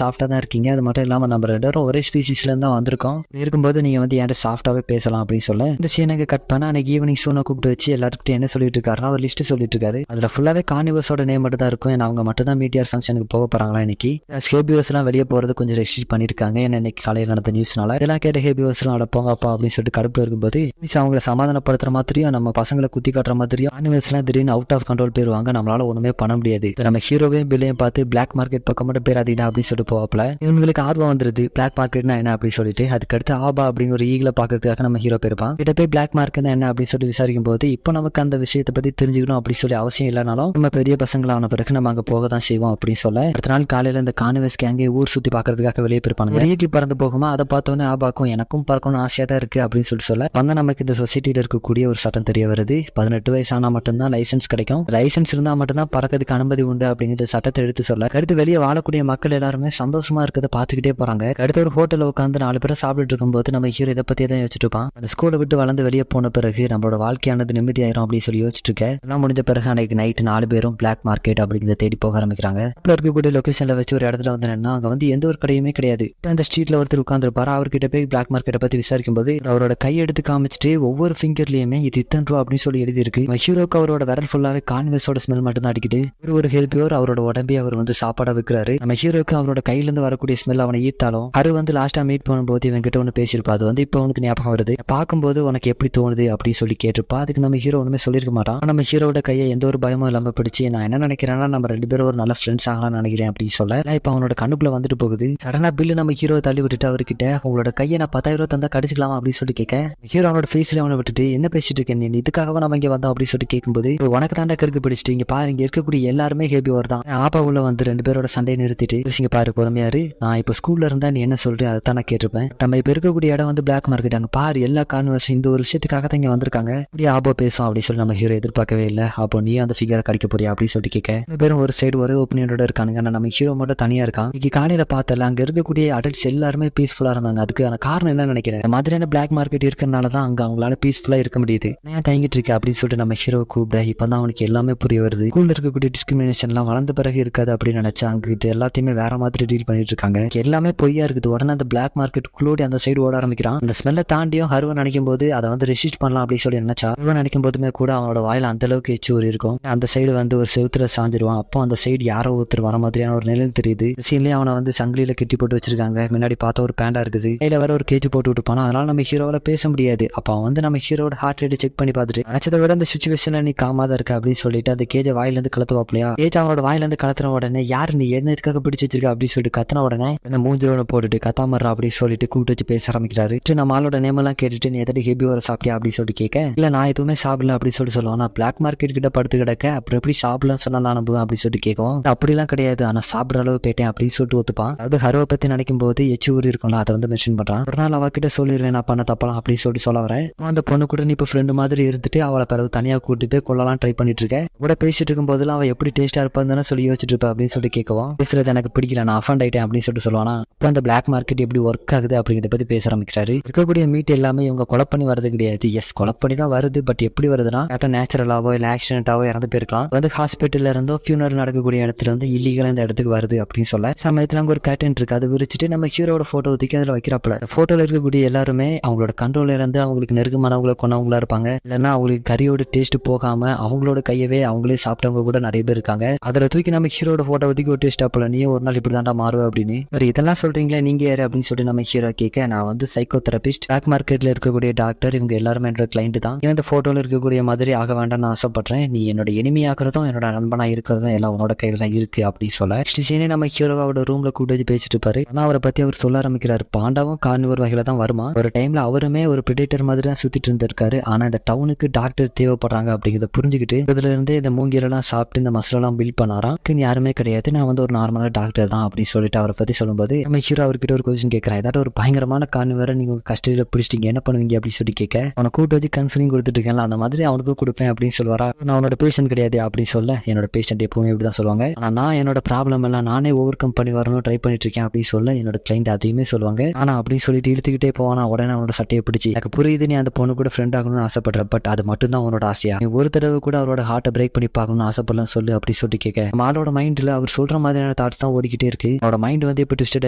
சாஃப்டா தான் இருக்கீங்க, அது மட்டும் இல்லாம நம்ம 2 பேரும் ஒரே ஸ்பீசிஸ்ல இருந்து தான் வந்திருக்கோம், இருக்கும்போது நீங்க வந்து என்கிட்ட சாஃப்டாவே பேசலாம் அப்படின்னு சொல்ல இந்த சீனங்க கட் பண்ண அன்னைக்கு ஈவினிங் சூனை கூப்பிட்டு வச்சு எல்லாருக்கிட்ட என்ன சொல்லிட்டு இருக்காருன்னா ஒரு லிஸ்ட் சொல்லிட்டு இருக்காரு. அதுல ஃபுல்லாவே கார்னிவர்ஸோட நேம் மட்டும் தான் இருக்கும். அவங்க மட்டும் தான் மீடியா ஃபங்க்ஷனுக்கு போக போறாங்களா இன்னைக்கு. ஹேபியர்ஸ் எல்லாம் வெளியே போறது கொஞ்சம் ரெஸ்ட்ரிக்ட் பண்ணிருக்காங்க, ஏன்னா இன்னைக்கு காலையில் நடந்த நியூஸ்னால இதெல்லாம் கேட்ட ஹேபியர்ஸ் எல்லாம் போங்கப்பா அப்படின்னு சொல்லிட்டு கடுப்புல இருக்கும்போது அவங்களை சமாதானப்படுத்துற மாதிரியும் நம்ம பசங்களை குத்தி காட்டுற மாதிரியும் கார்னிவர்ஸ் எல்லாம் திடீர்னு அவுட் ஆஃப் கண்ட்ரோல் போயிருவாங்க, நம்மளால ஒண்ணுமே பண்ண முடியாது. நம்ம ஹீரோவையும் பில்லையும் பார்த்து பிளாக் மார்க்கெட் பக்கம் மட்டும் பேராதீங்க அப்படின்னு சொல்லிட்டு போவாப்ல. இவங்களுக்கு ஆர்வம் வந்துருது பிளாக் மார்க்கெட்னா என்ன அப்படின்னு சொல்லிட்டு. அதுக்கடுத்து ஆபா அப்படிங்கிற ஒரு ஈகில பாக்குறதுக்காக நம்ம ஹீரோ போயிருப்பான். கிட்ட போய் பிளாக் மார்க்கெட் என்ன அப்படின்னு சொல்லி விசாரிக்கும் போது இப்போ நமக்கு அந்த விஷயத்தை பத்தி தெரிஞ்சுக்கணும் அப்படின்னு சொல்லி அவசியம் இல்லைனாலும் நம்ம பெரிய பசங்களான பிறகு நம்ம அங்க போக தான் செய்வோம் அப்படின்னு சொல்ல அடுத்த நாள் காலையில இந்த கார்னிவர்ஸ் கேங்கே ஊர் சுத்தி பாக்குறதுக்காக வெளியே போயிருப்பாங்க. ஈகிள் பறந்து போகுமா அதை பார்த்தோன்னே ஆபாக்கும் எனக்கும் பறக்கணும்னு ஆசையா தான் இருக்கு அப்படின்னு சொல்ல வந்தா நமக்கு இந்த சொசைட்டில இருக்கக்கூடிய ஒரு சட்டம் தெரிய வருது. 18 வயசானா மட்டும்தான் லைசன்ஸ் கிடைக்கும், லைசன்ஸ் இருந்தா மட்டும்தான் பறக்கிறதுக்கு அனுமதி உண்டு அப்படிங்கிற சட்டத்தை எடுத்து சொல்ல அடுத்து வெளியே வாழக்கூடிய மக்கள் எல்லாருமே சந்தோஷமா இருக்கிறத பாத்துக்கிட்டே போறாங்க. அடுத்து ஒரு ஹோட்டல்ல உட்காந்து 4 பேரும் சாப்பிட்டு இருக்கும்போது நம்ம ஹீரோ இதை பத்தி தான் யோசிச்சுட்டு இருப்பான். அந்த ஸ்கூலை விட்டு வளர்ந்து வெளியே போன பிறகு நம்மளோட வாழ்க்கையானது நிம்மதியாயிரும் அப்படின்னு சொல்லி யோசிச்சுட்டு இருக்கேன். எல்லாம் முடிஞ்ச பிறகு அன்னைக்கு நைட் 4 பேரும் பிளாக் மார்க்கெட் அப்படிங்கிறத தேடி போக ஆரம்பிக்கிறாங்க. அப்படி இருக்கக்கூடிய லொகேஷன்ல வச்சு ஒரு இடத்துல வந்து என்னன்னா அங்க வந்து எந்த ஒரு கடையுமே கிடையாது. அந்த ஸ்ட்ரீட்ல ஒருத்தர் உட்காந்துருப்பாரு. அவர்கிட்ட போய் பிளாக் மார்க்கெட்டை பத்தி விசாரிக்கும் போது அவரோட கையெடுத்து காமிச்சிட்டு ஒவ்வொரு ஃபிங்கர்லயுமே இது இத்தனை ரூபா அப்படின்னு சொல்லி எழுதி இருக்கு. ஹீரோக்கு அவரோட விரல் ஃபுல்லாவே கான்வெர்ஸோட ஸ்மெல் மட்டும் தான் அடிக்குது. ஒரு ஹெல்பியோர் அவரோட உடம்பே அவர் வந்து சாப்பாடா வைக்கிறாரு. நம்ம ஹீரோக்கு அவரோட கையில இருந்து வரக்கூடிய ஸ்மெல் அவனை ஈர்த்தாலும் அது வந்து லாஸ்டா மீட் பண்ணும்போது இவன் கிட்ட ஒன்று பேசியிருப்பா. அது வந்து இப்போ உனக்கு ஞாபகம் வருது, பார்க்கும்போது உனக்கு எப்படி தோணுது அப்படின்னு சொல்லி கேட்டிருப்பா. அதுக்கு நம்ம ஹீரோ ஒண்ணுமே சொல்லிருக்க மாட்டான். நம்ம ஹீரோட கையை எந்த ஒரு பயமும் இல்லாம பிடிச்சி நான் என்ன நினைக்கிறேன்னா நம்ம 2 பேரும் ஒரு நல்ல ஃப்ரெண்ட்ஸ் ஆகலாம்னு நினைக்கிறேன் அப்படின்னு சொல்ல இப்போ அவனோட கண்ணுக்குள்ள வந்துட்டு போகுது. சடனா பில்லு நம்ம ஹீரோ தள்ளி விட்டுட்டு அவர்கிட்ட உங்களோட கையை நான் 10,000 ரூபா தந்தா கடிச்சிக்கலாமா அப்படின்னு சொல்லி கேட்க ஹீரோ அவனோட ஃபேஸ்ல அவனை விட்டுட்டு என்ன பேசிட்டு இருக்கேன் நீ, இதுக்காக நம்ம இங்க வந்தோம் அப்படின்னு சொல்லி கேட்கும்போது உனக்கு தாண்டா கருக்கு பிடிச்சிட்டு இங்க பாரு இங்க இருக்கக்கூடிய எல்லாருமே ஹேப்பி வருதான். ஆப்பா உள்ள வந்து 2 பேரோட சண்டையை நிறுத்திட்டு இங்க பாரு பொறுமையாரு, நான் இப்போ ஸ்கூல்ல இருந்தா நீ என்ன சொல்ற அதை தான் நான் கேட்டிருப்பேன். நம்ம இப்ப இருக்கக்கூடிய இடம் வந்து பிளாக் மார்க்கெட். அங்க பாரு எல்லா கான்வர்ஸ் இந்த ஒரு விஷயத்துக்காக தான் இங்க வந்திருக்காங்க. அப்படியே ஆபோ பேசும் அப்படின்னு சொல்லி நம்ம ஹீரோ எதிர்பார்க்கவே இல்லை. அப்போ நீ அந்த ஃபிகரை கடிக்க போறியா அப்படின்னு சொல்லி கேட்க 2 பேரும் ஒரு சைடு ஒரே ஒப்பீனியனோட இருக்கானுங்க. நம்ம ஹீரோ மட்டும் தனியா இருக்கான். இன்னைக்கு காலையில பார்த்தல அங்க இருக்கக்கூடிய அடல்ட்ஸ் எல்லாருமே பீஸ்ஃபுல்லா இருந்தாங்க. அதுக்கான காரணம் என்ன நினைக்கிறேன், இந்த மாதிரியான பிளாக் மார்க்கெட் இருக்கிறனால தான் அங்க அவங்களால பீஸ்ஃபுல்லா இருக்க முடியுது. நான் தயங்கிட்டு இருக்கேன் அப்படின்னு சொல்லிட்டு நம்ம ஹீரோ கூப்பிட இப்பதான் அவனுக்கு எல்லாமே புரிய வருது. ஸ்கூல்ல இருக்கக்கூடிய டிஸ்கிரிமினேஷன் எல்லாம் வளர்ந்த பிறகு இருக்காது அப்படின்னு நினைச்சா அங்க இது எல்லாத்தையுமே வேற மாதிரி டீல் பண்ணிட்டு இருக்காங்க. எல்லாமே பொய்யா இருக்குது. உடனே அந்த பிளாக் மார்க்கெட் குள்ளோடி அந்த சைடு ஓட ஆரம்பிக்கிறான். அந்த ஸ்மெல்ல தாண்டியும் ஹருவன் நினைக்கும் போது அதை வந்து ரெசிஸ்ட் பண்ணலாம் அப்படின்னு சொல்லி நினைச்சா ஹருவன் நினைக்கும் போதுமே கூட அவனோட வாயில அந்த அளவுக்கு எச்சூர் இருக்கும். அந்த சைடு வந்து ஒரு செவுத்துல சாஞ்சிருவான். அப்போ அந்த சைடு யாரோ ஒருத்தர் வர மாதிரியான ஒரு நிழல் தெரியுது. சீன்லயே அவனை வந்து சங்கிலியில கட்டி போட்டு வச்சிருக்காங்க. முன்னாடி பார்த்தா ஒரு பேண்டா இருக்குது. கையில வேற ஒரு கேஜ் போட்டு விட்டுப்பானா. அதனால நம்ம ஹீரோவால பேச முடியாது. அப்ப அவன் வந்து நம்ம ஹீரோட ஹார்ட் ரேட் செக் பண்ணி பார்த்துட்டு நினைச்சதை விட அந்த சுச்சுவேஷன்ல நீ காமாதான் இருக்க அப்படின்னு சொல்லிட்டு அந்த கேஜை வாயில இருந்து கலத்துவாப்லையா. கேஜ் அவனோட வாயில இருந்து கலத்துற உடனே யாரு நீ என்ன இதுக்காக பிடிச்சி வச்சிருக்க அப்படின்னு சொல்லிட்டு கத்தன உடனே என்ன மூஞ்சிரோட போட்டுட்டு கத்தாமறா அப்படின்னு சொல்லிட்டு கூப்பிட்டு வச்சு பேச ஆரம்பிக்கிறாரு. நம்ம ஆளோட நேம் எல்லாம் கேட்டுட்டு நீ எதாவது ஹெபி வர சாப்பிட்டியா அப்படின்னு சொல்லிட்டு கேட்க இல்ல நான் எதுவுமே சாப்பிடல அப்படின்னு சொல்லிட்டு சொல்லுவான். நான் பிளாக் மார்க்கெட் கிட்ட படுத்து கிடக்க அப்புறம் எப்படி சாப்பிடலாம் சொன்னா நான் நம்புவேன் அப்படின்னு சொல்லிட்டு கேட்கும். அப்படிலாம் கிடையாது, ஆனா சாப்பிட்ற அளவு போயிட்டேன் அப்படின்னு சொல்லிட்டு ஒத்துப்பான். அதாவது ஹருவை பத்தி நினைக்கும் போது எச்சு ஊர் இருக்கும்ல அதை வந்து மென்ஷன் பண்றான். ஒரு நாள் அவகிட்ட சொல்லிடுறேன் நான் பண்ண தப்பலாம் அப்படின்னு சொல்லிட்டு சொல்ல வரேன். அந்த பொண்ணு கூட நீ இப்போ ஃப்ரெண்டு மாதிரி இருந்துட்டு அவளை பிறகு தனியா கூட்டிட்டு போய் கொள்ளலாம் ட்ரை பண்ணிட்டு இருக்கேன். கூட பேசிட்டு இருக்கும் போதுலாம் அவன் எப்படி டேஸ்டா இருப்பான்னு சொல்லி யோசிச்சுட்டு இருப்பா அப்படின்னு சொல்லி கேட்கவும் பேசுறது எனக்கு பிடிக்கல நான் அஃபண்ட் ஆயிட்டேன் அப்படின்னு சொல்லிட்டு சொல்லுவானா. அப்புறம் அந்த பிளாக் மார்க்கெட் எப்படி ஒர்க் ஆகுது அப்படிங்கிறத பத்தி பேச ஆரம்பிக்கிறாரு. இருக்கக்கூடிய மீட் எல்லாமே இவங்க கொலை பண்ணி வரது கிடையாது. எஸ் கொலை பண்ணி தான் வருது, பட் எப்படி வருதுன்னா நேச்சுரலாவோ இல்ல ஆக்சிடென்டாவோ இறந்து போயிருக்கலாம். வந்து ஹாஸ்பிட்டல்ல இருந்தோ ஃபியூனரல் நடக்கக்கூடிய இடத்துல வந்து இல்லீகலா இந்த இடத்துக்கு வருது அப்படின்னு சொல்ல சமயத்துல அங்க ஒரு கர்டன் இருக்கு. அதை விரிச்சிட்டு நம்ம ஹீரோட போட்டோ தூக்கி அதுல வைக்கிறப்பல போட்டோல இருக்கக்கூடிய எல்லாருமே அவங்களோட கண்ட்ரோல்ல இருந்து அவங்களுக்கு நெருக்கமானவங்களை கொண்டவங்களா இருப்பாங்க. இல்லைன்னா அவங்களுக்கு கறியோட டேஸ்ட் போகாம அவங்களோட கையவே அவங்களே சாப்பிட்டவங்க கூட நிறைய பேர் இருக்காங்க. அதுல தூக்கி நம்ம ஹீரோட போட்டோ தூக்கி ஒரு டேஸ்ட் அப்பல நீ ஒரு நாள் இப்படி தாண்டா மாறுவ அப்படின்னு இதெல்லாம் சொல்றீங்களா நீங்க யாரு அப்படின்னு சொல்லிட்டு நம்ம ஹீரோ கேட்க நான் வந்து சைக்கோ தெரபிஸ்ட், பிளாக் மார்க்கெட்ல இருக்கக்கூடிய டாக்டர், இவங்க எல்லாருமே என்னோட கிளைண்ட் தான். இந்த போட்டோல இருக்கக்கூடிய மாதிரி ஆக வேண்டாம் நான் ஆசைப்படுறேன். நீ என்னோட எனிமி ஆகிறதும் என்னோட நண்பனா இருக்கிறதும் எல்லாம் உன்னோட கையில தான் இருக்கு அப்படின்னு சொல்ல நம்ம ஹீரோவோட ரூம்ல கூட்டு பேசிட்டு இருப்பாரு. ஆனா அவரை பத்தி அவர் சொல்ல ஆரம்பிக்கிறாரு. பாண்டாவும் கார்னிவர் வகையில தான் வருமா. ஒரு டைம்ல அவருமே ஒரு பிரிடேட்டர் மாதிரி தான் சுத்திட்டு இருந்திருக்காரு. ஆனா இந்த டவுனுக்கு டாக்டர் தேவைப்படுறாங்க அப்படிங்கிறத புரிஞ்சுக்கிட்டு இதுல இருந்து இந்த மூங்கிலெல்லாம் சாப்பிட்டு இந்த மசாலெல்லாம் பில்ட் பண்ணாராம். யாருமே கிடையாது, நான் வந்து ஒரு நார்மலான டாக்டர் தான் அப்படின்னு சொல்லிட்டு அவரை பத்தி சொல்லும்போது நம்ம ஹீரோ அவர்கிட்ட ஒரு கொஸ்டின் கேட்கறேன். ஏதாவது ஒரு பயங்கரமான கார்னிவரை நீங்க கஷ்டத்துல பிடிச்சிட்டீங்க என்ன பண்ணுவீங்க அப்படின்னு சொல்லி கேட்க அவனை கூட்டு வச்சு கன்சல்டிங் கொடுத்துட்டு இருக்கேன்ல அந்த மாதிரி அவனுக்கும் கொடுப்பேன் அப்படின்னு சொல்லுவாரா. நான் அவனோட பேஷண்ட் கிடையாது அப்படின்னு சொல்ல என்னோட பேஷண்ட் எப்பவுமே இப்படிதான் சொல்லுவாங்க. ஆனா நான் என்னோட ப்ராப்ளம் எல்லாம் நானே ஓவர் கம் பண்ணி வரணும் ட்ரை பண்ணிட்டு இருக்கேன் அப்படின்னு சொல்ல என்னோட கிளைண்ட் அதையுமே சொல்லுவாங்க. ஆனா அப்படின்னு சொல்லிட்டு இழுத்துக்கிட்டே போவானா. உடனே அவனோட சட்டையை பிடிச்சி எனக்கு புரியுது நீ அந்த பொண்ணு கூட ஃப்ரெண்ட் ஆகணும்னு ஆசைப்படுற, பட் அது மட்டும் தான் அவனோட ஆசையா, நீ ஒரு தடவை கூட அவரோட ஹார்ட்டை பிரேக் பண்ணி பார்க்கணும்னு ஆசைப்படலாம் சொல்லு அப்படி சொல்லிட்டு கேட்க அவளோட மைண்ட்ல அவர் சொல்ற மாதிரியான தாட்ஸ் தான் ஓடிக்கிட்டே இருக்கு. அவனோட மைண்ட் வந்து இப்போ ட்விஸ்டட்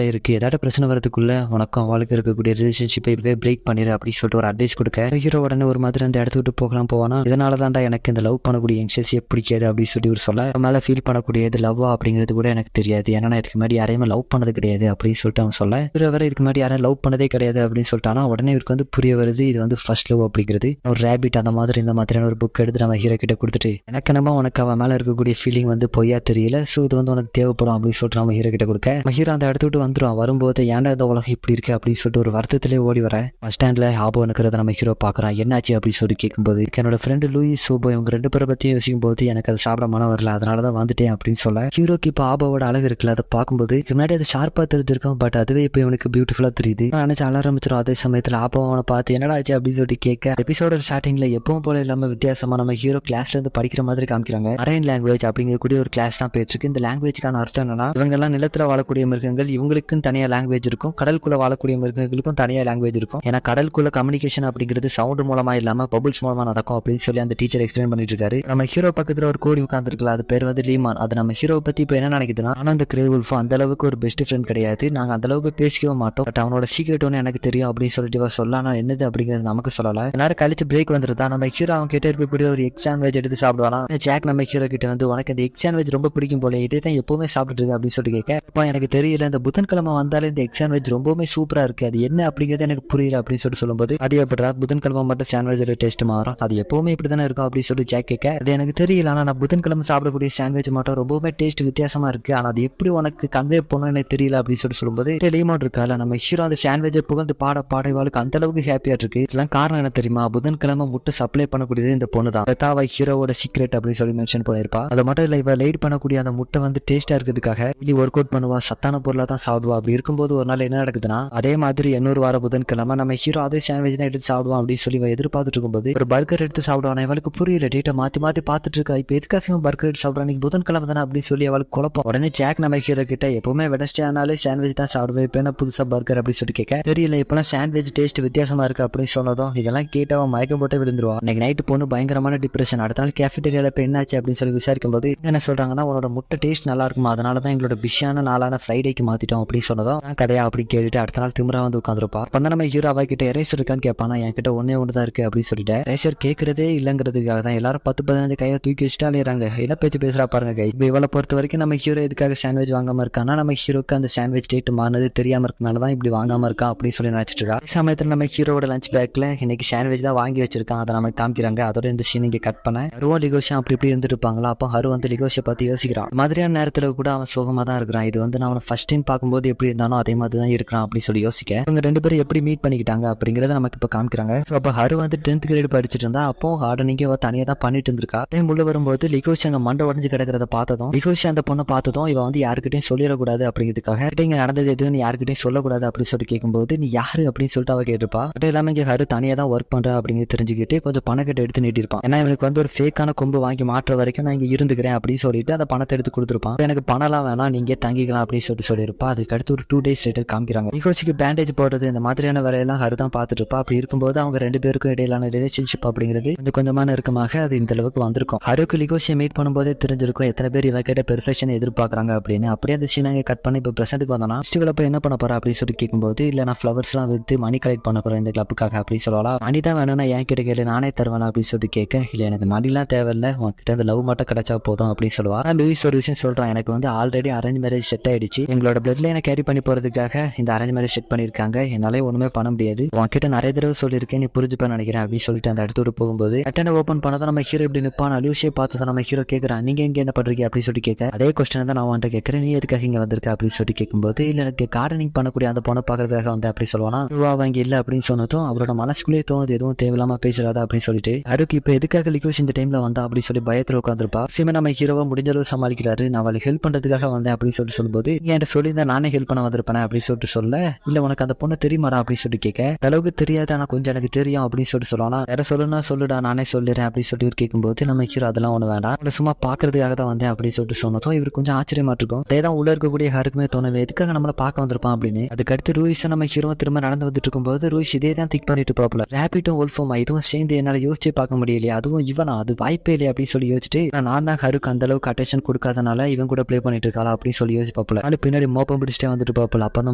ஆயிருக்கு. ஏதாவது பிரச்சனை வரதுக்குள்ள உனக்கும் அவளுக்கு இருக்கக்கூடிய ரிலேஷன்ஷிப்பை இப்பவே பிரேக் பண்ணிடு அப்படின்னு சொல்லிட்டு ஒரு அட்வைஸ் கொடுக்க ஹீரோ உடனே ஒரு மாதிரி அந்த இடத்த விட்டு போவானா. இதனால தான்டா எனக்கு இந்த லவ் பண்ணக்கூடிய யங்ஸ்டர்ஸ் பிடிக்காது அப்படின்னு சொல்லி ஒரு சொல்ல மேல ஃபீல் பண்ணக்கூடியது லவ்வா அப்படிங்கிறது கூட எனக்கு தெரியாது. ஏன்னா இதுக்கு முன்னாடி யாரையுமே லவ் பண்ணது கிடையாது அப்படின்னு சொல்லிட்டு அவன் சொல்ல வேற இதுக்கு முன்னாடி யாரும் லவ் பண்ணதே கிடையாது அப்படின்னு சொல்லிட்டானா. உடனே இவருக்கு வந்து புரிய வருது இது வந்து ஃபர்ஸ்ட் லவ் அப்படிங்கிறது. ஒரு ரேபிட் அந்த மாதிரி இந்த மாதிரியான ஒரு புக் எடுத்து நம்ம ஹீரோ கிட்ட கொடுத்துட்டு எனக்கு நம்ம உனக்கு அவன் மேல இருக்கக்கூடிய ஃபீலிங் வந்து பொய்யா தெரியல, ஸோ இது வந்து உனக்கு தேவைப்படும் அப்படின்னு சொல்லிட்டு நம்ம ஹீரோ கிட்ட கொடுக்க ஹீரோ அந்த இடத்த விட்டு வந்துடும். வரும்போது ஏன்டா இந்த உலகம் இப்படி இருக்கு அப்படின்னு சொல்லிட்டு ஒரு வருத்தத்திலே ஓடி வர பஸ் ஸ்டாண்ட்ல ஆபோ இருக்கிறத நம்ம ஹீரோ பாக்குறான். என்னாச்சு அப்படின்னு சொல்லி கேட்கும்போது என்னோட ஃப்ரெண்டு லூயிஸ் சோபோ இவங்க 2 பேரை பத்தியும் யோசிக்கும் போது எனக்கு அது சாப்பிட மனம் வரல, அதனாலதான் வந்துட்டேன் அப்படின்னு சொல்ல ஹீரோக்கு இப்போ ஆபோவோட அழகு இருக்குல்ல அதை பார்க்கும்போது முன்னாடி அது ஷார்ப்பா தெரிஞ்சிருக்கும், பட் அதுவே இப்போ இவனுக்கு பியூட்டிஃபுல்லா தெரியுது. நினைச்சு அழ ஆரம்பிச்சிடும். அதே சமயத்துல ஆபோ அவனை பார்த்து என்னடா ஆச்சு அப்படின்னு சொல்லி கேட்க எபிசோட ஸ்டார்டிங்ல எப்பவும் போல இல்லாம வித்தியாசமா நம்ம ஹீரோ கிளாஸ்ல இருந்து படிக்கிற மாதிரி காமிக்கிறாங்க. அரேன் லாங்குவேஜ் அப்படிங்கக்கூடிய ஒரு கிளாஸ் தான் போயிட்டு இருக்கு. இந்த லாங்குவேஜ்க்கான அர்த்தம் என்னன்னா இவங்க எல்லாம் நிலத்துல வாழக்கூடிய மிருகங்கள், இவங்களுக்குன்னு தனியா லாங்குவேஜ் இருக்கும், கடலுக்குள்ள வாழக்கூடிய வாழக்கூடிய மிருகங்களுக்கும் தனியாக லாங்குவேஜ் இருக்கும். ஏன்னா கடலுக்குள்ள கம்யூனிகேஷன் அப்படிங்கிறது சவுண்ட் மூலமா இல்லாம பபுள்ஸ் மூலமா நடக்கும் அப்படின்னு சொல்லி அந்த டீச்சர் எக்ஸ்பிளைன் பண்ணிட்டு இருக்காரு. நம்ம ஹீரோ பக்கத்துல ஒரு கோழி உட்காந்துருக்கல, அது பேர் வந்து லீமான். அது நம்ம ஹீரோ பத்தி இப்ப என்ன நினைக்குதுன்னா, ஆனா அந்த கிரே உல்ஃப் அந்த அளவுக்கு ஒரு பெஸ்ட் ஃப்ரெண்ட் கிடையாது, நாங்க அந்த அளவுக்கு பேசிக்கவே மாட்டோம், பட் அவனோட சீக்ரெட் ஒன்று எனக்கு தெரியும் அப்படின்னு சொல்லிட்டு சொல்லலாம். என்னது அப்படிங்கிறது நமக்கு சொல்லல. நேரம் கழிச்சு பிரேக் வந்துருதா, நம்ம ஹீரோ அவன் கிட்ட இருக்கக்கூடிய ஒரு எக் சாண்ட்விச் எடுத்து சாப்பிடுவானா. ஜாக் நம்ம ஹீரோ கிட்ட வந்து உனக்கு இந்த எக் சாண்ட்விச் ரொம்ப பிடிக்கும் போல, இதே தான் எப்பவுமே சாப்பிட்டு இருக்கு அப்படின்னு சொல்லி கேட்க, அப்ப எனக்கு தெரியல, இந்த புதன்கிழமை வந்தாலே இந்த எக் சாண்ட்விச் ரொம்பவுமே சூப்பரா இருக்கு, அது என்ன அப்படிங்கிறது எனக்கு புரியல அப்படின்னு சொல்லும்போது, அடியப்படுறா புதன்கிழமை மட்டும் சாண்ட்விச் டேஸ்ட் மாறும், அது எப்பவுமே இப்படிதானே இருக்கும் அப்படின்னு சொல்லி ஜாக் கேட்க, அது எனக்கு தெரியல, ஆனா நான் புதன்கிழமை சாப்பிடக்கூடிய சாண்ட்விச் மட்டும் ரொம்பவுமே டேஸ்ட் வித்தியாசமா இருக்கு, ஆனா அது எப்படி உனக்கு கன்வே பண்ணணும் எனக்கு தெரியல அப்படின்னு சொல்லும்போது, லீமான் இருக்கால நம்ம ஹீரோ அந்த சாண்ட்விச்சை புகழ்ந்து பாடைவாளுக்கு அந்த அளவுக்கு ஹாப்பியா இருக்கு. இதெல்லாம் காரணம் என்ன தெரியுமா, புதன்கிழமை முட்டை சப்ளை பண்ணக்கூடியது இந்த பொண்ணு தான், பெத்தாவா ஹீரோவோட சீக்ரெட் அப்படின்னு சொல்லி மென்ஷன் பண்ணிருப்பா. அது மட்டும் இல்ல, இவ லைட் பண்ணக்கூடிய அந்த முட்டை வந்து டேஸ்டா இருக்கிறதுக்காக டெய்லி ஒர்க் அவுட் பண்ணுவா, சத்தான பொருளா தான் சாப்பிடுவா. அப்படி இருக்கும்போது ஒரு நாள் என்ன நடக்குதுன்னா, அதே மாதிரி 800 வார புதன்கிழமை நம்ம ஹீரோ அதே சாண்ட்விச் தான் எடுத்து சாப்பிடுவான் அப்படின்னு சொல்லி எதிர்பார்த்துட்டு இருக்கும்போது ஒரு பர்கர் எடுத்து சாப்பிடுவான். இவளுக்கு புரியல, டேட்டை மாத்தி பார்த்துட்டு இருக்கா, இப்ப எதுக்காக பர்கர் எடுத்து சாப்பிடுறான், புதன்கிழமை தானே அப்படின்னு சொல்லி அவளுக்கு குழப்பம். உடனே ஜாக் நம்ம ஹீரோ கிட்ட எப்பவுமே வெனஸ்டே ஆனாலே சாண்ட்விச் தான் சாப்பிடுவேன், இப்ப என்ன புதுசா பர்கர் அப்படின்னு சொல்லி கேட்க, தெரியல இப்பெல்லாம் சாண்ட்விச் டேஸ்ட் வித்தியாசமா இருக்கு அப்படின்னு சொன்னதும் இதெல்லாம் கேட்டு அவன் மயக்கம் போட்டு விழுந்துருவான். இன்னைக்கு நைட்டு பொண்ணு பயங்கரமான டிப்ரெஷன். அடுத்த நாள் கேஃபிடேரியால இப்ப என்னாச்சு அப்படின்னு சொல்லி விசாரிக்கும் போது என்ன சொல்றாங்கன்னா, உன்னோட முட்டை டேஸ்ட் நல்லா இருக்குமா, அதனாலதான் எங்களோட பிஷியான நாளான ஃப்ரைடேக்கு மாத்திட்டோம் அப்படின்னு சொன்னதும் கதையா அப்படி கேட்டுட்டு அடுத்த நாள் திமிரா வந்து உட்காந்துருப்பா. அப்ப நம்ம ஹீரோ அவ கிட்ட எரேசர் இருக்கான்னு கேட்பானா, என் கிட்ட ஒன்னே ஒண்ணுதான் இருக்கு அப்படின்னு சொல்லிட்டு எரேசர் கேட்கறதே இல்லங்கிறதுக்காக தான் எல்லாரும் 10-15 கையை தூக்கி வச்சுட்டு அலையறாங்க. என்ன பேச்சு பேசுறா பாருங்க கை. இப்ப இவளை பொறுத்த வரைக்கும் நம்ம ஹீரோ எதுக்காக சாண்ட்விச் வாங்காம இருக்கானா, நம்ம ஹீரோக்கு அந்த சாண்ட்விச் டேட் மாறினது தெரியாம இருக்கனாலதான் இப்படி வாங்காம இருக்கான் அப்படின்னு சொல்லி நினைச்சிட்டு இருக்கா. சமயத்துல நம்ம ஹீரோட லஞ்ச் பேக்ல இன்னைக்கு சாண்ட்விச் தான் வாங்கி வச்சிருக்கான், அதை நம்ம காமிக்கிறாங்க. அதோட இந்த சீன் இங்க கட் பண்ண ஹருவும் லிகோஷா அப்படி இப்படி இருந்துட்டு இருப்பாங்களா. அப்போ ஹரு வந்து லிகோஷை பத்தி யோசிக்கிறான். மாதிரியான நேரத்துல கூட அவன் சோகமா தான் இருக்கிறான். இது வந்து நான் ஃபர்ஸ்ட் டைம் பார்க்கும்போது எப்படி இருந்தானோ அதே மாதிரி தான் இருக்கிறான் அப்படின்னு சொல்லி யோசிக்க, இவங்க 2 பேரும் எப்படி மீட் பண்ணிக்கிட்டாங்க அப்படிங்கறத நமக்கு இப்ப காமிக்கிறாங்க. அப்ப ஹரு வந்து 10th கிரேட் படிச்சுட்டு இருந்தா, அப்போ ஹார்டனிங்க தனியா தான் பண்ணிட்டு இருந்திருக்கா. டைம் உள்ள வரும்போது லிகோஷ் அங்க மண்டை உடஞ்சு கிடக்கிறத பார்த்ததும், லிகோஷ் அந்த பொண்ணை பார்த்ததும் இவ வந்து யாருக்கிட்டையும் சொல்லிடக்கூடாது அப்படிங்கிறதுக்காக இங்க நடந்தது எதுவும் யாருக்கிட்டையும் சொல்லக்கூடாது அப்படின்னு சொல்லி கேட்கும்போது, நீ யாரு அப்படின்னு சொல்லிட்டு அவ கேட்டுப்பா. பட் எல்லாமே இங்க ஹரு தனியா தான் ஒர்க் பண்றா அப்படிங்கிறது தெரிஞ்சுக்கிட்டு கொஞ்சம் பணக்கட்டை எடுத்து நீட்டிருப்பான். ஏன்னா இவனுக்கு வந்து ஒரு ஃபேக்கான கொம்பு வாங்கி மாற்ற வரைக்கும் நான் இங்க இருந்துக்கிறேன் அப்படின்னு சொல்லிட்டு அந்த பணத்தை எடுத்து கொடுத்துருப்பான். எனக்கு பணம்லாம் வேணாம், நீங்க தங்கிக்கலாம் அப்படின்னு சொல்லியிருப்பா. அதுக்கு அடுத்து ஒரு 2 days லேட்டர் காமிக்கிறாங்க. லிகோஷுக்கு பேண்டேஜ் போடுறது இந்த மாதிரியான வேலையெல்லாம் ஹரு தான் பார்த்துட்டு இருப்பா. அப்படி இருக்கும்போது அவங்க 2 பேருக்கும் இடையிலான ரிலேஷன்ஷிப் அப்படிங்கிறது கொஞ்சம் கொஞ்சமான நெருக்கமாக அது இந்த அளவுக்கு வந்திருக்கும். ஹருக்கு லிகோஷியை மீட் பண்ணும்போதே தெரிஞ்சிருக்கும் எத்தனை பேர் இவ கிட்ட பெர்ஃபெக்ஷன் எதிர்பார்க்கறாங்க அப்படின்னு. அப்படியே அந்த சீனை கட் பண்ணி இப்போ பிரசன்ட்டுக்கு வந்தோம்னா, ஃபெஸ்டிவல் அப்ப என்ன பண்ண போறா அப்படின்னு சொல்லி கேட்கும்போது, இல்ல நான் ஃபிளவர்ஸ் எல்லாம் வித்து மணி கலெக்ட் பண்ண போறேன் இந்த கிளப்புக்காக அப்படின்னு சொல்லலாம். மணி தான் வேணும்னா என் கிட்ட கேளு, நானே தருவேன் அப்படின்னு சொல்லிட்டு கேட்க, இல்ல எனக்கு மணிலாம் தேவையில்ல, உன்கிட்ட அந்த லவ் மட்டும் கிடைச்சா போதும் அப்படின்னு சொல்லுவா. லூயிஸ் ஒரு விஷயம் சொல்றான், எனக்கு வந்து ஆல்ரெடி அரேஞ்ச் மேரேஜ் செட் ஆயிடுச்சு, எங்களோட பிளட்ல என்ன கேரி பண்ணி போறதுக்காக இந்த அரேஞ்ச் மேரேஜ் செட் பண்ணிருக்காங்க, என்னால ஒண்ணுமே பண்ண முடியாது, உன்கிட்ட நிறைய தடவை சொல்லியிருக்கேன், நீ புரிஞ்சுப்பேன்னு நினைக்கிறேன் அப்படின்னு சொல்லிட்டு அந்த இடத்தோடு போகும்போது அட்டனை ஓப்பன் பண்ணதான் நம்ம ஹீரோ இப்படி நிப்பான். லூசியை பார்த்து நம்ம ஹீரோ கேட்கறான், நீங்க இங்க என்ன பண்றீங்க அப்படின்னு சொல்லி கேட்க, அதே கொஸ்டின் தான் நான் வந்துட்டு கேட்கறேன், நீ எதுக்காக இங்க வந்திருக்க அப்படின்னு சொல்லி கேட்கும்போது, இல்ல எனக்கு கார்டனிங் பண்ணக்கூடிய அந்த பொண்ணை பாக்குறதுக்காக வந்து அப்படி சொல்லுவானா. வாங்கி இல்ல அப்படின்னு சொன்னதும் அவரோட மனசுக்குள்ளேயே தோணுது எதுவும் தேவையில்லாம பேசுறாதா அப்படின்னு சொல்லிட்டு, அருக்கு இப்ப எதுக்காக லிகோஷ் இந்த டைம்ல வந்தா அப்படின்னு சொல்லி பயத்துல உட்காந்துருப்பா. சிவன் நம்ம ஹீரோவை முடிஞ்ச அளவு சமாளிக்கிறாரு, நான் அவளுக்கு ஹெல்ப் பண்றதுக்காக வந்தேன் அப்படின்னு சொல்லும்போது, என்கிட்ட சொல்லியிருந்தா நானே ஹெல்ப் பண்ண வந்திருப்பேன் அப்படின்னு சொல்ல, இல்ல உனக்கு அந்த பொண்ணை தெரியுமாடா அப்படின்னு சொல்லி கேட்க, அளவுக்கு தெரியாது ஆனா கொஞ்சம் எனக்கு தெரியும் அப்படின்னு சொல்லுவானா. வேற சொல்லுனா சொல்லுடா நானே சொல்லிடுறேன் அப்படின்னு சொல்லி கேட்கும்போது, நம்ம ஹீரோ அதெல்லாம் ஒண்ணு வேண்டாம், அவளை சும்மா பாக்குறதுக்காக தான் வந்தேன் அப்படின்னு சொன்னதும் இவர் கொஞ்சம் ஆச்சரியமா இருக்கும். அதேதான் உள்ள இருக்கக்கூடிய யாருக்குமே தோணவே, எதுக்காக நம்மள பார்க்க வந்திருப்பான் அப்படின்னு. அதுக்கடுத்து ரூயிஸ் நம்ம ஹீரோ திரும்ப நடந்து வந்துட்டு இருக்கும்போது ரூயிஸ் இதே தான் திங்க் பண்ணிட்டு பாப்பல, ரேபிட்டும் wolfம் இதுவும் சேர்ந்து என்னால யோசிச்சே பார்க்க முடியலையா, அதுவும் இவனா, அது வாய்ப்பே இல்லையா அப்படின்னு சொல்லி யோசிச்சுட்டு, நான் தான் ஹருக்கு அந்த அளவுக்கு அட்டென்ஷன் கொடுக்காதனால இவன் கூட ப்ளே பண்ணிட்டு இருக்காளா அப்படின்னு சொல்லி யோசிச்சு பாப்பல. அது பின்னாடி மோப்பம் பிடிச்சிட்டே வந்துட்டு பாப்பல. அப்ப அந்த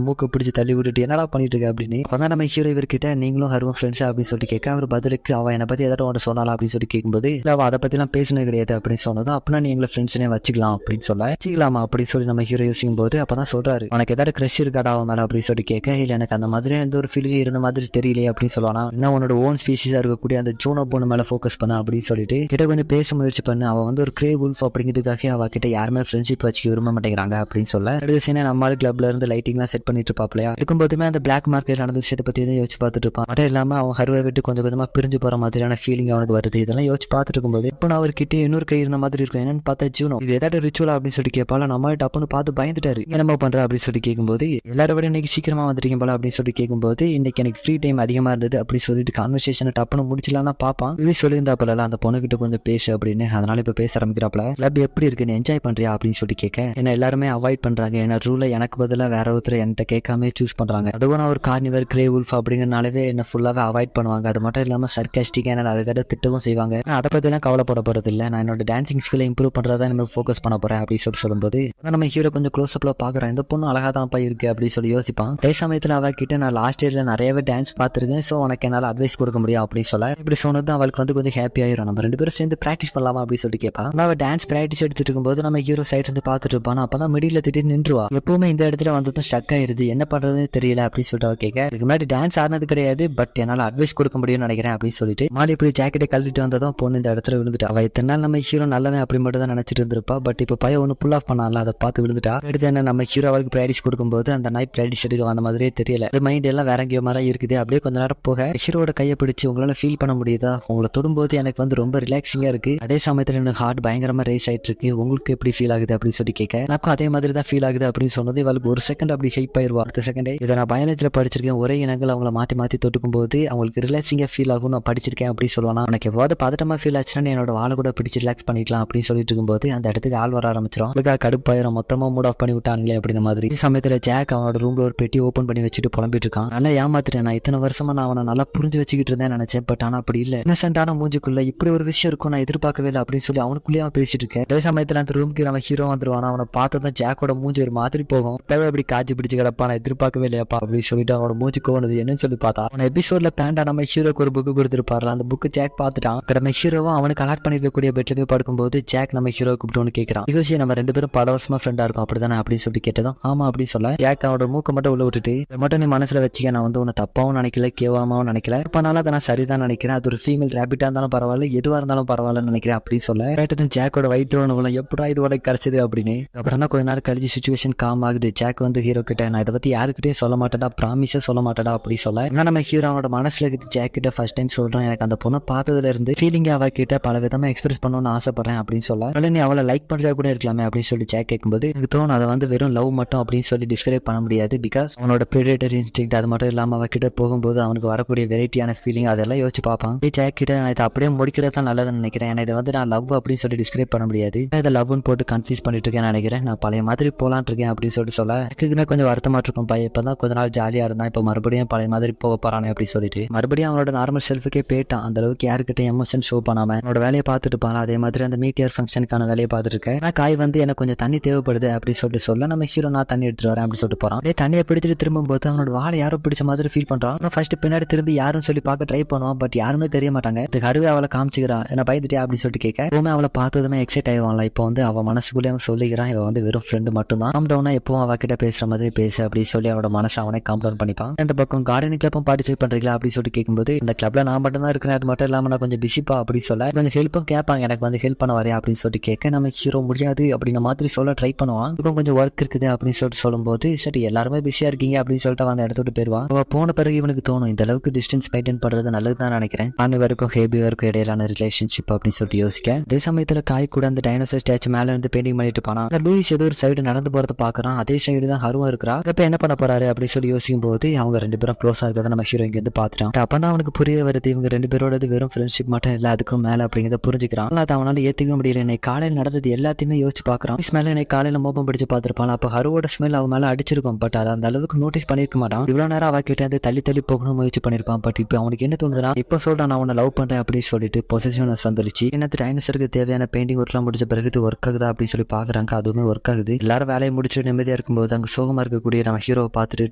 மூக்க பிடிச்சி தள்ளி விட்டுட்டு என்னடா பண்ணிட்டு இருக்க அப்படின்னு. அப்பதான் நம்ம ஹீரோ இவர்கிட்ட நீங்களும் ஹருவும் ஃப்ரெண்ட்ஸ் அப்படின்னு சொல்லி கேட்க, அவர் பதிலுக்கு அவ என்னை பத்தி ஏதாவது ஒன்று சொன்னாலா அப்படின்னு சொல்லி கேட்கும்போது, இல்ல அவ அதை பத்தி எல்லாம் பேசினது கிடையாது அப்படின்னு சொன்னதும், அப்படின்னா நீ எங்களை ஃப்ரெண்ட்ஸ்னே வச்சுக்கலாம் அப்படின்னு சொல்ல, வச்சுக்கலாமா அப்படின்னு சொல்லி நம்ம ஹீரோ யோசிக்கும் போது அப்பதான் சொல்றாரு, உனக்கு ஏதாவது கிரஷ் இருக்காடா அவன் மேல அப்படின்னு சொல்லி கேட்க, இல்ல எனக்கு அந்த மாதிரி எந்த ஒரு ஃபீலிங் இருந்த மாதிரி தெரியலையே அப்படின்னு சொல்லுவானா. என்ன உன்னோட ஓன் ஸ்பீஷிஸா இருக்கக்கூடிய அந்த ஜூனோ பொண்ணு மேல ஃபோக்கஸ் பண்ண அப்படின்னு சொல்லிட்டு கிட்ட கொஞ்சம் பேச முயற்சி பண்ணு, அவ வந்து ஒரு கிரே wolf அப்படிங்கிறதுக்காக அவ கிட்ட யாருமே ஃப்ரெண்ட்ஷிப் வச்சுக்க விரும்ப மாட்டேங்கிறாங்க அப்படின்னு சொல்ல, அடுத்த சீனை நம்ம கிளப்ல இருந்து லைட்டிங் எல்லாம் செட் பண்ணிட்டு இருப்பாப்லையா இருக்கும்போதுமே அந்த பிளாக் மார்க்கெட் நடந்த விஷயத்தை பத்தி தான் யோசிச்சு பார்த்துட்டு இருப்பான். மட்டும் இல்லாம அவன் ஹருவை விட்டு கொஞ்சம் கொஞ்சமா பிரிஞ்சு போற மாதிரியான ஃபீலிங் அவனுக்கு வருது. இதெல்லாம் யோசிச்சு பார்த்துட்டு இருக்கும்போது இப்போ நான் அவர்கிட்ட இன்னொரு கை இருந்த மாதிரி இருக்கும், என்னன்னு பார்த்தா ஜூனோ இது ஏதாவது ரிச்சுவலா அப்படின்னு சொல்லி கேட்பால, நம்ம டப்புன்னு பார்த்து பயந்துட்டாரு, என்னமா பண்ற அப்படின்னு சொல்லி கேட்கும்போது, எல்லாரோட இன்னைக்கு சீக்கிரமா வந்துட்டீங்க போல அப்படின்னு சொல்லி கேட்கும்போது, இன்னைக்கு எனக்கு ஃப்ரீ டைம் அதிகமா இருந்தது அப்படி சொல்லிட்டு கான்வர்சேஷனை டப்புன்னு முடிச்சலாம் தான் பாப்பான். இது சொல்லியிருந்தாப்பல அந்த பொண்ணுகிட்ட கொஞ்சம் பேசு அப்படின்னு, அதனால இப்ப பேச ஆரம்பிக்கிறாப்ல. கிளப் எப்படி இருக்கு, நீ என்ஜாய் பண்றியா அப்படின்னு சொல்லி கேட்க, என்ன எல்லாருமே அவாய்ட் பண்றாங்க, என்ன ரூலை எனக்கு பதிலாக வேற ஒருத்தர் என்கிட்ட கேட்காம சூஸ் பண்றாங்க. அதுவும் நான் ஒரு கார்னிவர் கிரே உல்ஃப் அப்படிங்கறனாலவே என்ன ஃபுல்லாவே அவாய்ட் பண்ணுவாங்க. அது மட்டும் இல்லாம சர்காஸ்டிக்கா என்ன அதுக்காக திட்டவும் செய்வாங்க. அதை பத்தி எல்லாம் கவலைப்பட போறது இல்ல. நான் என்னோட டான்சிங் ஸ்கில்லை இம்ப்ரூவ் பண்றதா நம்ம ஃபோக்கஸ் பண்ண போறேன் அப்படின்னு சொல்லும்போது நம்ம ஹீரோ கொஞ்சம் க்ளோஸ் அப்ல பாக்குறேன். இந்த பொண்ணு அழகா தான் இருக்கு அப்படின்னு சொல்லி யோசிப்பான். அதே சமயத்துல அவ கிட்ட நான் லாஸ்ட் இயர்ல நிறையவே டான்ஸ் பார்த்திருக்கேன், சோ உனக்கு என்னால அட்வைஸ் கொடுக்க முடியும் அப்படின்னு சொல்ல இப்படி சொன்னது அவளுக்கு கொஞ்சம் ஹாப்பி ஆயிரும். நம்ம 2 பேரும் சேர்ந்து பிராக்டிஸ் பண்ணலாமா அப்படின்னு சொல்லி கேட்பா. அவ டான்ஸ் பிராக்டிஸ் எடுத்துட்டு இருக்கும்போது நம்ம ஹீரோ சைட் இருந்து பாத்துட்டு இருப்பான். அப்பதான் மிடில திடீர்னு நின்றுவா. எப்பவுமே இந்த இடத்துல வந்ததும் ஸ்டக் ஆயிருது, என்ன பண்றதுன்னு தெரியல அப்படின்னு சொல்லிட்டு அவ கேட்க, இதுக்கு முன்னாடி டான்ஸ் ஆடினது கிடையாது, பட் என்னால அட்வைஸ் கொடுக்க முடியும்னு நினைக்கிறேன் அப்படின்னு சொல்லிட்டு மாடி இப்படி ஜாக்கெட்டை கழட்டிட்டு வந்ததும் பொண்ணு இந்த இடத்துல விழுந்துட்டா. அவ இத்தனை நாள் நம்ம ஹீரோ நல்லவன் அப்படி மட்டும் தான் நினைச்சிட்டு இருந்திருப்பா. பட் இப்ப பையன் ஒன்னு புல் ஆஃப் பண்ணால, அதை பார்த்து விழுந்துட்டா. எடுத்து என்ன நம்ம ஹீரோ அவளுக்கு பிராக்டிஸ் கொடுக்கும்போது அந்த நைட் பிராக்டிஸ் எடுக்க வந்த மாதிரியே தெரியல. அது மைண்ட் எல்லாம் வேற எங்கேயோ மாதிரி இருக்குது. அப்படியே கொஞ்ச நேரம் போக ஹீரோட கையை பிடிச்சு உங்களால ஃபீல் பண்ண முடியுதா, உங்களை தொடும்போது எனக்கு ரொம்ப ரிலாக்ஸிங்கா இருக்கு, அதே சமயத்துல எனக்கு ஹார்ட் பயங்கரமா ரேஸ் ஆயிட்டு இருக்கு, உங்களுக்கு எப்படி ஃபீல் ஆகுது அப்படின்னு சொல்லி கேட்க, எனக்கும் அதே மாதிரி தான் ஃபீல் ஆகுது அப்படின்னு சொன்னது இவளுக்கு ஒரு செகண்ட் அப்படி ஹெல்ப் ஆயிருவா. அடுத்த செகண்டே இதை நான் பயாலஜில படிச்சிருக்கேன், ஒரே இனங்கள் அவங்கள மாத்தி தொட்டுக்கும் போது அவங்களுக்கு ரிலாக்ஸிங்கா ஃபீல் ஆகும் நான் படிச்சிருக்கேன் அப்படின்னு சொல்லுவானா. எனக்கு எவ்வாறு பதட்டமா ஃபீல் ஆச்சுன்னா என்னோட வாழை கூட பிடிச்சி ரிலாக்ஸ் பண்ணிக்கலாம் அப்படின்னு சொல்லிட்டு இருக்கும்போது அந்த இடத்துக்கு ஆள் வர ஆரம்பிச்சிடும். அதுக்காக கடுப்பாயிரம், மொத்தமா மூட் ஆஃப் பண்ணி விட்டாங்களே அப்படின்ற மாதிரி. இந்த சமயத்துல ஜாக் அவனோட ரூம்ல ஒரு பெட்டி ஓபன் பண்ணி வச்சுட்டு புலம்பிட்டு இருக்கான். நல்லா ஏமாத்துட்டேன், நான் இத்தனை வருஷமா நான் அவனை நல்லா புரிஞ்சு வச்சுக்கிட்டு இருந்தேன் நினைச்சேன், பட் ஆனா அப்படி இல்ல, இன்னசென்ட்டான மூஞ்சுக்குள்ள இப்படி ஒரு விஷயம் இருக்கும் நான் எதிர்பார்க்கவே இல்லை அப்படின்னு சொல்லி அவனுக்குள்ளேயே அவன் பேசிட்டு இருக்கேன். அதே சமயத்துல அந்த ரூமுக்கு நம்ம ஹீரோ வந்துருவானா. அவனை பார்த்ததான் ஜாக்கோட மூஞ்சி ஒரு மாதிரி போகும். அப்படி காய்ச்சி பிடிச்சு கிடப்பா, நான் எதிர்பார்க்கவே இல்லையாப்பா அப்படின்னு சொல்லிட்டு அவனோட மூஞ்சி கோவனது என்னன்னு சொல்லி பார்த்தா அவன் எபிசோட்ல பேண்டா நம்ம ஹீரோக்கு ஒரு புக்கு கொடுத்துருப்பாரு. அந்த புக்கு ஜாக் பார்த்துட்டான். நம்ம ஹீரோவும் அவனுக்கு அலாட் பண்ணிருக்கக்கூடிய பெட்ல போய் படுக்கும்போது ஜாக் நம்ம ஹீரோ கூப்பிட்டு கேட்கிறான், யோசி நம்ம 2 பேரும் பல வருஷமா ஃப்ரெண்டா இருக்கும் அப்படிதானே அப்படின்னு சொல்லி கேட்டதும் ஆமா அப்படின்னு சொல்ல ஜாக் அவனோட மூக்க மட்டும் உள்ள விட்டுட்டு, இதை மட்டும் நீ மனசுல வச்சுக்க, நான் உன்னை தப்பாவும் நினைக்கல கேவலமாவும் நினைக்கல, இப்பனால அதை நான் சரிதான் நினைக்கிறேன், அது ஒரு ஃபீமேல் ரேபிட்டா இருந்தாலும் பரவாயில்ல எதுவா இருந்தாலும் பரவாயில்லன்னு நினைக்கிறேன் அப்படின்னு சொல்ல கேட்டதும் ஜாக்கோட வயிற்று எப்படா இது உனக்கு கிடைச்சது அப்படின்னு. அப்புறம் தான் கொஞ்ச நேரம் கழிச்சு சுச்சுவேஷன் காம் ஆகுது. ஜாக் ஹீரோ கிட்ட நான் இதை பத்தி யாருக்கிட்டையும் சொல்ல மாட்டேடா, ப்ராமிஸா சொல்ல மாட்டேடா அப்படி சொல்ல நம்ம ஹீரோ அவனோட மனசுல இருக்குது ஜாக் கிட்ட ஃபர்ஸ்ட் டைம் சொல்றேன், எனக்கு அந்த பொண்ணை பார்த்ததுல இருந்து ஃபீலிங் அவ கிட்ட பல விதமா எக்ஸ்பிரஸ் பண்ணணும்னு ஆசைப்படுறேன் அப்படின்னு சொல்ல, நீ அவளை லைக் பண்றா கூட இருக்கலாமே அப்படின்னு சொல்லி ஜாக் கேட்கும்போது எனக்கு தோணும் அதை வெறும் லவ் மட்டும் அப்படின்னு சொல்லி டிஸ்கிரைப் பண்ண முடியாது. பிகாஸ் அவனோட பிரெடேட்டர் இன்ஸ்டிங்க்ட் அது மட்டும் இல்லாம அவ கிட்ட போகும்போது அவனுக்கு வரக்கூடிய வெரைட்டியான ஃபீலிங் அதெல்லாம் யோசிச்சு பார்ப்பான். ஜாக் கிட்ட நான் இதை அப்படியே முடிக்கிறது தான் நல்லதுன்னு நினைக்கிறேன், இதை நான் லவ் அப்படின்னு சொல்லி டிஸ்கிரைப் பண்ண முடியாது, இதை லவ்னு போட்டு கன்ஃபியூஸ் பண்ணிட்டு இருக்கேன் நினைக்கிறேன், நான் பழைய மாதிரி போலான் இருக்கேன் அப்படின்னு சொல்ல எனக்கு கொஞ்சம் வருத்தமா இருக்கும். பையன் இப்பதான் கொஞ்ச நாள் ஜாலியா இருந்தான், இப்ப மறுபடியும் பழைய மாதிரி போக போறானே அப்படி சொல்லிட்டு மறுபடியும் அவனோட நார்மல் செல்ஃபுக்கே போயிட்டான். அந்த அளவுக்கு யாருக்கிட்ட எமோஷன் ஷோ பண்ணாம அவனோட வேலையை பார்த்துட்டு போனா. அதே மாதிரி அந்த மீட்டியர் ஃபங்க்ஷனுக்கான வேலையை பார்த்துட்டு இருக்கேன். காய் எனக்கு கொஞ்சம் தண்ணி தேவைப்படுது அப்படி சொல்ல நம்ம ஹீரோ நான் தண்ணி எடுத்துட்டு வரேன் அப்படி சொல்லிட்டு போறான். தண்ணியை பிடிச்சிட்டு திரும்பும் போது அவனோட வாழை யாரோ பிடிச்ச மாதிரி ஃபீல் பண்றான். ஃபர்ஸ்ட் பின்னாடி திரும்பி யாரும் சொல்லி பார்க்க ட்ரை பண்ணுவான், பட் யாருமே தெரிய மாட்டாங்க. இதுக்கு அருவே அவளை காமிச்சுக்கிறான், என்ன பயந்துட்டே அப்படின்னு சொல்லிட்டு கேட்க எப்பவுமே அவளை பார்த்ததுமே எக்ஸைட் ஆயிடுவான்ல. இப்போ அவ மனசுக்குள்ளே அவன் சொல்லிக்கிறான் இவன் வெறும் ஃப்ரெண்டு மட்டும் தான், காம் டவுனா எப்பவும் அவகிட்ட பேசுற மாதிரி பேசு அப்படி சொல்லி அவனோட மனசை அவனே காம் டவுன் பண்ணிப்பான். ரெண்டு பக்கம் கார்டனிங் கிளப்பும் பார்ட்டிசிபேட் பண்றீங்களா அப்படி சொல்லிட்டு கேட்கும்போது இந்த கிளப்ல நான் மட்டும் தான் இருக்கிறேன், அது மட்டும் இல்லாம நான் கொஞ்சம் பிஸிப்பா அப்படி சொல்ல கொஞ்சம் ஹெல்ப்பும் கேட்பாங்க, எனக்கு ஹெல்ப் பண்ண வரையா அப்படின்னு சொல்லிட்டு கேட்க நம்ம ஹீரோ முடியாது அப்படின்ற மாதிரி சொல்ல ட்ரை பண்ணுவான். இதுக்கும் கொஞ்சம் ஒர்க் இருக்குது அப்படின்னு சொல்லிட்டு சொல்லும்போது சரி எல்லாருமே பிஸியா இருக்கீங்க அப்படின்னு சொல்லிட்டு அந்த இடத்துட்டு போயிருவான். அவ போன பிறகு இவனுக்கு தோணும் இந்த அளவுக்கு டிஸ்டன்ஸ் மெயின்டைன் பண்றது நல்லதுதான் நினைக்கிறேன், ஆணுவருக்கும் ஹேபிவருக்கும் இடையிலான ரிலேஷன்ஷிப் அப்படின்னு சொல்லிட்டு யோசிக்க அதே சமயத்துல காய் கூட அந்த டைனோசர் ஸ்டாச்சு மேல இருந்து பெயிண்டிங் பண்ணிட்டு போனா லூயிஸ் ஏதோ ஒரு சைடு நடந்து போறத பாக்குறான். அதே சைடு தான் ஹருவா இருக்கிறா. இப்ப என்ன பண்ண போறாரு அப்படி சொல்லி யோசிக்கும் போது அவங்க 2 பேரும் க்ளோஸா இருக்கிறத நம்ம ஹீரோ இங்க இருந்து பாத்துட்டான். அப்பதான் அவனுக்கு புரிய வருது இவங்க 2 பேரோட வெறும் ஃப்ரெண்ட்ஷிப் மட்டும் இல்ல அதுக்கும் மேல அப்படிங்கிறத புரிஞ்சுக்கிறான். அது அவனால ஏத்துக்க முடியல. என்னை காலையில் நடந்தது எல்லாத்தையுமே யோசிச்சு பாக்குறான். ஸ்மெல் என்னை காலையில மோப்பம் பிடிச்சு பாத்துருப்பான். அப்ப ஹருவோட ஸ்மெல் அவன் மேல அடிச்சிருக்கும், பட் அதை அந்த அளவுக்கு நோட்டீஸ் பண்ணிருக்க மாட்டான். இவ்வளவு நேரம் அவ கிட்ட தள்ளி போகணும் முயற்சி பண்ணிருப்பான். பட் இப்ப அவனுக்கு என்ன தோணுதுன்னா இப்ப சொல்றான் நான் அவனை லவ் பண்றேன் அப்படின்னு சொல்லிட்டு பொசிஷன் சந்தளிச்சு என்னத்து டைனோசருக்கு தேவையான பெயிண்டிங் ஒர்க்லாம் முடிச்ச பிறகு ஒர்க் ஆகுதா அப்படின்னு சொல்லி பாக்குறாங்க. அதுவுமே ஒர்க் ஆகுது. எல்லாரும் வேலையை முடிச்சு நிம்மதியா இருக்கும்போது அங்க சோகமா இருக்கக்கூடிய நம்ம ஹீரோவை பார்த்துட்டு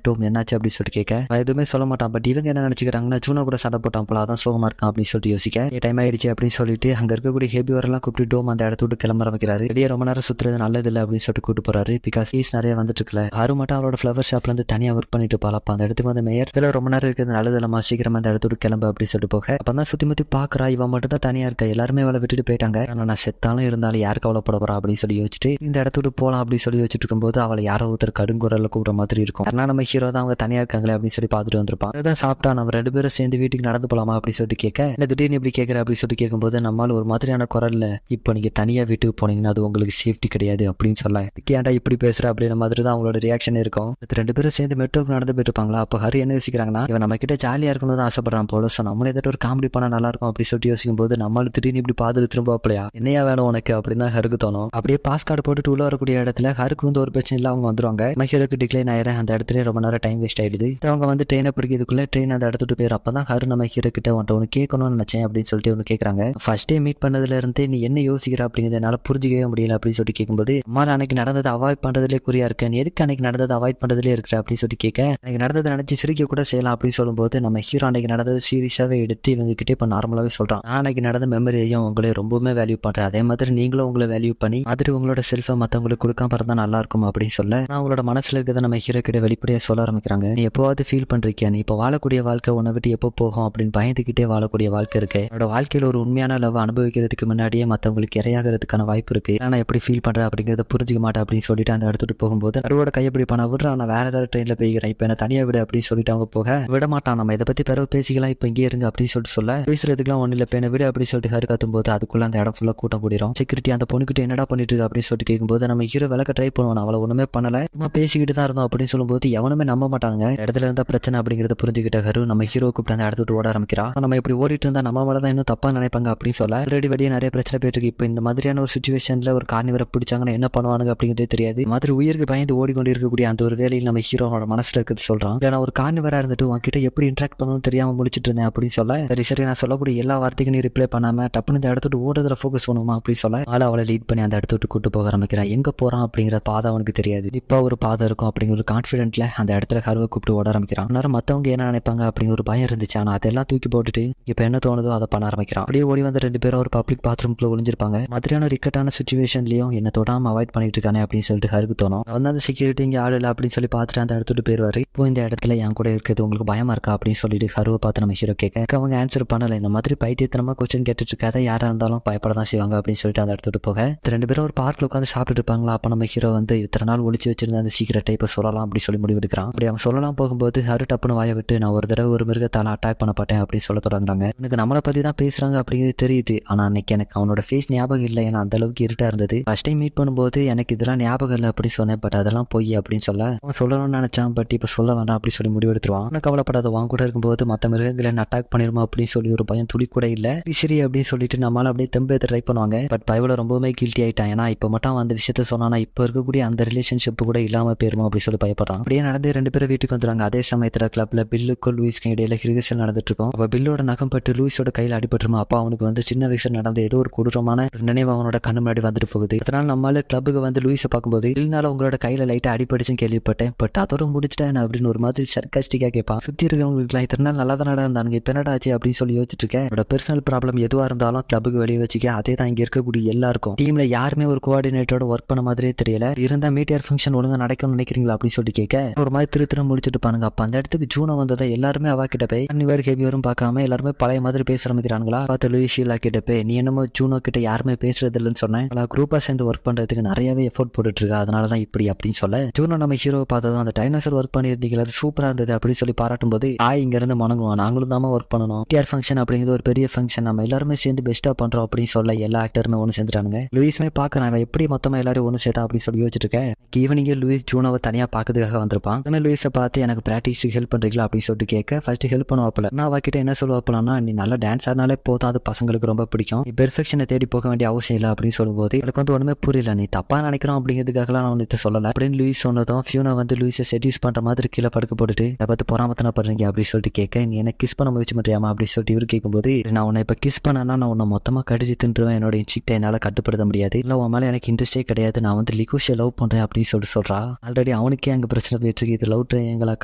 டோம் என்னாச்சு அப்படின்னு சொல்லிட்டு கேட்க எதுவுமே சொல்ல மாட்டான். பட் இவங்க என்ன நினைச்சுக்கிறாங்கன்னா ஜூனோ கூட சண்டை போட்டான் போல அதான் சோகமா இருக்கான் அப்படின்னு சொல்லிட்டு யோசிக்க டைம் ஆயிடுச்சு அப்படின்னு சொல்லிட்டு அங்க இருக்கக்கூடிய ஹேபிவர் எல்லாம் கூப்பிட்டு டோம் அந்த இடத்த விட்டு கிளம்ப ஆரம்பிக்கிறாரு. வெளியே ரொம்ப நேரம் சுத்துறது நல்லது இல்லை அப்படின்னு சொல்லிட்டு கூட்டு போறாரு. பிகாஸ் ஈஸ் நிறைய வந்துட்டு இருக்கல. ஆறு மட்டும் அவரோட ஃபிளவர் ஷாப்ல இருந்து தனியா ஒர்க் பண்ணிட்டு பாப்பா அந்த இடத்துக்கு வந்து மேயர் இதுல ரொம்ப நேரம் இருக்கிறது நல்லது இல்லாம சீக்கிரமா அந்த இடத்துக்கு கிளம்ப அப்படின்னு சொல்லிட்டு போக அப்பதான் சுத்தி முத்தி பாக்குறா இவன் மட்டும் தான் தனியா இருக்கா, எல்லாருமே அவளை விட்டுட்டு போயிட்டாங்க, நான் செத்தாலும் இருந்தாலும் யாருக்கு கவலைப்பட போறா அப்படின்னு சொல்லி யோசிச்சுட்டு இந்த இடத்துக்கு போலாம் அப்படின்னு சொல்லி யோசிச்சுட்டு இருக்கும்போது அவளை யாரோ ஒருத்தர் கடுங்குரல்ல கூப்பிட மாதிரி இருக்கும். ஏன்னா நம்ம ஹீரோ தான் அவங்க தனியா இருக்காங்களே அப்படின்னு சொல்லி பார்த்துட்டு வந்திருப்பான். அதான் சாப்பிட்டா நம்ம 2 பேரும் சேர்ந்து வீட்டுக்கு நடந்து போலாமா அப்படின்னு சொல்லிட்டு கேட்க என்ன திடீர்னு இப்படி கேட்கற அப்படின்னு சொல்லிட்டு கேட்கும்போது நம்மளால ஒரு மாதிரியான குரல்ல இப்போ நீங்க தனியா வீட்டுக்கு போனீங்கன்னா அது உங்களுக்கு சேஃப்டி கிடையாது அப்படின்னு சொல்ல ஏன்டா இப்படி பேசுற அப்படின்ற மாதிரி தான் அவங்களோட ரியாக்ஷன் இருக்கும். 2 பேரும் சேர்ந்து மெட்ரோக்கு நடந்து போயிட்டு இருப்பாங்களா. அப்போ ஹரி என்ன யோசிக்கிறாங்கன்னா இவன் நம்ம கிட்ட ஜாலியா இருக்கணும் தான் ஆசைப்படுறான் போல, சோ நம்மளே ஏதாவது ஒரு காமெடி பண்ணா நல்லா இருக்கும் அப்படின்னு சொல்லிட்டு யோசிக்கும் போது நம்மளால திடீர்னு இப்படி பார்த்துட்டு திரும்ப அப்படியா என்னையா வேணும் உனக்கு அப்படின்னு தான் ஹருக்கு தோணும். அப்படியே பாஸ் கார்டு போட்டுட்டு உள்ள வரக்கூடிய இடத்துல ஹருக்கு ஒரு பிரச்சனை இல்லை அவங்க வந்துருவாங்க. ஹீரோக்கு டிக்ளைன் ஆயிரம் அந்த இடத்துல இடத்துல ரொம்ப நேரம் டைம் வேஸ்ட் ஆயிடுது. அவங்க வந்து ட்ரெயினை பிடிக்கிறதுக்குள்ள ட்ரெயின் அந்த இடத்துட்டு போயிரு. அப்பதான் ஹரு நம்ம ஹீரோ கிட்ட ஒன்று கேட்கணும்னு நினைச்சேன் அப்படின்னு சொல்லிட்டு ஒன்று கேட்கறாங்க. ஃபர்ஸ்ட் டே மீட் பண்ணதுல இருந்து நீ என்ன யோசிக்கிற அப்படிங்கிறத என்னால புரிஞ்சிக்கவே முடியல அப்படின்னு சொல்லிட்டு கேட்கும்போது, அம்மா அன்னைக்கு நடந்ததை அவாய்ட் பண்றதுலேயே குறியா இருக்கேன், நீ எதுக்கு அன்னைக்கு நடந்ததை அவாய்ட் பண்றதுலேயே இருக்கிற அப்படின்னு சொல்லிட்டு கேட்க, அன்னைக்கு நடந்ததை நினைச்சு சிரிக்க கூட செய்யலாம் அப்படின்னு சொல்லும்போது நம்ம ஹீரோ அன்னைக்கு நடந்தது சீரியஸாவே எடுத்து இவங்க கிட்டே இப்போ நார்மலாவே சொல்றான். நான் அன்னைக்கு நடந்த மெமரியையும் உங்களே ரொம்பவுமே வேல்யூ பண்றேன், அதே மாதிரி நீங்களும் உங்களை வேல்யூ பண்ணி மாதிரி உங்களோட செல்ஃபை மற்றவங்களுக்கு கொடுக்காம இருந்தா நல்லா இருக்கும் அப்படின்னு சொல்ல, நான் உங்களோட மனசுல இருக்கிறத நம்ம ஹீரோ கிட்ட வெளிப்படையா சொல்ல ஆரம்பிக்கிறாங்க. நீ எப்போவாது ஃபீல் பண்றியா, நீ இப்போ வாழக்கூடிய வாழ்க்கை உன்னை விட்டு எப்போ போகும் அப்படின்னு பயந்துகிட்டே வாழக்கூடிய வாழ்க்கை இருக்கு. என்னோட வாழ்க்கையில ஒரு உண்மையான லவ் அனுபவிக்கிறதுக்கு முன்னாடியே மற்றவங்களுக்கு இரையாகிறதுக்கான வாய்ப்பு இருக்கு. நான் எப்படி ஃபீல் பண்றேன் அப்படிங்கிறத புரிஞ்சுக்க மாட்டேன் அப்படின்னு சொல்லிட்டு அந்த இடத்துட்டு போகும்போது அருவோட கையப்படி பண்ண விடுறா, நான் வேற ஏதாவது ட்ரெயின்ல போய்க்கிறேன், இப்போ என்ன தனியா விடு அப்படின்னு சொல்லிட்டு அவங்க போக விட மாட்டான். நம்ம இதை பத்தி பிறகு பேசிக்கலாம், இப்போ இங்கே இருங்க அப்படின்னு சொல்லிட்டு சொல்ல, பேசுறதுக்குலாம் ஒன்னும் இல்லை, பேன விடு அப்படின்னு சொல்லிட்டு ஹரு கத்தும் போது அதுக்குள்ள அந்த இடம் ஃபுல்லா கூட்டம் கூடிரும். செக்யூரிட்டி அந்த பொண்ணுகிட்ட என்னடா பண்ணிட்டு இருக்கு அப்படின்னு சொல்லிட்டு கேட்கும்போது, நம்ம ஹீரோ விளக்க ட்ரை பண்ணுவோம், அவளை ஒண்ணுமே பண்ணல, சும்மா பேசிக்கிட்டு தான் இருந்தோம் அப்படின்னு சொல்லும்போது எவனுமே நம்ப மாட்டாங்க. இடத்துல இருந்தா பிரச்சனை அப்படிங்கறத புரிஞ்சுக்கிட்ட ஹரு நம்ம ஹீரோ கூப்பிட்டு அந்த இடத்துட்டு ஓட ஆரம்பிக்கிறா. நம்ம இப்படி ஓடிட்டு இருந்தா நம்ம மேலதான் இன்னும் தப்பா நினைப்பாங்க அப்படின்னு சொல்ல, ஆல்ரெடி வெளியே நிறைய பிரச்சனை போயிட்டு இருக்கு. இப்போ இந்த மாதிரியான ஒரு சுச்சுவேஷன்ல ஒரு கார்னிவரை பிடிச்சாங்கன்னா என்ன பண்ணுவானுங்க அப்படிங்கிறதே தெரியாது. மாதிரி உயிருக்கு பயந்து ஓடிக்கொண்டு இருக்கக்கூடிய அந்த ஒரு வேலையில் நம்ம ஹீரோனோட மனசுல இருக்கிறது சொல்றான். நான் ஒரு கார்னிவரா இருந்துட்டு உன்கிட்ட எப்படி இன்ட்ராக்ட் பண்ணணும் தெரியாம முடிச்சிட்டு இருந்தேன் அப்படின்னு சொல்ல, சரி நான் சொல்லக்கூடிய எல்லா வார்த்தைக்கும் நீ ரிப்ளை பண்ணாம டப்புனு இந்த இடத்துட்டு ஓடுறதுல ஃபோக்கஸ் பண்ணுமா அப்படின்னு சொல்ல, அவளை லீட் பண்ணி அந்த இடத்துட்டு கூட்டு போக ஆரம்பிக்கிறான். எங்க போறான் அப்படிங்கிற பாதை அவனுக்கு தெரியாது, இப்ப ஒரு பாதை இருக்கும் அப்படிங்கிற ஒரு கான்பிடென்ட்ல அந்த இடத்துல ஹருவை கூப்பிட்டு ஓட ஆரம்பிக்கிறான். நேரம் மத்தவங்க என்ன நினைப்பாங்க அப்படிங்கிற ஒரு பயம் இருந்துச்சு, ஆனா அதெல்லாம் தூக்கி போட்டுட்டு இப்ப என்ன தோணுதோ அதை பண்ண ஆரம்பிக்கிறான். அப்படியே ஓடி வந்த 2 பேரும் ஒரு பப்ளிக் பாத்ரூம்குள்ள ஒளிஞ்சிருப்பாங்க. மாதிரியான ஒரு இக்கட்டான சுச்சுவேஷன்லயும் என்ன தொடாம அவாய்ட் பண்ணிட்டு இருக்கானே அப்படின்னு சொல்லிட்டு ஹருக்கு தோணும். வந்து அந்த செக்யூரிட்டி இங்க ஆள் இல்லை அப்படின்னு சொல்லி பார்த்துட்டு அந்த இடத்துட்டு போயிருவாரு. இப்போ இந்த இடத்துல என் கூட இருக்கிறது உங்களுக்கு பயமா இருக்கா அப்படின்னு சொல்லிட்டு ஹருவை பார்த்து நம்ம ஹீரோ கேட்க, அவங்க ஆன்சர் பண்ணல, இந்த மாதிரி பைத்தியத்தனமா கொஸ்டின் கேட்டுட்டு இருக்காத, யாரா இருந்தாலும் பயப்படதான் செய்வாங்க அப்படின்னு சொல்லிட்டு அந்த இடத்துட்டு போக, 2 பேரும் ஒரு பார்க்ல உட்காந்து சாப்பிட்டு இருப்பாங்களா. அப்ப நம்ம ஹீரோ வந்து இத்தனை நாள் ஒளிச்சு வச்சிருந்த அந்த சீக்கிரட்டை இப்ப சொல்லலாம் அப்படி சொல்லி முடிவெடுக்கிறான். அப்படி அவன் சொல்லலாம் போகும்போது ஹரு டப்புன்னு வாய விட்டு, நான் ஒரு தடவை ஒரு மிருகத்தால அட்டாக் பண்ணப்பட்டேன் அப்படின்னு சொல்ல தொடங்குறாங்க. எனக்கு நம்மளை பத்தி தான் பேசுறாங்க அப்படிங்கிறது தெரியுது, ஆனா அன்னைக்கு எனக்கு அவனோட ஃபேஸ் ஞாபகம் இல்லை, ஏன்னா அந்த அளவுக்கு இருட்டா இருந்தது. ஃபர்ஸ்ட் டைம் மீட் பண்ணும்போது எனக்கு இதெல்லாம் ஞாபகம் இல்லை அப்படி சொன்னேன், பட் அதெல்லாம் போய் அப்படின்னு சொல்ல, அவன் சொல்லணும்னு நினைச்சான், பட் இப்ப சொல்ல வேண்டாம் அப்படி சொல்லி முடிவெடுத்துருவான். அவனுக்கு கவலைப்படாத, வாங்க கூட இருக்கும்போது மற்ற மிருகங்களை அட்டாக் பண்ணிருமா அப்படின்னு சொல்லி ஒரு பயம் துளி கூட இல்ல. சரி அப்படின்னு சொல்லிட்டு நம்மளால அப்படியே தெம்பேத்த ட்ரை பண்ணுவாங்க. பட் பயவுல ரொம்பவுமே கில்ட்டி ஆயிட்டான், ஏன்னா இப்ப மட்டும் அந்த விஷயத்த சொன்னா இப்ப இருக்கக்கூடிய அந்த ரிலேஷன்ஷிப் கூட இல்லாம போயிருமா அப்படி சொல்லி பயப்படுறான். அப்படியே நடந்து 2 பேரும் வீட்டுக்கு வந்துடுறாங்க. அதே சமயத்துல கிளப்ல பில்லுக்கும் லூயிஸ்க்கும் இடையில ரிஹர்சல் நடந்துட்டு இருக்கும். அப்ப பில்லோட நகம் பட்டு லூயிஸோட கையில அடிபட்டுருமா. அப்ப அவனுக்கு வந்து சின்ன வயசுல நடந்த ஏதோ ஒரு கொடூரமான நினைவு அவனோட கண்ணு முன்னாடி வந்துட்டு போகுது. அதனால நம்மளால கிளப்புக்கு வந்து லூயிஸை பார்க்கும்போது, இல்லனால உங்களோட கையில லைட்டா அடிபடிச்சுன்னு கேள்விப்பட்டேன், பட் அதோட முடிச்சிட்டேன் அப்படின்னு ஒரு மாதிரி சர்க்காஸ்டிக்கா கேட்பான். சுத்தி இருக்கிறவங்களுக்கு இத்தனை நாள் நல்லா தானடா இருந்தாங்க, இப்ப என்னடா ஆச்சு அப்படின்னு சொல்லி யோசிச்சுட்டு இருக்கேன். என்னோட பர்சனல் ப்ராப்ளம் எதுவா இருந்தாலும் கிளப்புக்கு வெளியே வச்சுக்க, அதே தான் இங்க இருக்கக்கூடிய எல்லாருக்கும். டீம்ல யாருமே ஒரு கோஆர்டினேட்டரோட ஒர்க் பண்ண மாதிரியே தெரியல, இருந்தா மீட்டியர் ஃபங்க்ஷன் ஒழுங்கா நடக்கணும்னு நினைக்கிறீங்களா அப்படின்னு சொல்லி கேட்க, ஒரு மாதிரி திரு முடிச்சுட்டு பாருங்க. அப்ப அந்த இடத்துக்கு ஜூனோ வந்ததை எல்லாருமே அவ கிட்ட போய் அன்னிவர் ஹேபியரும் பார்க்காம எல்லாருமே பழைய மாதிரி பேச ஆரம்பிக்கிறாங்களா. பார்த்து லூயிஸ் ஷீலா கிட்ட போய், நீ என்னமோ ஜூனோ கிட்ட யாருமே பேசுறது இல்லைன்னு சொன்னேன், குரூப்பா சேர்ந்து ஒர்க் பண்றதுக்கு நிறையவே எஃபோர்ட் போட்டுட்டு இருக்கா, அதனாலதான் இப்படி அப்படின்னு சொல்ல, ஜூனோ நம்ம ஹீரோவை பார்த்ததும் அந்த டைனோசர் ஒர்க் பண்ணியிருந்தீங்களா அது சூப்பரா இருந்தது அப்படின்னு சொல்லி பாராட்டும் போது, இங்க இருந்து மணங்குவோம், நாங்களும் தான் ஒர்க் பண்ணணும், டிஆர் ஃபங்க்ஷன் அப்படிங்கிறது ஒரு பெரிய ஃபங்க்ஷன், நம்ம எல்லாருமே சேர்ந்து பெஸ்டா பண்றோம் அப்படின்னு சொல்ல எல்லா ஆக்டருமே ஒன்று சேர்ந்துட்டானுங்க. லூயிஸ்மே பாக்குறாங்க எப்படி மொத்தமா எல்லாரும் ஒன்று சேர்த்தா அப்படின்னு சொல்லி யோசிச்சுட்டு இருக்கேன். ஈவினிங் லூயிஸ் ஜூனோவை தனியா பாக்கிறதுக்காக வந்திருப்பான். லூயிஸை பார்த்து எனக்கு பிராக்டிஸ்க்கு ஹெல்ப் பண்றீங்களா அப்படின்னு சொல்லிட்டு கேட்க, ஃபர்ஸ்ட் ஹெல்ப் பண்ணுவாப்ல. நான் அவகிட்ட என்ன சொல்லுவாப்லன்னா, நீ நல்லா டான்ஸ் ஆடினாலே போதும், அது பசங்களுக்கு ரொம்ப பிடிக்கும், நீ பெர்ஃபெக்ஷனை தேடி போக வேண்டிய அவசியம் இல்லை அப்படின்னு சொல்லும்போது எனக்கு வந்து ஒண்ணுமே புரியல, நீ தப்பா நினைக்கிறோம் அப்படிங்கிறதுக்காகலாம் நான் ஒன்று சொல்லல அப்படின்னு லூயிஸ் சொன்னதும் ஃபியூனா வந்து லூயிஸை செட்யூஸ் பண்ற மாதிரி கீழே படுக்க போட்டுட்டு, அதை பார்த்து பொறாமத்தனா பண்றீங்க அப்படின்னு சொல்லிட்டு கேட்க, நீ என்ன கிஸ் பண்ண முயற்சி பண்றியாமா அப்படின்னு சொல்லிட்டு இவரு கேட்கும்போது, நான் உன்னை இப்ப கிஸ் பண்ணனா நான் உன்னை மொத்தமா கடிச்சு தின்றுவேன், என்னோட இன்ஸ்டிக்டை என்னால கட்டுப்படுத்த முடியாது, இல்ல உன் மேல எனக்கு இன்ட்ரெஸ்டே கிடையாது, நான் வந்து லிகோஷியை லவ் பண்றேன் அப்படின்னு சொல்லிட்டு சொல்றா. ஆல்ரெடி அவனுக்கே அங்க பிரச்சனை போயிட்டு இருக்கு, இது லவ் ட்ரையாங்கிளா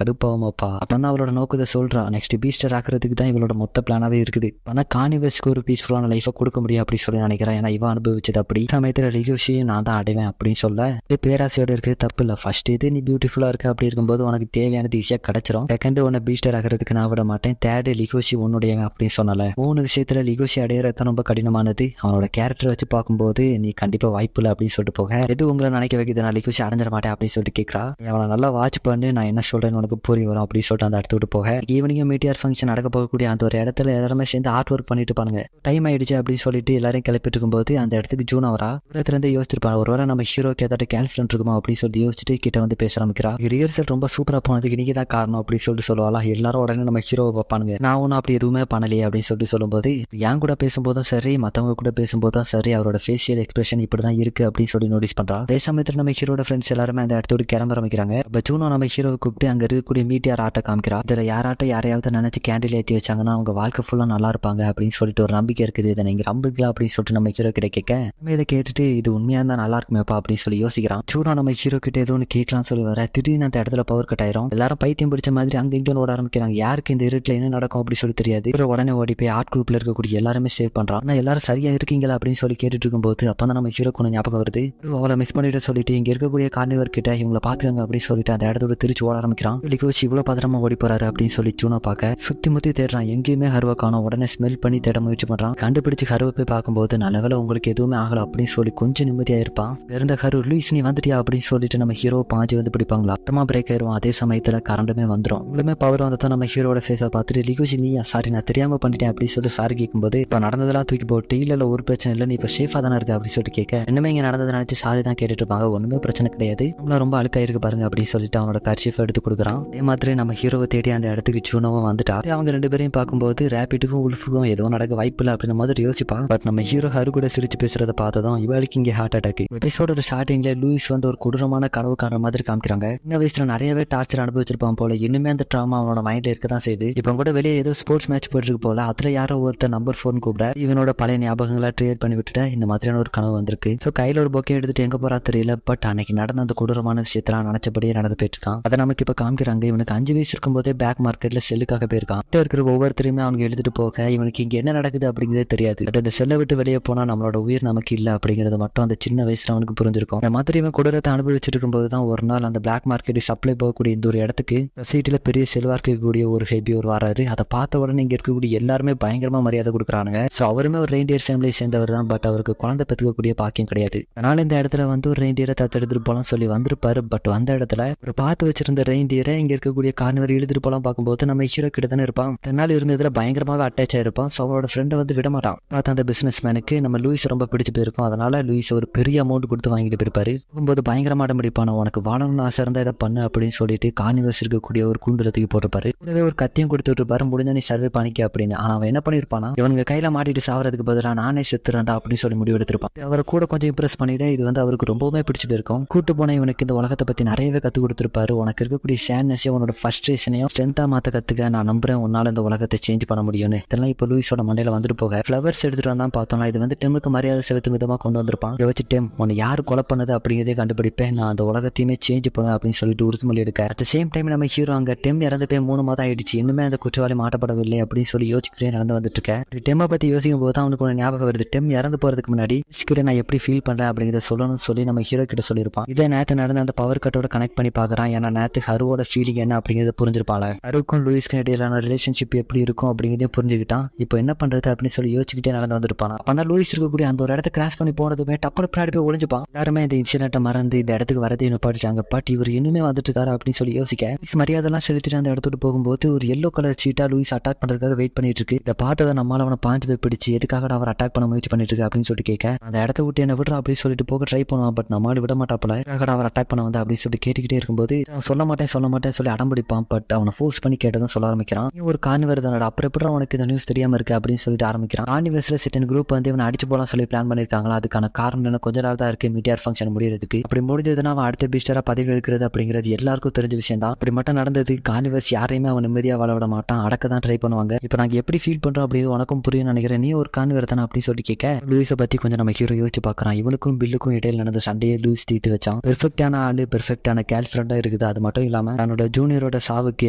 கடுப்பாகுமாப்பா அப்பதான் அவளோட நோக்கத்தை சொல்றா. நெக்ஸ்ட் பீஸ்டர் ஆக்குறதுக்கு தான் இவளோட மொத்த பிளானாவே இருக்குது. ஆனா கார்னிவர்ஸ்க்கு ஒரு பீஸ்ஃபுல்லான லைஃபை கொடுக்க முடியும் அப்படின்னு சொல்லி நினைக்கிறேன், ஏன்னா இவன் அனுபவிச்சது அப்படி. சமயத்துல லிகோஷியை நான் தான் அடைவேன் அப்படின்னு சொல்ல, பேராசையோட இருக்கு தப்பு இல்ல, ஃபர்ஸ்ட் இது நீ பியூட்டிஃபுல்லா இருக்கு அப்படி இருக்கும்போது உனக்கு தேவையானது ஈஸியா கிடைச்சிரும், செகண்ட் உன்னை பீஸ்டர் ஆகிறதுக்கு நான் விட மாட்டேன், தேர்ட் லிகோஷி உன்னுடைய அப்படின்னு சொன்னல. 3 விஷயத்துல லிகோஷி அடையறது ரொம்ப கடினமானது, அவனோட கேரக்டர் வச்சு பார்க்கும்போது நீ கண்டிப்பா வாய்ப்பு இல்லை அப்படின்னு சொல்லிட்டு போக, எது உங்களை நினைக்க வைக்குது, நான் லிகோஷி அடைஞ்சிட மாட்டேன் அப்படின்னு சொல்லிட்டு கேட்கறா. அவனை நல்லா வாட்ச் பண்ணு, நான் என்ன சொல்றேன்னு உனக்கு புரிய வரும் அப்படின்னு சொல்லிட்டு அந்த இடத்துட்டு போக, ஈவினிங் மீட்டியர் ஃபங்க்ஷன் நடக்க போகக்கூடிய அந்த ஒரு இடத்துல எல்லாருமே சேர்ந்து ஆர்ட் ஒர்க் பண்ணிட்டு பாருங்க. டைம் ஆயிடுச்சு அப்படின்னு சொல்லிட்டு எல்லாரும் கிளப்பிட்டு இருக்கும்போது அந்த இடத்துக்கு ஜூன் வரா. இடத்துல இருந்து யோசிச்சிருப்பாங்க, ஒருவேளை நம்ம ஹீரோக்கு ஏதாவது கேன்சல் இருக்குமா அப்படின்னு சொல்லிட்டு யோசிச்சுட்டு கிட்ட வந்து பேச ஆரம்பிக்கிறா. ரிஹர்சல் ரொம்ப சூப்பரா போனதுக்கு நீங்க தான் காரணம் அப்படின்னு சொல்லிட்டு சொல்லுவாளா. எல்லாரும் உடனே நம்ம ஹீரோவை பார்ப்பானுங்க, நான் ஒன்னும் அப்படி எதுவுமே பண்ணலையே அப்படின்னு சொல்லிட்டு சொல்லும்போது, என் கூட பேசும்போதும் சரி மத்தவங்க கூட பேசும்போதும் சரி அவரோட ஃபேஷியல் எக்ஸ்பிரஷன் இப்படிதான் இருக்கு அப்படின்னு சொல்லி நோட்டீஸ் பண்றா. அதே சமயத்துல நம்ம ஹீரோட ஃப்ரெண்ட்ஸ் எல்லாருமே அந்த இடத்தோடு கிளம்ப ஆரம்பிக்கிறாங்க. ஜூனோ ஜூனோ நம்ம ஹீரோவை கூப்பிட்டு அங்க இருக்கக்கூடிய மீட்டியார் ஆட்டை காமிக்கிறா. இதுல யாரையாவது நினைச்சு கேண்டில் ஏற்றி வச்சாங்கன்னா அவங்க வாழ்க்கை ஃபுல்லா நல்லா இருப்பாங்க அப்படின்னு சொல்லிட்டு ஒரு நம்பிக்கை இருக்குது. இதை நீங்க நம்புங்களா அப்படின்னு சொல்லிட்டு நம்ம ஹீரோ கிட்ட கேட்க நம்ம இதை கேட்டுட்டு இது உண்மையா இருந்தா நல்லா இருக்குமேப்பா அப்படின்னு சொல்லி யோசிக்கிறான். ஜூனோ நம்ம ஹீரோ கிட்ட ஏதோ ஒன்று கேட்கலாம் சொல்லி வர திடீர்னு அந்த இடத்துல பவர் கட் ஆயிரும். எல்லாரும் பைத்தியம் பிடிச்ச மாதிரி அங்க இங்கே ஓட ஆரம்பிக்கிறாங்க. யாருக்கு இந்த இருட்டுல என்ன நடக்கும் அப்படி சொல்லி தெரியாது. உடனே ஓடி போய் ஆர்ட் குரூப்ல இருக்கக்கூடிய எல்லாருமே சேவ் பண்றான். ஆனா எல்லாரும் சரியா இருக்கீங்களா அப்படின்னு சொல்லி கேட்டுட்டு இருக்கும்போது அப்பதான் நம்ம ஹீரோ கொஞ்சம் ஞாபகம் வருது. அவளை மிஸ் பண்ணிட்டு சொல்லிட்டு இங்க இருக்கக்கூடிய கார்னிவர் கிட்ட இவங்களை பாத்துக்காங்க அப்படின்னு சொல்லிட்டு அந்த இடத்தோட திருச்சி ஓட ஆரம்பிக்கிறான். லிகோஷ் இவ்வளவு பத்திரமா ஓடி போறாரு அப்படின்னு சொல்லி ஜூனோ பார்க்க சுத்தி முத்தி தேடுறான். எங்கேயுமே ஹருவை காணோம். உடனே ஸ்மெல் பண்ணி தேட முயற்சி பண்றான். கண்டுபிடிச்சு ஹருவை போய் பார்க்கும்போது நல்ல வேளை உங்களுக்கு எதுவுமே ஆகல அப்படின்னு சொல்லி கொஞ்சம் நிம்மதியா இருப்பான். இருந்த ஹரு லூயிஸ் நீ வந்துட்டியா அப்படின்னு சொல்லிட்டு நம்ம ஹீரோ பாஞ்சு வந்து பிடிப்பாங்களா. அப்புறமா பிரேக் ஆயிரும். அதே சமயத்துல கரண்டுமே வந்துடும். உங்களுமே பவர் வந்ததான் நம்ம ஹீரோட ஃபேஸை பார்த்துட்டு லிகோஷ் நீயா சாரி நான் தெரியாம பண்ணிட்டேன் அப்படின்னு சொல்லி சாரி கேட்கும்போது இப்ப நடந்ததெல்லாம் தூக்கி போட்டு இல்ல ஒரு பிரச்சனை இல்லை நீ இப்ப சேஃபா தானே இருக்கு அப்படின்னு சொல்லிட்டு கேட்க இன்னுமே இங்க நடந்ததை நினைச்சு சாரி தான் கேட்டுட்டு இருப்பாங்க. ஒண்ணுமே பிரச்சனை கிடையாது. நம்மள ரொம்ப அழுக்காயிருக்கு பாருங்க அப்படின்னு சொல்லிட்டு அவனோட கர்ச்சீஃப் எடுத்து கொடுக்குறான். அதே மாதிரி நம்ம ஹீரோவை தேடி அந்த இடத்துக்கு ஜூனோவும் வந்துட்டா. அவங்க ரெண்டு பேரையும் பார்க்கும்போது ரேபிட்டுக்கும் உல்ஃபுக்கும் எதுவும் நடக்க வாய்ப்பு இல்லை அப்படின்ற மாதிரி யோசிப்பான். பட் நம்ம ஹீரோ ஹரு கூட சிரிச்சு பேசுறதை பார்த்ததும் இவளுக்கு இங்கே ஹார்ட் அட்டாக். எபிசோட ஸ்டார்டிங்ல லூயிஸ் வந்து ஒரு கொடூரமான கனவு காரண மாதிரி காமிக்கிறாங்க. சின்ன வயசுல நிறையவே டார்ச்சர் அனுபவிச்சிருப்பான் போல. இன்னுமே அந்த ட்ராமா அவனோட மைண்ட்ல இருக்கதான் செய்யுது. இப்போ கூட வெளியே ஏதோ ஸ்போர்ட்ஸ் மேட்ச் போயிட்டு போல அதுல யாரோ ஒருத்தர் நம்பர் 4 கூப்பிட இவனோட பழைய ஞாபகங்களை கிரியேட் பண்ணி விட்டுட்டு இந்த மாதிரியான ஒரு கனவு வந்திருக்கு. ஸோ கையில ஒரு பொக்கே எடுத்துட்டு எங்க போறா தெரியல. பட் அன்னைக்கு நடந்த அந்த கொடூரமான விஷயத்தெல்லாம் நினைச்சபடியே நடந்து போயிட்டு இருக்கான். அதை நமக்கு இப்ப காமிக்கிறாங்க. இவனுக்கு 5 வயசு இருக்கும் போதே பேக் மார்க்கெட்ல செல்லுக்காக போயிருக்கான். இருக்கிற ஒவ்வொருத்தருமே அவனுக்கு எழுதிட்டு போக இவனுக்கு இங்க என்ன நடக்குது அப்படிங்கிறதே தெரியாது. பட் இந்த செல்லை விட்டு வெளியே போனா நம்மளோட உயிர் நமக்கு இல்ல அப்படிங்கிறது மட்டும் அந்த சின்ன வயசுல அவனுக்கு புரிஞ்சிருக்கும். அந்த மாதிரி இவன் கொடூரத்தை அனுபவிச்சுட்டு இருக்கும்போது தான் ஒரு நாள் அந்த பிளாக் மார்க்கெட் சப்ளை போகக்கூடிய இந்த ஒரு இடத்துக்கு சொசைட்டில பெரிய செல்வா இருக்கக்கூடிய ஒரு ஹெபி ஒரு வராரு. அதை பார்த்த உடனே இங்க இருக்கக்கூடிய எல்லாருமே பயங்கரமா மரியாதை கொடுக்குறானுங்க. சோ அவருமே ஒரு ரெயின்டியர் ஃபேமிலியை சேர்ந்தவர் தான். பட் அவருக்கு குழந்தை பெற்றுக்கக்கூடிய பாக்கியம் கிடையாது. அதனால இந்த இடத்துல வந்து ஒரு ரெயின்டியரை தத்தெடுத்துட்டு போலாம் சொல்லி வந்திருப்பாரு. பட் வந்த இடத்துல ஒரு பார்த்து வச்சிருந்த ரெயின்டியரை இங்க இருக்கக்கூடிய கார்னிவர் இழுத்துட்டு போலாம் பார்க்கும்போது நம்ம ஹீரோ கிட்ட தானே இருப்பான். தன்னால் இருந்ததுல பயங்கரமாவே அட்டாச் ஆயிருப்பான். சோ அவரோட ஃப்ரெண்டை வந்து விட மாட்டான். பார்த்த அந்த பிசினஸ் மேனுக்கு நம்ம லூயிஸ் ரொம்ப பிடிச்சு போயிருக்கும். அதனால லூயிஸ் ஒரு பெரிய அமௌண்ட் கொடுத்து வாங்கிட்டு போயிருப்பாரு. போகும்போது பயங்கரமாட முடிப்பான உனக்கு வாழணும்னு ஆசை இருந்தா இதை பண்ணு அப்படின்னு சொல்லிட்டு கார்னிவர்ஸ் இருக்கக்கூடிய ஒரு கூண்டுலத்துக்கு போட்டிருப்பாரு. கூடவே ஒரு கத்தியும் கொடுத்துட்டு இருப்பாரு. முடிஞ்சா நீ சர்வே பண்ணிக்க அப்படின்னு. ஆனா அவன் என்ன பண்ணிருப்பானா இவங்க கையில மாட்டிட்டு சாவறதுக்கு பதிலாக நானே செத்துறேன்டா அப்படின்னு சொல்லி முடிவு எடுத்திருப்பான். அவரை கூட கொஞ்சம் இம்ப்ரெஸ் பண்ணிட்டு இது வந்து அவருக்கு ரொம்பவுமே பிடிச்சிட்டு இருக்கும். கூட்டு போன இவனுக்கு இந்த உலகத்தை பத்தி நிறையவே கத்து கொடுத்திருப்பாரு. உனக்கு இருக்கக்கூடிய ஷேர்னஸையும் உன்னோட ஃபர்ஸ்ட்ரேஷனையும் ஸ்ட்ரென்த்தா மாத்த கத்துக்க நான் நம்புறேன் உன்னால இந்த உலகத்தை சேஞ்ச் பண்ண முடியும்னு. இதெல்லாம் இப்போ லூயிஸோட மண்டையில வந்துட்டு போக ஃபிளவர்ஸ் எடுத்துட்டு வந்தான் பார்த்தோம்னா இது வந்து டெம்முக்கு மரியாதை செலுத்தும் விதமா கொண்டு வந்திருப்பான். இதை வச்சு டெம் உன்னை யாரு கொலை பண்ணது அப்படிங்கிறதே கண்டுபிடிப்பேன். நான் அந்த உலகத்தையுமே சேஞ்ச் பண்ணுவேன் அப்படின்னு சொல்லிட்டு உறுதிமொழி எடுக்க அட் சேம் டைம் நம்ம ஹீரோ அங்க டெம் இறந்து போய் 3 மாதம் ஆயிடுச்சு. இன்னுமே அந்த குற்றவாளி மாட்டப்படவில்லை அப்படின்னு சொல்லி யோசிச்சுட்டே நடந்து வந்துட்டு இருக்கேன். டெம்மை பத்தி யோசிக்கும் போது அவனுக்கு ஒரு ஞாபகம் வருது. டெம் இறந்து போறதுக்கு முன்னாடி கிட்ட நான் எப்படி ஃபீல் பண்றேன் அப்படிங்கிறத சொல்லணும்னு சொல்லி நம்ம ஹீரோ கிட்ட சொல்லியிருப்பான். இதே நேத்து நடந்த அந்த பவர் கட்டோட கனெக்ட் பண்ணி பாக்குறான். ஏன்னா நேத்து ஹருவோட ஃபீலிங் என்ன அப்படிங்கிறத புரிஞ்சிருப்பாங்க. ஹருக்கும் லூயிஸ்க்கும் இடையிலான ரிலேஷன்ஷிப் எப்படி இருக்கும் அப்படிங்கிறதையும் புரிஞ்சுக்கிட்டான். இப்போ என்ன பண்றது அப்படின்னு சொல்லி யோசிச்சுக்கிட்டே நடந்து வந்திருப்பான். அப்ப லூயிஸ் இருக்கக்கூடிய அந்த ஒரு இடத்த கிராஸ் பண்ணி போனதுமே டப்பர் பின்னாடி போய் ஒளிஞ்சுப்பான். எல்லாருமே இந்த இன்சிடென்ட்டை மறந்து இந்த இடத்துக்கு வரதே நிப்பாட்டிட்டாங்க. பட் இவர் இன்னுமே வந்துட்டு இருக்காரு அப்படின்னு சொல்லி யோசிக்க மரியாதைலாம் செலுத்திட்டு அந்த இடத்துக்கு போகும்போது ஒரு எல்லோ கலர் சீட்டா லூயிஸ் அட்டாக் பண்றதுக்காக வெயிட் பண்ணிட்டு இருக்கு. இதை பார்த்ததை நம்மளால அவனை பாஞ்சு போய் பிடிச்சு எதுக்காக அவர் அட்டாக் பண்ண முயற்சி பண்ணிட்டு இருக்கு அப்படின்னு சொல்லி கேட்க அந்த இடத்த விட்டு என்ன விடுறா அப்படின்னு சொல்லிட்டு போக ட்ரை பண்ணுவான். பட் நம்மளால விட மாட்டாப்புல அவர் அட்டாக் பண்ண வந்து அப்படின்னு சொல்லி கேட்டுக்கிட்டே இருக்கும்போது சொல்ல மாட்டேன் சொல்லி அடம்பிடிப்பான். பட் அவனை ஃபோர்ஸ் பண்ணி கேட்டதும் சொல்ல ஆரம்பிக்கிறான். ஒரு கார்னிவர் தானடா அப்புறம் எப்படி அவனுக்கு இந்த நியூஸ் தெரியாம இருக்கு அப்படின்னு சொல்லிட்டு ஆரம்பிக்கிறான். கார்னிவர்ஸ்ல சிட்டன் குரூப் வந்து இவனை அடிச்சு போலாம் சொல்லி பிளான் பண்ணிருக்காங்களா. அதுக்கான காரணம் என்ன கொஞ்ச நாள் தான் இருக்கு மீட்டியார் ஃபங்க்ஷன் முடியறதுக்கு. அப்படி முடிஞ்சதுன்னா அவன் அடுத்த பீஸ்டரா பதவி எடுக்கிறது அப்படிங்கிறது எல்லாருக்கும் தெரிஞ்ச விஷயம் தான். அப்படி மட்டும் நடந்தது கார்னிவர்ஸ் யாரையுமே அவன் நிம்மதியா வாழ விட மாட்டான். அடக்க தான் ட்ரை பண்ணுவாங்க. இப்போ நாங்க எப்படி ஃபீல் பண்றோம் அப்படி உனக்கும் புரியும் நினைக்கிறேன். நீ ஒரு கார்னிவர் தானே அப்படின்னு சொல்லி கேட்க லூயிஸை பத்தி கொஞ்சம் நம்ம ஹீரோ யோசிச்சு பாக்குறான். இவனுக்கும் பில்லுக்கும் இடையில நடந்த சண்டையை லூயிஸ் தீர்த்து வச்சான். பெர்ஃபெக்டான ஆளு பெர்ஃபெக்டான கேர்ள் ஃப்ரெண்டா இருக்குது. அது மட்டும் இல்லாம தன்னோட ஜூனியரோட சாவுக்கு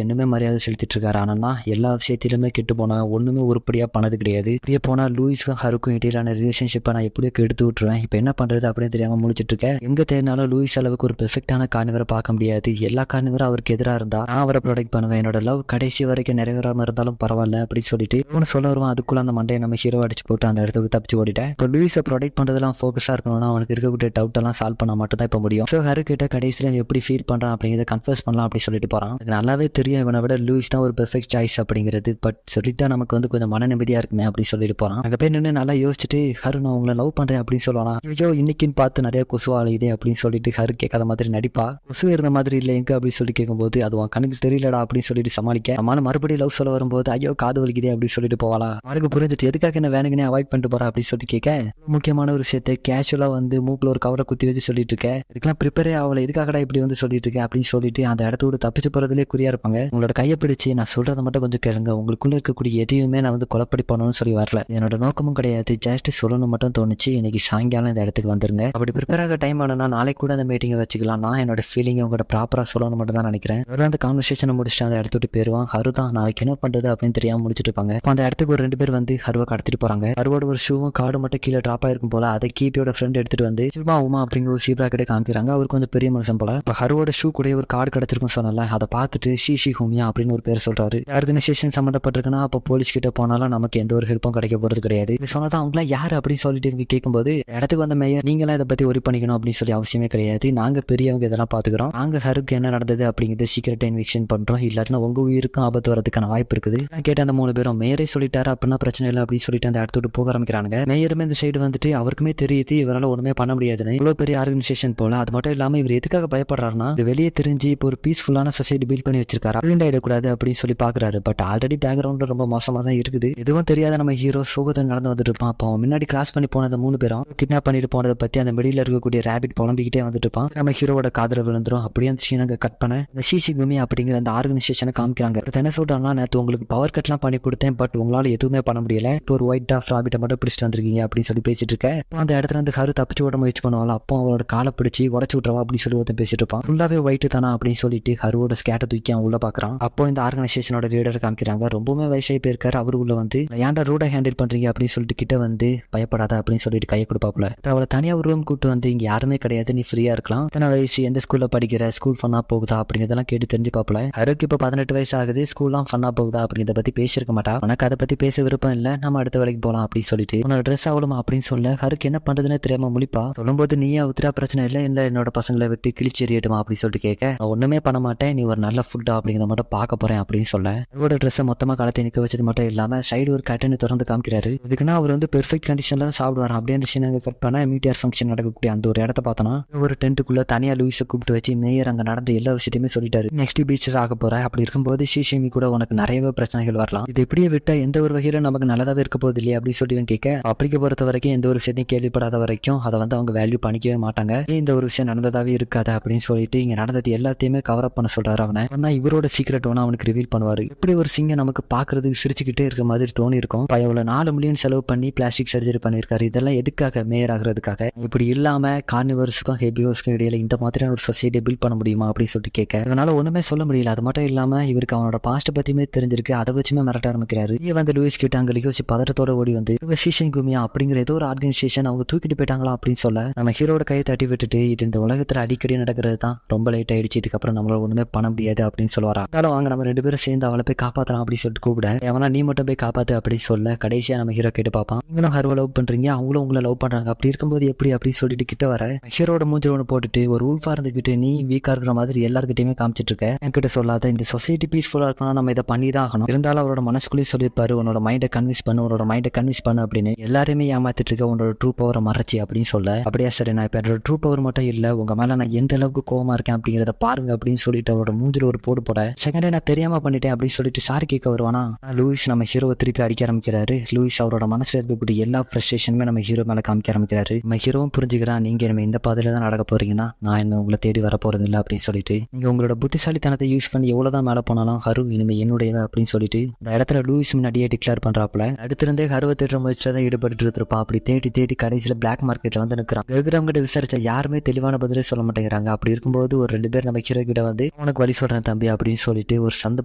என்னமே மரியாதை செலுத்திட்டு இருக்காரு. ஆனா எல்லா விஷயத்திலுமே கெட்டு போனா ஒண்ணுமே உருப்படியா பண்ணது கிடையாது. இப்படியே போனா லூயிஸ்க்கும் ஹருக்கும் இடையிலான ரிலேஷன்ஷிப்பை நான் எப்படியோ எடுத்து விட்டுருவேன். இப்போ என்ன பண்றது அப்படின்னு தெரியாம முடிச்சிட்டு இருக்கேன். எங்க தேடினாலும் லூயிஸ் அளவுக்கு ஒரு பெர்ஃபெக்டான கார்னிவரை பார்க்க முடியாது. எல்லா கார்னிவரும் அவருக்கு எதிராக இருந்தா நான் அவரை ப்ரொடெக்ட் பண்ணுவேன். என்னோட லவ் கடைசி வரைக்கும் நிறைவேறாம இருந்தாலும் பரவாயில்ல அப்படின்னு சொல்லிட்டு இவனு சொல்ல வருவான். அதுக்குள்ள அந்த மண்டையை நம்ம ஹீரோ அடிச்சு போட்டு அந்த இடத்துக்கு தப்பிச்சு ஓடிட்டேன். இப்போ லூயிஸை ப்ரொடெக்ட் பண்றதுலாம் ஃபோக்கஸா இருக்கணும்னா அவனுக்கு இருக்கக்கூடிய டவுட் எல்லாம் சால்வ் பண்ணா மட்டும் தான் இப்போ முடியும். ஸோ ஹரு கிட்ட கடைசியில் எப்படி ஃபீல் பண்றான் அப்படிங்கிறத கன்ஃபர்ஸ் பண்ணலாம் அப்படின்னு சொல்லிட்டு போறான். நல்லாவே தெரியும் இவனை விட லூயிஸ் தான் ஒரு பெர்ஃபெக்ட் சாய்ஸ் அப்படிங்கிறது. பட் சொல்லிட்டா நமக்கு வந்து கொஞ்சம் மன நிம்மதியா இருக்குமே அப்படின்னு சொல்லிட்டு போறான். அங்க போய் நின்று நல்லா யோசிச்சுட்டு ஹரு நான் உங்களை லவ் பண்றேன் அப்படின்னு சொல்லுவானா. ஐயோ இன்னைக்குன்னு பார்த்து நிறைய கொசுவா அழுதே அப்படின்னு சொல்லிட்டு ஹரு கேட்காத மாதிரி நடிப்பா. கொசு இருந்த மாதிரி இல்லை எங்க அப்படின்னு சொல்லி கேட்கும்போது அது உன் கணக்கு தெரியலடா அப்படின்னு சொல்லிட்டு சமாளிக்க அம்மான மறுபடியும் லவ் சொல்ல வரும்போது ஐயோ காது வலிக்குதே அப்படின்னு சொல்லிட்டு போவாளா. அவருக்கு புரிஞ்சுட்டு எதுக்காக என்ன வேணுங்கன்னே அவாய்ட் பண்ணிட்டு போறா அப்படின்னு சொல்லி கேட்க முக்கியமான ஒரு விஷயத்தை கேஷுவலா வந்து மூக்குல ஒரு கவரை குத்தி வச்சு சொல்லிட்டு இருக்கேன். இதுக்கெல்லாம் ப்ரிப்பேரே ஆகல எதுக்காகடா இப்படி வந்து சொல்லிட்டு இருக்கேன்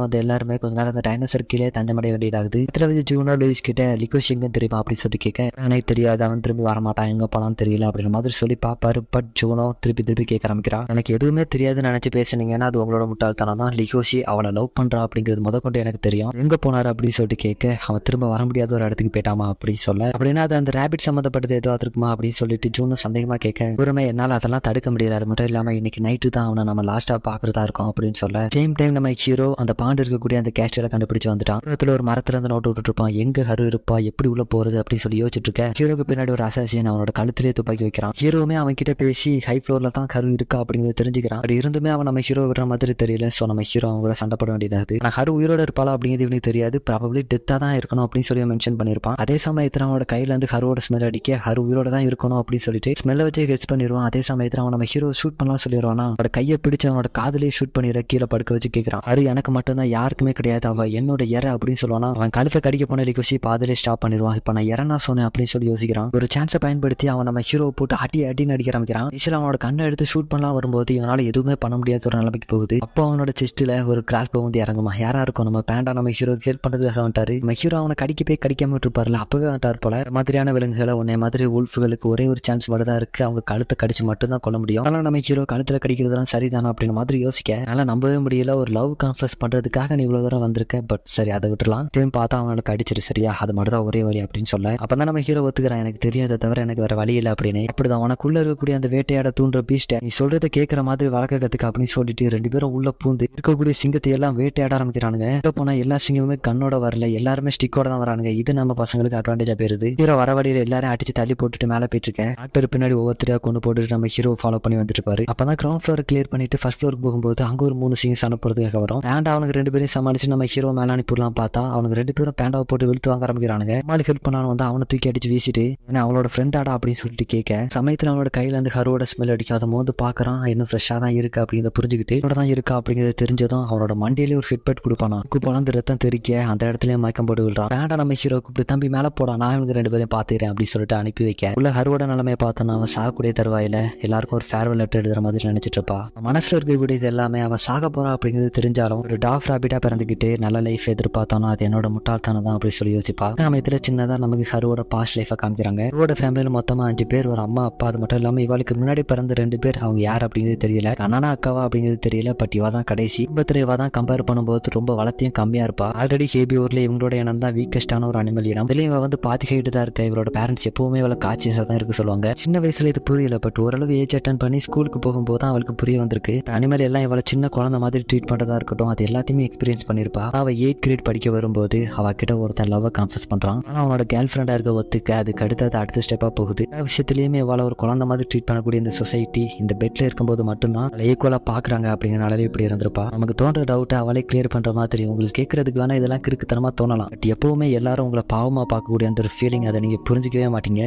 வந்து எல்லாருமே கொஞ்ச நேரம் அந்த டைனோசர் கீழே தஞ்சமடைய வேண்டியதாகுது. இதுல வந்து ஜூனோ லூயிஸ் கிட்ட லிகோஷி எங்க தெரியுமா அப்படின்னு சொல்லி கேட்க, எனக்கு தெரியாது, அவன் திரும்பி வரமாட்டான், எங்க போனான்னு தெரியல அப்படின்ற மாதிரி சொல்லி பாப்பாரு. பட் ஜூனோ திருப்பி கேட்க ஆரம்பிக்கிறான், எனக்கு எதுவுமே தெரியாதுன்னு நினைச்சு பேசுனீங்கன்னா அது உங்களோட முட்டாள்தனம் தான். லிகோஷி அவளை லவ் பண்றா அப்படிங்கிறது முதற்கொண்டு எனக்கு தெரியும். எங்க போனாரு அப்படின்னு சொல்லிட்டு கேட்க, அவன் திரும்ப வர முடியாத ஒரு இடத்துக்கு போயிட்டாமா அப்படின்னு சொல்ல, அப்படின்னா அது அந்த ரேபிட் சம்மந்தப்பட்டது ஏதோ இருக்குமா அப்படின்னு சொல்லிட்டு ஜூனோ சந்தேகமா கேட்க, ஒருமே என்னால அதெல்லாம் தடுக்க முடியல, அது மட்டும் இல்லாம இன்னைக்கு நைட்டு தான் அவனை நம்ம லாஸ்டா பாக்குறதா இருக்கும் அப்படின்னு சொல்ல, சேம் டைம் நம்ம ஹீரோ அந்த பாண்டு இருக்கக்கூடிய அந்த கேஸ்டரை கண்டுபிடிச்சு வந்துட்டான். ஒரு மரத்துல இருந்து நோட்டு விட்டுட்டு இருப்பான், எங்க ஹரு இருப்பா, எப்படி உள்ள போறது அப்படின்னு சொல்லி யோசிச்சுட்டு இருக்க, ஹீரோக்கு பின்னாடி ஒரு அசாசியன் அவனோட கழுத்திலே துப்பாக்கி வைக்கிறான். ஹீரோவுமே அவன் கிட்ட பேசி ஹை ஃப்ளோர்ல தான் ஹரு இருக்கா அப்படிங்கிறது தெரிஞ்சுக்கிறான். அப்படி இருந்துமே அவன் நம்ம ஹீரோ விடுற மாதிரி தெரியல. சோ நம்ம ஹீரோ அவங்க கூட சண்டை போட வேண்டியதாகுது. நான் ஹரு உயிரோட இருப்பாளா அப்படிங்கிறது இவனுக்கு தெரியாது, ப்ராபபிலி டெத்தா தான் இருக்கணும் அப்படின்னு சொல்லி மென்ஷன் பண்ணிருப்பான். அதே சமயத்துல அவனோட கையில இருந்து ஹருவோட ஸ்மெல் அடிக்க, ஹரு உயிரோட தான் இருக்கணும் அப்படின்னு சொல்லிட்டு ஸ்மெல்ல வச்சு கெஸ் பண்ணிடுவான். அதே சமயத்துல அவன் நம்ம ஹீரோ ஷூட் பண்ணலாம் சொல்லிடுவானா, அவனோட கையை பிடிச்சு அவனோட காதலே ஷூட் பண்ணிடுற கீழே படுக்க வச்சு கேட்கிறான், ஹரு எனக்கு மட்டும்தான், யாருக்குமே கிடையாது, அவ என்னோட இற அப்படின்னு சொல்லுவானா. அவன் கழுத்தை கடிக்க போன லிகோஷி பாதிலே ஸ்டாப் பண்ணிடுவான். இப்ப நான் இறனா சொன்னேன் அப்படின்னு சொல்லி யோசிக்கிறான். ஒரு சான்ஸை பயன்படுத்தி அவன் நம்ம ஹீரோ போட்டு அடி நடிக்க ஆரம்பிக்கிறான். அவனோட கண்ணை எடுத்து ஷூட் பண்ணலாம் வரும்போது இவனால எதுவுமே பண்ண முடியாத ஒரு நிலைமைக்கு போகுது. அப்போ அவனோட செஸ்ட்ல ஒரு கிராஸ் போ வந்து இறங்குமா. யாரா இருக்கும், நம்ம பேண்டா நம்ம ஹீரோ ஹெல்ப் பண்றதுக்காக வந்துட்டாரு. நம்ம ஹீரோ அவனை கடிக்காம இருப்பாருல, அப்பவே வந்துட்டார் போல. மாதிரியான விலங்குகளை உன்னை மாதிரி உல்ஃபுகளுக்கு ஒரே ஒரு சான்ஸ் மட்டும்தான் இருக்கு, அவங்க கழுத்தை கடிச்சு மட்டும்தான் கொள்ள முடியும். அதனால நம்ம ஹீரோ கழுத்துல கடிக்கிறதுலாம் சரிதானா அப்படின்னு மாதிரி யோசிக்க, அதனால நம்பவே முடியல, ஒரு லவ் கான்ஃபரன்ஸ் பண்றதுக்காக நீ இவ்வளவு தூரம் வந்திருக்க, பட் சரி அதை விட்டுலாம், திரும்பி பார்த்தா அவனுக்கு அடிச்சிரு சரியா, அது மட்டும் தான் ஒரே வழி அப்படின்னு சொல்ல, அப்பதான் நம்ம ஹீரோ ஒத்துக்கிறான், எனக்கு தெரியாத தவிர எனக்கு வேற வழி இல்லை அப்படின்னு. அப்படிதான் உனக்குள்ள இருக்கக்கூடிய அந்த வேட்டையாட தூண்டுற பீஸ்ட நீ சொல்றதை கேட்கற மாதிரி வளர்க்க கத்துக்க அப்படின்னு சொல்லிட்டு ரெண்டு பேரும் உள்ள பூந்து இருக்கக்கூடிய சிங்கத்தை எல்லாம் வேட்டையாட ஆரம்பிக்கிறானுங்க. போனா எல்லா சிங்கமுமே கண்ணோட வரல, எல்லாருமே ஸ்டிக்கோட தான் வரானுங்க. இது நம்ம பசங்களுக்கு அட்வான்டேஜா போயிருது. ஹீரோ வர வழியில எல்லாரும் அடிச்சு தள்ளி போட்டுட்டு மேல போயிட்டு இருக்கேன். டாக்டர் பின்னாடி ஒவ்வொருத்தரையா கொண்டு போட்டுட்டு நம்ம ஹீரோ ஃபாலோ பண்ணி வந்துட்டு இருப்பாரு. அப்பதான் கிரவுண்ட் ஃப்ளோர் கிளியர் பண்ணிட்டு ஃபர்ஸ்ட் ஃப்ளோருக்கு போகும்போது அங்க ஒரு 3 சிங்ஸ் அனுப்புறதுக்காக வரும். பேண்டா அவனுக்கு 2 பேரையும் சமாளிச்சு நம்ம ஹீரோ மேல அனுப்பிடலாம் பார்த்தா அவனுக்கு 2 பேரும் பேண்டாவை போட்டு வெளுத்து வாங்க ஆரம்பிக்கிறானுங்க. மாலி ஹெல்ப் பண்ணாலும் வந்து அவனை தூக்கி அடிச்சு வீசிட்டு, ஏன்னா அவளோட ஃப்ரெண்டாடா அப்படின்னு சொல்லிட்டு கேட்க, சமயத்துல அவனோட கையில இருந்து ஹரோட ஸ்மெல் அடிக்கும். அதை மோந்து பாக்குறான், இன்னும் ஃப்ரெஷ்ஷா தான் இருக்கு அப்படிங்கிறத புரிஞ்சுக்கிட்டு தான் இருக்கா அப்படிங்கிறது தெரிஞ்சதும் அவனோட மண்டியிலே ஒரு ஹெட்பெட் கொடுப்பானா. குப்போலாம் ரத்தம் தெரிக்க அந்த இடத்துல மயக்கம் போட்டு விடுறான். பேண்டா நம்ம ஹீரோ கூப்பிட்டு, தம்பி மேல போடா, நான் இவங்க 2 பேரையும் பாத்துக்கிறேன் அப்படின்னு சொல்லிட்டு அனுப்பி வைக்க, உள்ள ஹரோட நிலைமையை பார்த்தோன்னா அவன் சாகக்கூடிய தருவாயில எல்லாருக்கும் ஒரு ஃபேர்வெல் லெட்டர் எழுதுற மாதிரி நினைச்சிட்டு இருப்பா. மனசுல இருக்கக்கூடியது எல்லாமே அவன் சாக போறா அப்படிங்கிறது தெரிஞ்சாலும் ஒரு டாஃப் ராபிட்டா பிறந்துகிட்டு நல்ல லைஃப் எதிர்பார்த்தானோ அது என்னோட முட்டாள்தானம் தான் அப்படின்னு சொல்லி யோசிப்பா. சமயத்துல சின்னதா நமக்கு ஹரோட பாஸ்ட் லைஃபை காமிக்கிறாங்க. ஹரோட ஃபேமிலியில மொத்தமா 5 பேர், ஒரு அம்மா அப்பா. அது மட்டும் இல்லாம இவளுக்கு முன்னாடி பிறந்த 2 பேர், அவங்க யார் அப்படிங்கிறது தெரியல, அண்ணனா அக்காவா அப்படிங்கிறது தெரியல. பட் இவ தான் கடைசி. குடும்பத்துல இவ தான் கம்பேர் பண்ணும்போது ரொம்ப வளர்த்தியும் கம்மியா இருப்பா. ஆல்ரெடி ஹேபி ஊர்ல இவங்களோட இனம் தான் வீக்கஸ்டான ஒரு அனிமல் இனம். இதுலயும் இவ வந்து பாதி ஹைட்டு தான் இருக்க. இவரோட பேரண்ட்ஸ் எப்பவுமே இவளை காட்சியஸா தான் இருக்கு சொல்லுவாங்க. சின்ன வயசுல இது புரியல, பட் ஓரளவு ஏஜ் அட்டன் பண்ணி ஸ்கூலுக்கு போகும்போது தான் அவளுக்கு புரிய வந்திருக்கு. அனிமல் எல்லாம் இவளை சின்ன குழந்தை மாதிரி ட்ரீட் பண்றதா இருக்கட்டும், அது எல்லாத்தையுமே எக்ஸ்பீரியன்ஸ் பண்ணிருப்பா. அவ 8th கிரேட் படிக்க வரும்போது அவ கிட்ட ஒருத்தன் லவ் கான்ஃபரன்ஸ் பண்றான். ஆனா அவனோட கேர்ள் ஃப்ரெண்டா இருக்க ஒத்துக்க அதுக்கு அடுத்த ஸ்டெப்பா போகுது. விஷயத்திலயுமே இவளை ஒரு குழந்தை மாதிரி ட்ரீட் பண்ணக்கூடிய இந்த சொசைட்டி இந்த பெட்ல இருக்கும்போது மட்டும்தான் அவளை ஈக்குவலா பாக்குறாங்க அப்படிங்கிறனாலே இப்படி இருந்திருப்பா. நமக்கு தோன்ற டவுட்டை அவளே கிளியர் பண்ற மாதிரி உங்களுக்கு கேட்கறதுக்கு வேணா இதெல்லாம் கிறுக்குத்தனமா தோணலாம். பட் எப்பவுமே எல்லாரும் உங்களை பாவமா பார்க்கக்கூடிய அந்த ஒரு ஃபீலிங் அதை நீங்க புரிஞ்சிக்கவே மாட்டீங்க.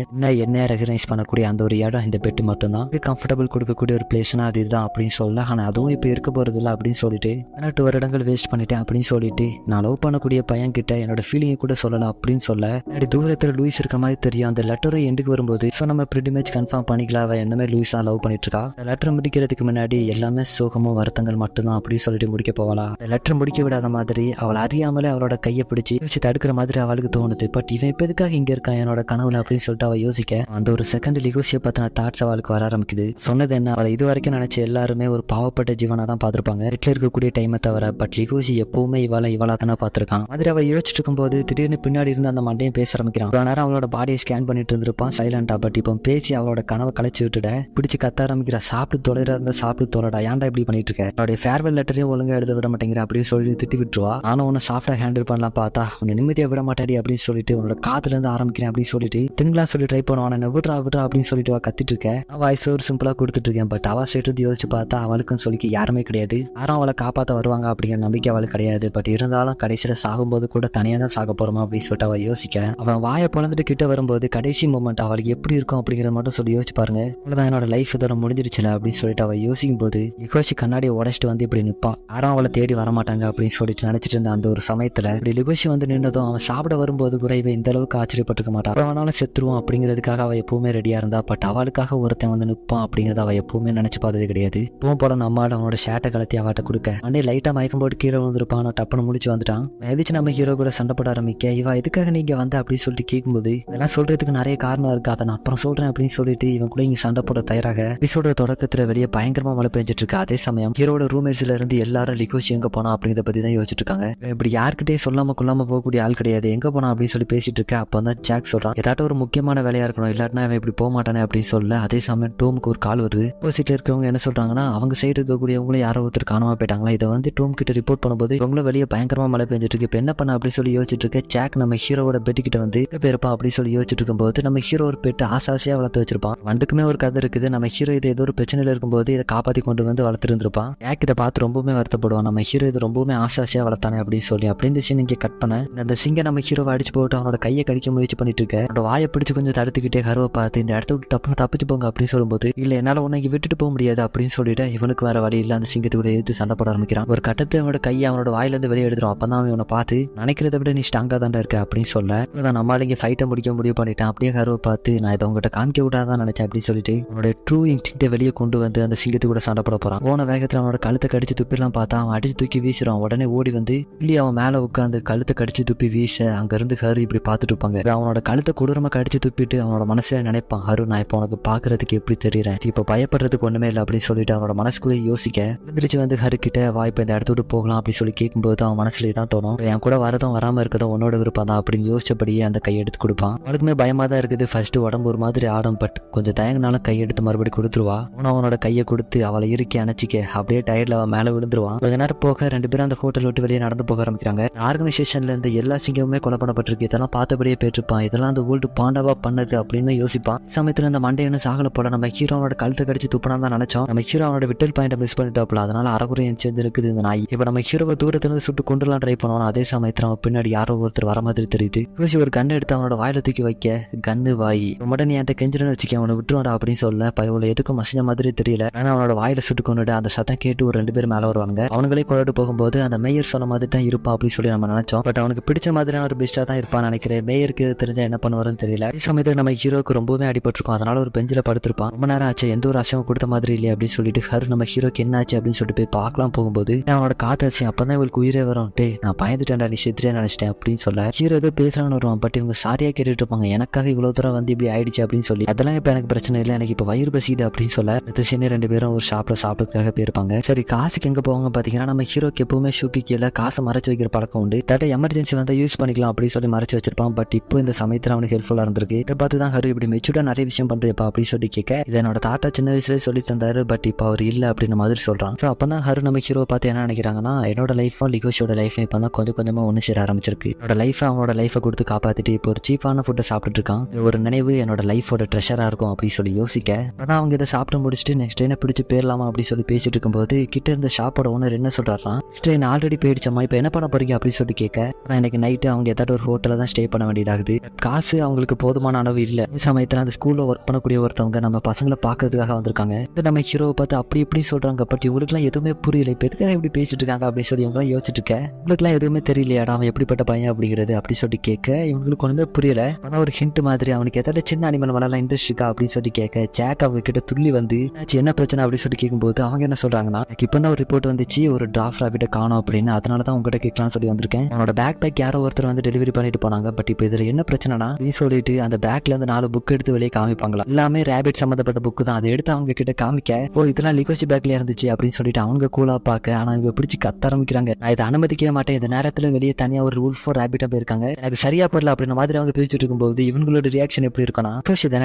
என்ன ரெகனைஸ் பண்ணக்கூடிய அந்த ஒரு இடம் இந்த பெட் மட்டும்தான். கம்ஃபர்டபுள் கொடுக்கக்கூடிய ஒரு பிளேஸ்னா அது இதுதான் அப்படின்னு சொல்ல, ஆனா அதுவும் இப்ப இருக்க போறது இல்லை அப்படின்னு சொல்லிட்டு 18 வருடங்கள் வேஸ்ட் பண்ணிட்டேன் அப்படின்னு சொல்லிட்டு நான் லவ் பண்ணக்கூடிய பையன் கிட்ட என்னோட ஃபீலிங்கை கூட சொல்லலாம் அப்படின்னு சொல்ல, தூரத்துல லூயிஸ் இருக்க மாதிரி தெரியும். அந்த லெட்டரை எண்டுக்கு வரும்போது நம்ம pretty much கன்ஃபார்ம் பண்ணிக்கலாம் அவ என்ன மாதிரி லூயிஸ் தான் லவ் பண்ணிட்டு இருக்கா. லெட்டர் முடிக்கிறதுக்கு முன்னாடி எல்லாமே சோகமும் வருத்தங்கள் மட்டும்தான் அப்படின்னு சொல்லிட்டு முடிக்க போகலா. லெட்டர் முடிக்க விடாத மாதிரி அவளை அறியாமலே அவளோட கையை பிடிச்சி தடுக்கிற மாதிரி அவளுக்கு தோணுது. பட் இவன் இப்ப எதுக்காக இங்க இருக்கான் என்னோட கனவுல அப்படின்னு சொல்லிட்டு அவ யோசிக்க, அந்த ஒரு செகண்ட் லிகோசியை பத்தின தாட்ஸ் அவளுக்கு வர ஆரம்பிக்குது. சொன்னது என்ன, அவளை இது வரைக்கும் நினைச்ச எல்லாருமே ஒரு பாவப்பட்ட ஜீவனா தான் பார்த்திருப்பாங்க வீட்டுல இருக்கக்கூடிய டைமை தவிர. பட் லிகோசி எப்பவுமே இவளா தானே பார்த்திருக்கான். மாதிரி அவ யோசிச்சுட்டு இருக்கும்போது திடீர்னு பின்னாடி இருந்து அந்த மண்டையும் பேச ஆரம்பிக்கிறான். ஒரு நேரம் அவளோட பாடியை ஸ்கேன் பண்ணிட்டு இருந்திருப்பான் சைலண்டா. பட் இப்போ பேசி அவளோட கனவை கலைச்சு விட்டுட பிடிச்சு கத்த ஆரம்பிக்கிற, சாப்பிட்டு தொலைடா ஏன்டா இப்படி பண்ணிட்டு இருக்க, அவருடைய ஃபேர்வெல் லெட்டரையும் ஒழுங்கா எழுத விட மாட்டேங்கிற அப்படின்னு சொல்லி திட்டி விட்டுருவா. ஆனா உன்னை சாஃப்டா ஹேண்டில் பண்ணலாம் பார்த்தா உன்னை நிம்மதியா விட மாட்டாடி அப்படின்னு சொல்லிட்டு உன்னோட காத்துல இருந்து ஆரம்பிக்கிறேன் அப்படின்னு சொல்லிட்டு திங்களா சொல்லி ட்ரை பண்ணுவான். என்ன விட்றா அப்படின்னு சொல்லிட்டு கத்திட்டு இருக்கேன். வாய்ஸ் ஒரு சிம்பிளா கொடுத்துட்டு இருக்கேன். பட் அவ சைட்டு யோசிச்சு பார்த்தா அவளுக்கும் சொல்லிக்க யாருமே கிடையாது. யாரும் அவளை காப்பாற்ற வருவாங்க அப்படிங்கிற நம்பிக்கை அவளுக்கு கிடையாது. பட் இருந்தாலும் கடைசியில சாகும்போது கூட தனியா தான் சாக போறோமா அப்படின்னு சொல்லிட்டு அவ யோசிக்க, அவன் வாயை பொழந்துட்டு கிட்ட வரும்போது கடைசி மூமெண்ட் அவளுக்கு எப்படி இருக்கும் அப்படிங்கிறத மட்டும் சொல்லி யோசிச்சு பாருங்க. அவ்வளவுதான் என்னோட லைஃப் இதோட முடிஞ்சிருச்சுல அப்படின்னு சொல்லிட்டு அவ யோசிக்கும் போது லிகோஷி கண்ணாடியை உடைச்சிட்டு வந்து இப்படி நிப்பான். யாரும் அவளை தேடி வரமாட்டாங்க அப்படின்னு சொல்லிட்டு நினைச்சிட்டு இருந்த அந்த ஒரு சமயத்துல இப்படி லிகோஷி வந்து நின்னதும் அவன் சாப்பிட வரும்போது கூட இவன் இந்த அளவுக்கு ஆச்சரியப்பட்டிருக்க மாட்டான். அவனாலும் செத்துருவான் அப்படிங்கிறதுக்காக அவ எப்பவுமே ரெடியா இருந்தா. பட் அவளுக்காக ஒருத்தன் வந்து நிற்பான் அப்படிங்கறத அவ எப்பவுமே நினைச்சு பார்த்தது கிடையாது. இப்பவும் போல நம்மால அவனோட ஷேட்டை கலத்தி அவட்ட கொடுக்க அண்டே லைட்டா மயக்கம் போட்டு கீழே வந்துருப்பான். நான் டப்புன்னு முடிச்சு வந்துட்டான். எதிர்த்து நம்ம ஹீரோ கூட சண்டை போட ஆரம்பிக்க, இவன் எதுக்காக நீங்க வந்து அப்படின்னு சொல்லிட்டு கேட்கும்போது இதெல்லாம் சொல்றதுக்கு நிறைய காரணம் இருக்கு, அதை நான் அப்புறம் சொல்றேன் அப்படின்னு சொல்லிட்டு இவன் கூட இங்க சண்டை போட தயாராக எபிசோட தொடக்கத்துல வெளியே பயங்கரமா மழை பெஞ்சிட்டு இருக்கு. அதே சமயம் ஹீரோட ரூம்மேட்ஸ்ல இருந்து எல்லாரும் லிகோஷி எங்க போனா அப்படிங்கிறத பத்தி தான் யோசிச்சுட்டு இருக்காங்க. இப்படி யாருக்கிட்டே சொல்லாம கொள்ளாம போகக்கூடிய ஆள் கிடையாது, எங்க போனா அப்படின்னு சொல்லி பேசிட்டு இருக்க. அப்ப தான் ஜாக் சொல்றான், ஏதாட்டும் ஒரு முக்கியமான வேலையா இருக்கணும், இல்லாட்டினா அவன் இப்படி போக மாட்டானே அப்படின்னு சொல்ல. அதே சமயம் டோமுக்கு ஒரு கால் வருது. ஆப்போசிட்ல இருக்கவங்க என்ன சொல்றாங்கன்னா, அவங்க சைடு இருக்கக்கூடியவங்களும் யாரோ ஒருத்தர் காணாம போயிட்டாங்களா. இதை வந்து டோம் கிட்ட ரிப்போர்ட் பண்ணும்போது இவங்களும் வெளியே பயங்கரமா மழை பெஞ்சிட்டு இருக்கு. இப்ப என்ன பண்ண அப்படின்னு சொல்லி யோசிச்சுட்டு இருக்க. ஜாக் நம்ம ஹீரோட பெட்டு கிட்ட வந்து பேருப்பா அப்படின்னு சொல்லி யோசிச்சுட்டு இருக்கும்போது நம்ம ஹீரோ ஒரு பெட்டு ஆசாசியா வளர்த்து வச்சிருப்பான். வண்டுக்குமே ஒரு கதை இருக்குது. நம்ம ஹீரோ இது ஏதோ ஒரு பிரச்சனையில இருக்கும்போது இதை காப்பாத்தி கொண்டு வந்து வளர்த்து இருந்திருப்பான். ஜாக் இதை பார்த்து ரொம்பவுமே வருத்தப்படுவான். நம்ம ஹீரோ இது ரொம்பவுமே ஆசாசியா வளர்த்தானே அப்படின்னு சொல்லி. அப்படி இந்த சீன் இங்கே கட் பண்ண அந்த சிங்க நம்ம ஹீரோவை அடிச்சு போட்டு அவனோட கையை கடிக்க முயற்சி பண்ணிட்டு இருக்க. அவனோட வாயை பிடிச்சு கொஞ்சம் தடுத்துக்கிட்டே ஹருவை பார்த்து இந்த இடத்த விட்டு டப்புன்னு தப்பிச்சு போங்க அப்படின்னு சொல்லும்போது, இல்ல என்னால உன்னை இங்க விட்டுட்டு போக முடியாது அப்படின்னு சொல்லிட்டு இவனுக்கு வேற வழி இல்ல அந்த சிங்கத்துக்குள்ள எடுத்து சண்டை போட ஆரம்பிக்கிறான். ஒரு கட்டத்தை அவனோட கையை அவனோட வாயில இருந்து வெளியே எடுத்துரும். அப்பதான் அவன் இவனை பார்த்து, நினைக்கிறத விட நீ ஸ்ட்ராங்கா தாண்டா இருக்க அப்படின்னு சொல்ல, நம்மளால இங்க ஃபைட்டை முடிக்க முடிவு பண்ணிட்டேன். அப்படியே ஹருவை பார்த்து, நான் இதை உங்ககிட்ட காமிக்க விடாதான் நினைச்சேன் அப்படின்னு சொல்லிட்டு அவனோட ட்ரூ இன்ஸ்டிங்க்டை வெளியே கொண்டு வந்து அந்த சிங்கத்து கூட சண்டை போட போறான். போன வேகத்துல அவனோட கழுத்தை கடிச்சு துப்பிலாம் பார்த்தா அவன் அடிச்சு தூக்கி வீசுறான். உடனே ஓடி வந்து இல்லி அவன் மேல உட்காந்து கழுத்தை கடிச்சு துப்பி வீச அங்க இருந்து ஹரு இப்படி பார்த்துட்டு இருப்பாங்க. அவனோட கழுத்தை கொடூரமா கடிச்சு துப்பிட்டு அவனோட மனசுல நினைப்பான், ஹரு நான் இப்போ உனக்கு பாக்குறதுக்கு எப்படி தெரியுறேன், இப்ப பயப்படுறதுக்கு ஒண்ணுமே இல்லை அப்படின்னு சொல்லிட்டு அவனோட மனசுக்குள்ளே யோசிக்க எழுந்திரிச்சு வந்து ஹரு கிட்ட வாய்ப்பு இந்த இடத்த விட்டு போகலாம் அப்படின்னு சொல்லி கேட்கும்போது அவன் மனசுல தான் தோணும், என் கூட வரதும் வராம இருக்கதும் உன்னோட விருப்பம் தான் அப்படின்னு யோசிச்சபடியே அந்த கை எடுத்து கொடுப்பான். அவனுக்குமே பயமா தான் இருக்குது. ஃபர்ஸ்ட் உடம்பு ஒரு மாதிரி ஆடும், பட் கொஞ்சம் தயங்கினாலும் கையெடுத்து மறுபடி கொடுத்துருவா. அவனோட கையை கொடுத்து அவளை இறுக்கி அணைச்சிக்க அப்படியே டயர்ல அவன் மேல விழுந்துருவான். கொஞ்ச நேரம் போக ரெண்டு பேரும் அந்த ஹோட்டல் விட்டு வெளியே நடந்து போக ஆரம்பிக்கிறாங்க. ஆர்கனைசேஷன்ல இருந்து எல்லா சிங்கமுமே கொலை பண்ணப்பட்டிருக்கு. இதெல்லாம் பார்த்தபடியே பேட்டிருப்பான், இதெல்லாம் அந்த ஓல்டு பாண்டாவா பண்ணது அப்படின்னு யோசிப்பான். சமயத்துல இந்த மண்டையன்னு சாகல போல நம்ம ஹீரோனோட கழுத்தை கடிச்சு துப்பனா தான் நினைச்சோம். நம்ம ஹீரோனோட விட்டல் பாயிண்ட மிஸ் பண்ணிட்டாப்ல, அதனால அறகுறை சேர்ந்து இருக்குது இந்த நாய். இப்ப நம்ம ஹீரோவை தூரத்துல இருந்து சுட்டு கொண்டுலாம் ட்ரை பண்ணுவோம். அதே சமயத்துல அவன் பின்னாடி யாரோ ஒருத்தர் வர மாதிரி தெரியுது. ஒரு கண்ணை எடுத்து அவனோட வாயில தூக்கி வைக்க, கண்ணு வாய் உடனே என்கிட்ட கெஞ்சிரன்னு வச்சுக்க அவனை விட்டுருவாடா அப்படின்னு சொல்ல, பயவுல எதுக்கும் மசிஞ்ச மாதிரி தெரியல. ஆனா அவனோட வாயில சுட்டு கொண்டுட்டு அந்த சத்தம் கேட்டு ஒரு ரெண்டு பேர் மேல வருவாங்க. அவனுங்களே கொண்டு போகும்போது அந்த மேயர் சொன்ன மாதிரி தான் இருப்பான் அப்படின்னு சொல்லி நம்ம நினைச்சோம். பட் அவனுக்கு பிடிச்ச மாதிரியான ஒரு பெஸ்டா தான் இருப்பான்னு நினைக்கிறேன். மேயருக்கு தெரிஞ்சா என்ன பண்ணுவாருன்னு தெரியல. அதே சமயத்தில் நம்ம ஹீரோக்கு ரொம்பவே அடிபட்டிருக்கும். அதனால ஒரு பெஞ்சில படுத்திருப்பான். ரொம்ப நேரம் ஆச்சு, எந்த ஒரு அசைவும் கொடுத்த மாதிரி இல்லையா அப்படின்னு சொல்லிட்டு ஹரு நம்ம ஹீரோக்கு என்ன ஆச்சு அப்படின்னு சொல்லிட்டு போய் பார்க்கலாம் போகும்போது அவனோட காத்தாச்சு. அப்பதான் இவளுக்கு உயிரே வரும். டே நான் பயந்துட்டேன்டா, நீ செத்துட்டே நினைச்சிட்டேன் அப்படின்னு சொல்ல ஹீரோ ஏதோ பேசலான்னு வருவான். பட் இவங்க சாரியா கேட்டுட்டு இருப்பாங்க, எனக்காக இவ்வளவு தூரம் வந்து இப்படி ஆயிடுச்சு அப்படின்னு சொல்லி. அதெல்லாம் இப்ப எனக்கு பிரச்சனை இல்லை, எனக்கு இப்ப வயிறு பசிது அப்படின்னு சொல்ல ரெண்டு பேரும் ஒரு ஷாப்ல சாப்பிட்றதுக்காக போயிருப்பாங்க. சரி காசுக்கு எங்க போவாங்க பாத்தீங்கன்னா, நம்ம ஹீரோக்கு எப்பவுமே ஷூக்கு கீழே காசை மறைச்சு வைக்கிற பழக்கம் உண்டு. தட்ட எமர்ஜென்சி வந்து யூஸ் பண்ணிக்கலாம் அப்படின்னு சொல்லி மறைச்சு வச்சிருப்பான். பட் இப்போ இந்த சமயத்துல அவனுக்கு ஹெல்ப்ஃபுல்லா இருந்திருக்கு. இதை பார்த்து தான் ஹரு இப்படி மெச்சூர்டா நிறைய விஷயம் பண்றப்பா அப்படின்னு சொல்லி கேட்க, இதை என்னோட தாத்தா சின்ன வயசுலேயே சொல்லி தந்தாரு, பட் இப்போ அவர் இல்ல அப்படின்னு மாதிரி சொல்றான். ஸோ அப்பதான் ஹரு நம்ம ஹீரோவை பார்த்து என்ன நினைக்கிறாங்கன்னா, என்னோட லைஃபும் லிகோஷோட லைஃபும் இப்போ தான் கொஞ்சம் கொஞ்சமா ஒன்று சேர ஆரம்பிச்சிருக்கு. என்னோட லைஃபை அவனோட லைஃபை கொடுத்து காப்பாத்திட்டு இப்போ ஒரு சீப்பான ஃபுட்டை சாப்பிட்டுட்டு இருக்கான். ஒரு நினைவு என்னோட லைஃபோட ட்ரெஷரா இருக்கும் அப்படின்னு சொல்லி யோசிக்க, ஆனா அவங்க இதை சாப்பிட்டு முடிச்சுட்டு நெக்ஸ்ட் ட்ரெயினை பிடிச்சி போயிடலாமா அப்படின்னு சொல்லி பேசிட்டு இருக்கும்போது கிட்ட இருந்த ஷாப்போட ஓனர் என்ன சொல்றாருன்னா, ட்ரெயின் ஆல்ரெடி போயிடுச்சம்மா, இப்போ என்ன பண்ண போறீங்க அப்படின்னு சொல்லி கேட்க, எனக்கு நைட்டு அவங்க ஏதாவது ஒரு ஹோட்டல்ல தான் ஸ்டே பண்ண வேண்டியதாகுது. காசு அவங்களுக்கு போதுமான அளவு இல்லை. இந்த சமயத்துல அந்த ஸ்கூல்ல ஒர்க் பண்ணக்கூடிய ஒருத்தவங்க நம்ம பசங்களை பாக்குறதுக்காக வந்திருக்காங்க. நம்ம ஹீரோவை பார்த்து அப்படி இப்படி சொல்றாங்க. பட் இவங்களுக்குலாம் எதுவுமே புரியல, இப்போ எதுக்காக இப்படி பேசிட்டு இருக்காங்க அப்படின்னு சொல்லி இவங்க யோசிச்சுட்டு இருக்க. இவங்களுக்குலாம் எதுவுமே தெரியலையாடா அவன் எப்படிப்பட்ட பையன் அப்படிங்கிறது அப்படி சொல்லி கேட்க, இவங்களுக்கு ஒண்ணுமே புரியல. ஆனா ஒரு ஹிண்ட் மாதிரி அவனுக்கு ஏதாவது சின்ன அனிமல் வளரலாம் இன்ட்ரெஸ்ட் இருக்கா அப்படின்னு சொல்லி கேட்க, ஜாக் அவங்க கிட்ட துள்ளி வந்து என்ன பிரச்சனை அப்படின்னு சொல்லி கேட்கும்போது அவங்க என்ன சொல்றாங்கன்னா, இப்போ தான் ஒரு ரிப்போர்ட் வந்துச்சு, ஒரு டிராஃப்ட் ராபிட்ட காணோம் அப்படின்னு, அதனால தான் உங்ககிட்ட கேட்கலாம்னு சொல்லி வந்திருக்கேன். அவனோட பேக் யாரோ ஒருத்தர் வந்து டெலிவரி பண்ணிட்டு போனாங்க. பட் இப்போ இதுல என்ன பிரச்சனைனா நீ சொல்லிட்டு அந்த பேக்ல இருந்து 4 புக் எடுத்து வெளியே காமிப்பாங்களா, எல்லாமே ரேபிட் சம்பந்தப்பட்ட புக் தான். அதை எடுத்து அவங்க கிட்ட காமிக்க, ஓ இதெல்லாம் லிகோசி பேக்ல இருந்துச்சு அப்படின்னு சொல்லிட்டு அவங்க கூலா பார்க்க, ஆனா இவங்க பிடிச்சி கத்த ஆரம்பிக்கிறாங்க. நான் இதை அனுமதிக்கவே மாட்டேன், இந்த நேரத்துல வெளியே தனியா ஒரு ரூல்ஃபோ ரேபிட்டா போயிருக்காங்க, எனக்கு சரியா படல அப்படின்ற மாதிரி அவங்க பிரிச்சுட்டு இருக்கும்போது இவங்களோட ரியாக்ஷன் எப்படி இருக்குன்னா,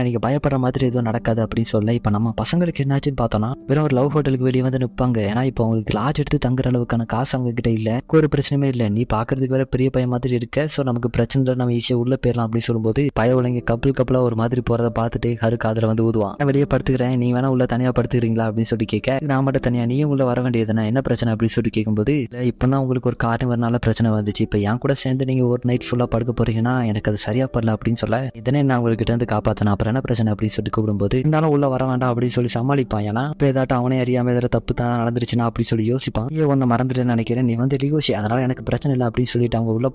நீங்க பயப்படுற மாதிரி எதுவும் நடக்காது அப்படின்னு சொல்ல, இப்ப நம்ம பசங்களுக்கு என்னாச்சுன்னு பார்த்தோம்னா வெறும் ஒரு லவ் ஹோட்டலுக்கு வெளியே வந்து நிற்பாங்க. ஏன்னா இப்போ அவங்களுக்கு லாட்ஜ் எடுத்து தங்குற அளவுக்கான காசு அவங்க கிட்ட இல்ல, ஒரு பிரச்சனையுமே இல்லை, நீ பாக்குறதுக்கு வேற பெரிய பையன் மாதிரி இருக்க, சோ நமக்கு பிரச்சனை இல்லை, நம்ம ஈஸியா உள்ள போயிடலாம் அப்படின்னு சொல்லும்போது பய உலங்க கப்பலா ஒரு மாதிரி போறத பார்த்துட்டு ஹரு காதுல வந்து ஊதுவான். நான் வெளியே படுத்துக்கிறேன், நீ வேணா உள்ள தனியா படுத்துக்கிறீங்களா அப்படின்னு சொல்லி கேட்க, நான் மட்டும் தனியா நீயும் உள்ள வர வேண்டியதுனா என்ன பிரச்சனை அப்படின்னு சொல்லி கேட்கும்போது, இப்பதான் உங்களுக்கு ஒரு காரணம் வரனால பிரச்சனை வந்துச்சு, இப்ப என் கூட சேர்ந்து நீங்க ஒரு நைட் ஃபுல்லா படுக்க போறீங்கன்னா எனக்கு அது சரியா படல அப்படின்னு சொல்ல, இதனே நான் உங்ககிட்ட இருந்து காப்பாத்தினா அப்புறம் என்ன பிரச்சனை அப்படின்னு சொல்லி கூப்பிடும்போது, இருந்தாலும் உள்ள வர வேண்டாம் அப்படின்னு சொல்லி சமாளிப்பான். ஏன்னா இப்போ ஏதாட்டும் அவனே அறியாம ஏதாவது தப்பு தான் நடந்துருச்சுன்னா அப்படி சொல்லி யோசிப்பான். ஒன்னு மறந்துட்டேன்னு நினைக்கிறேன், நீ வந்து லிகோசி, அதனால எனக்கு பிரச்சனை இல்லை அப்படின்னு சொல்லிட்டு அவங்க உள்ள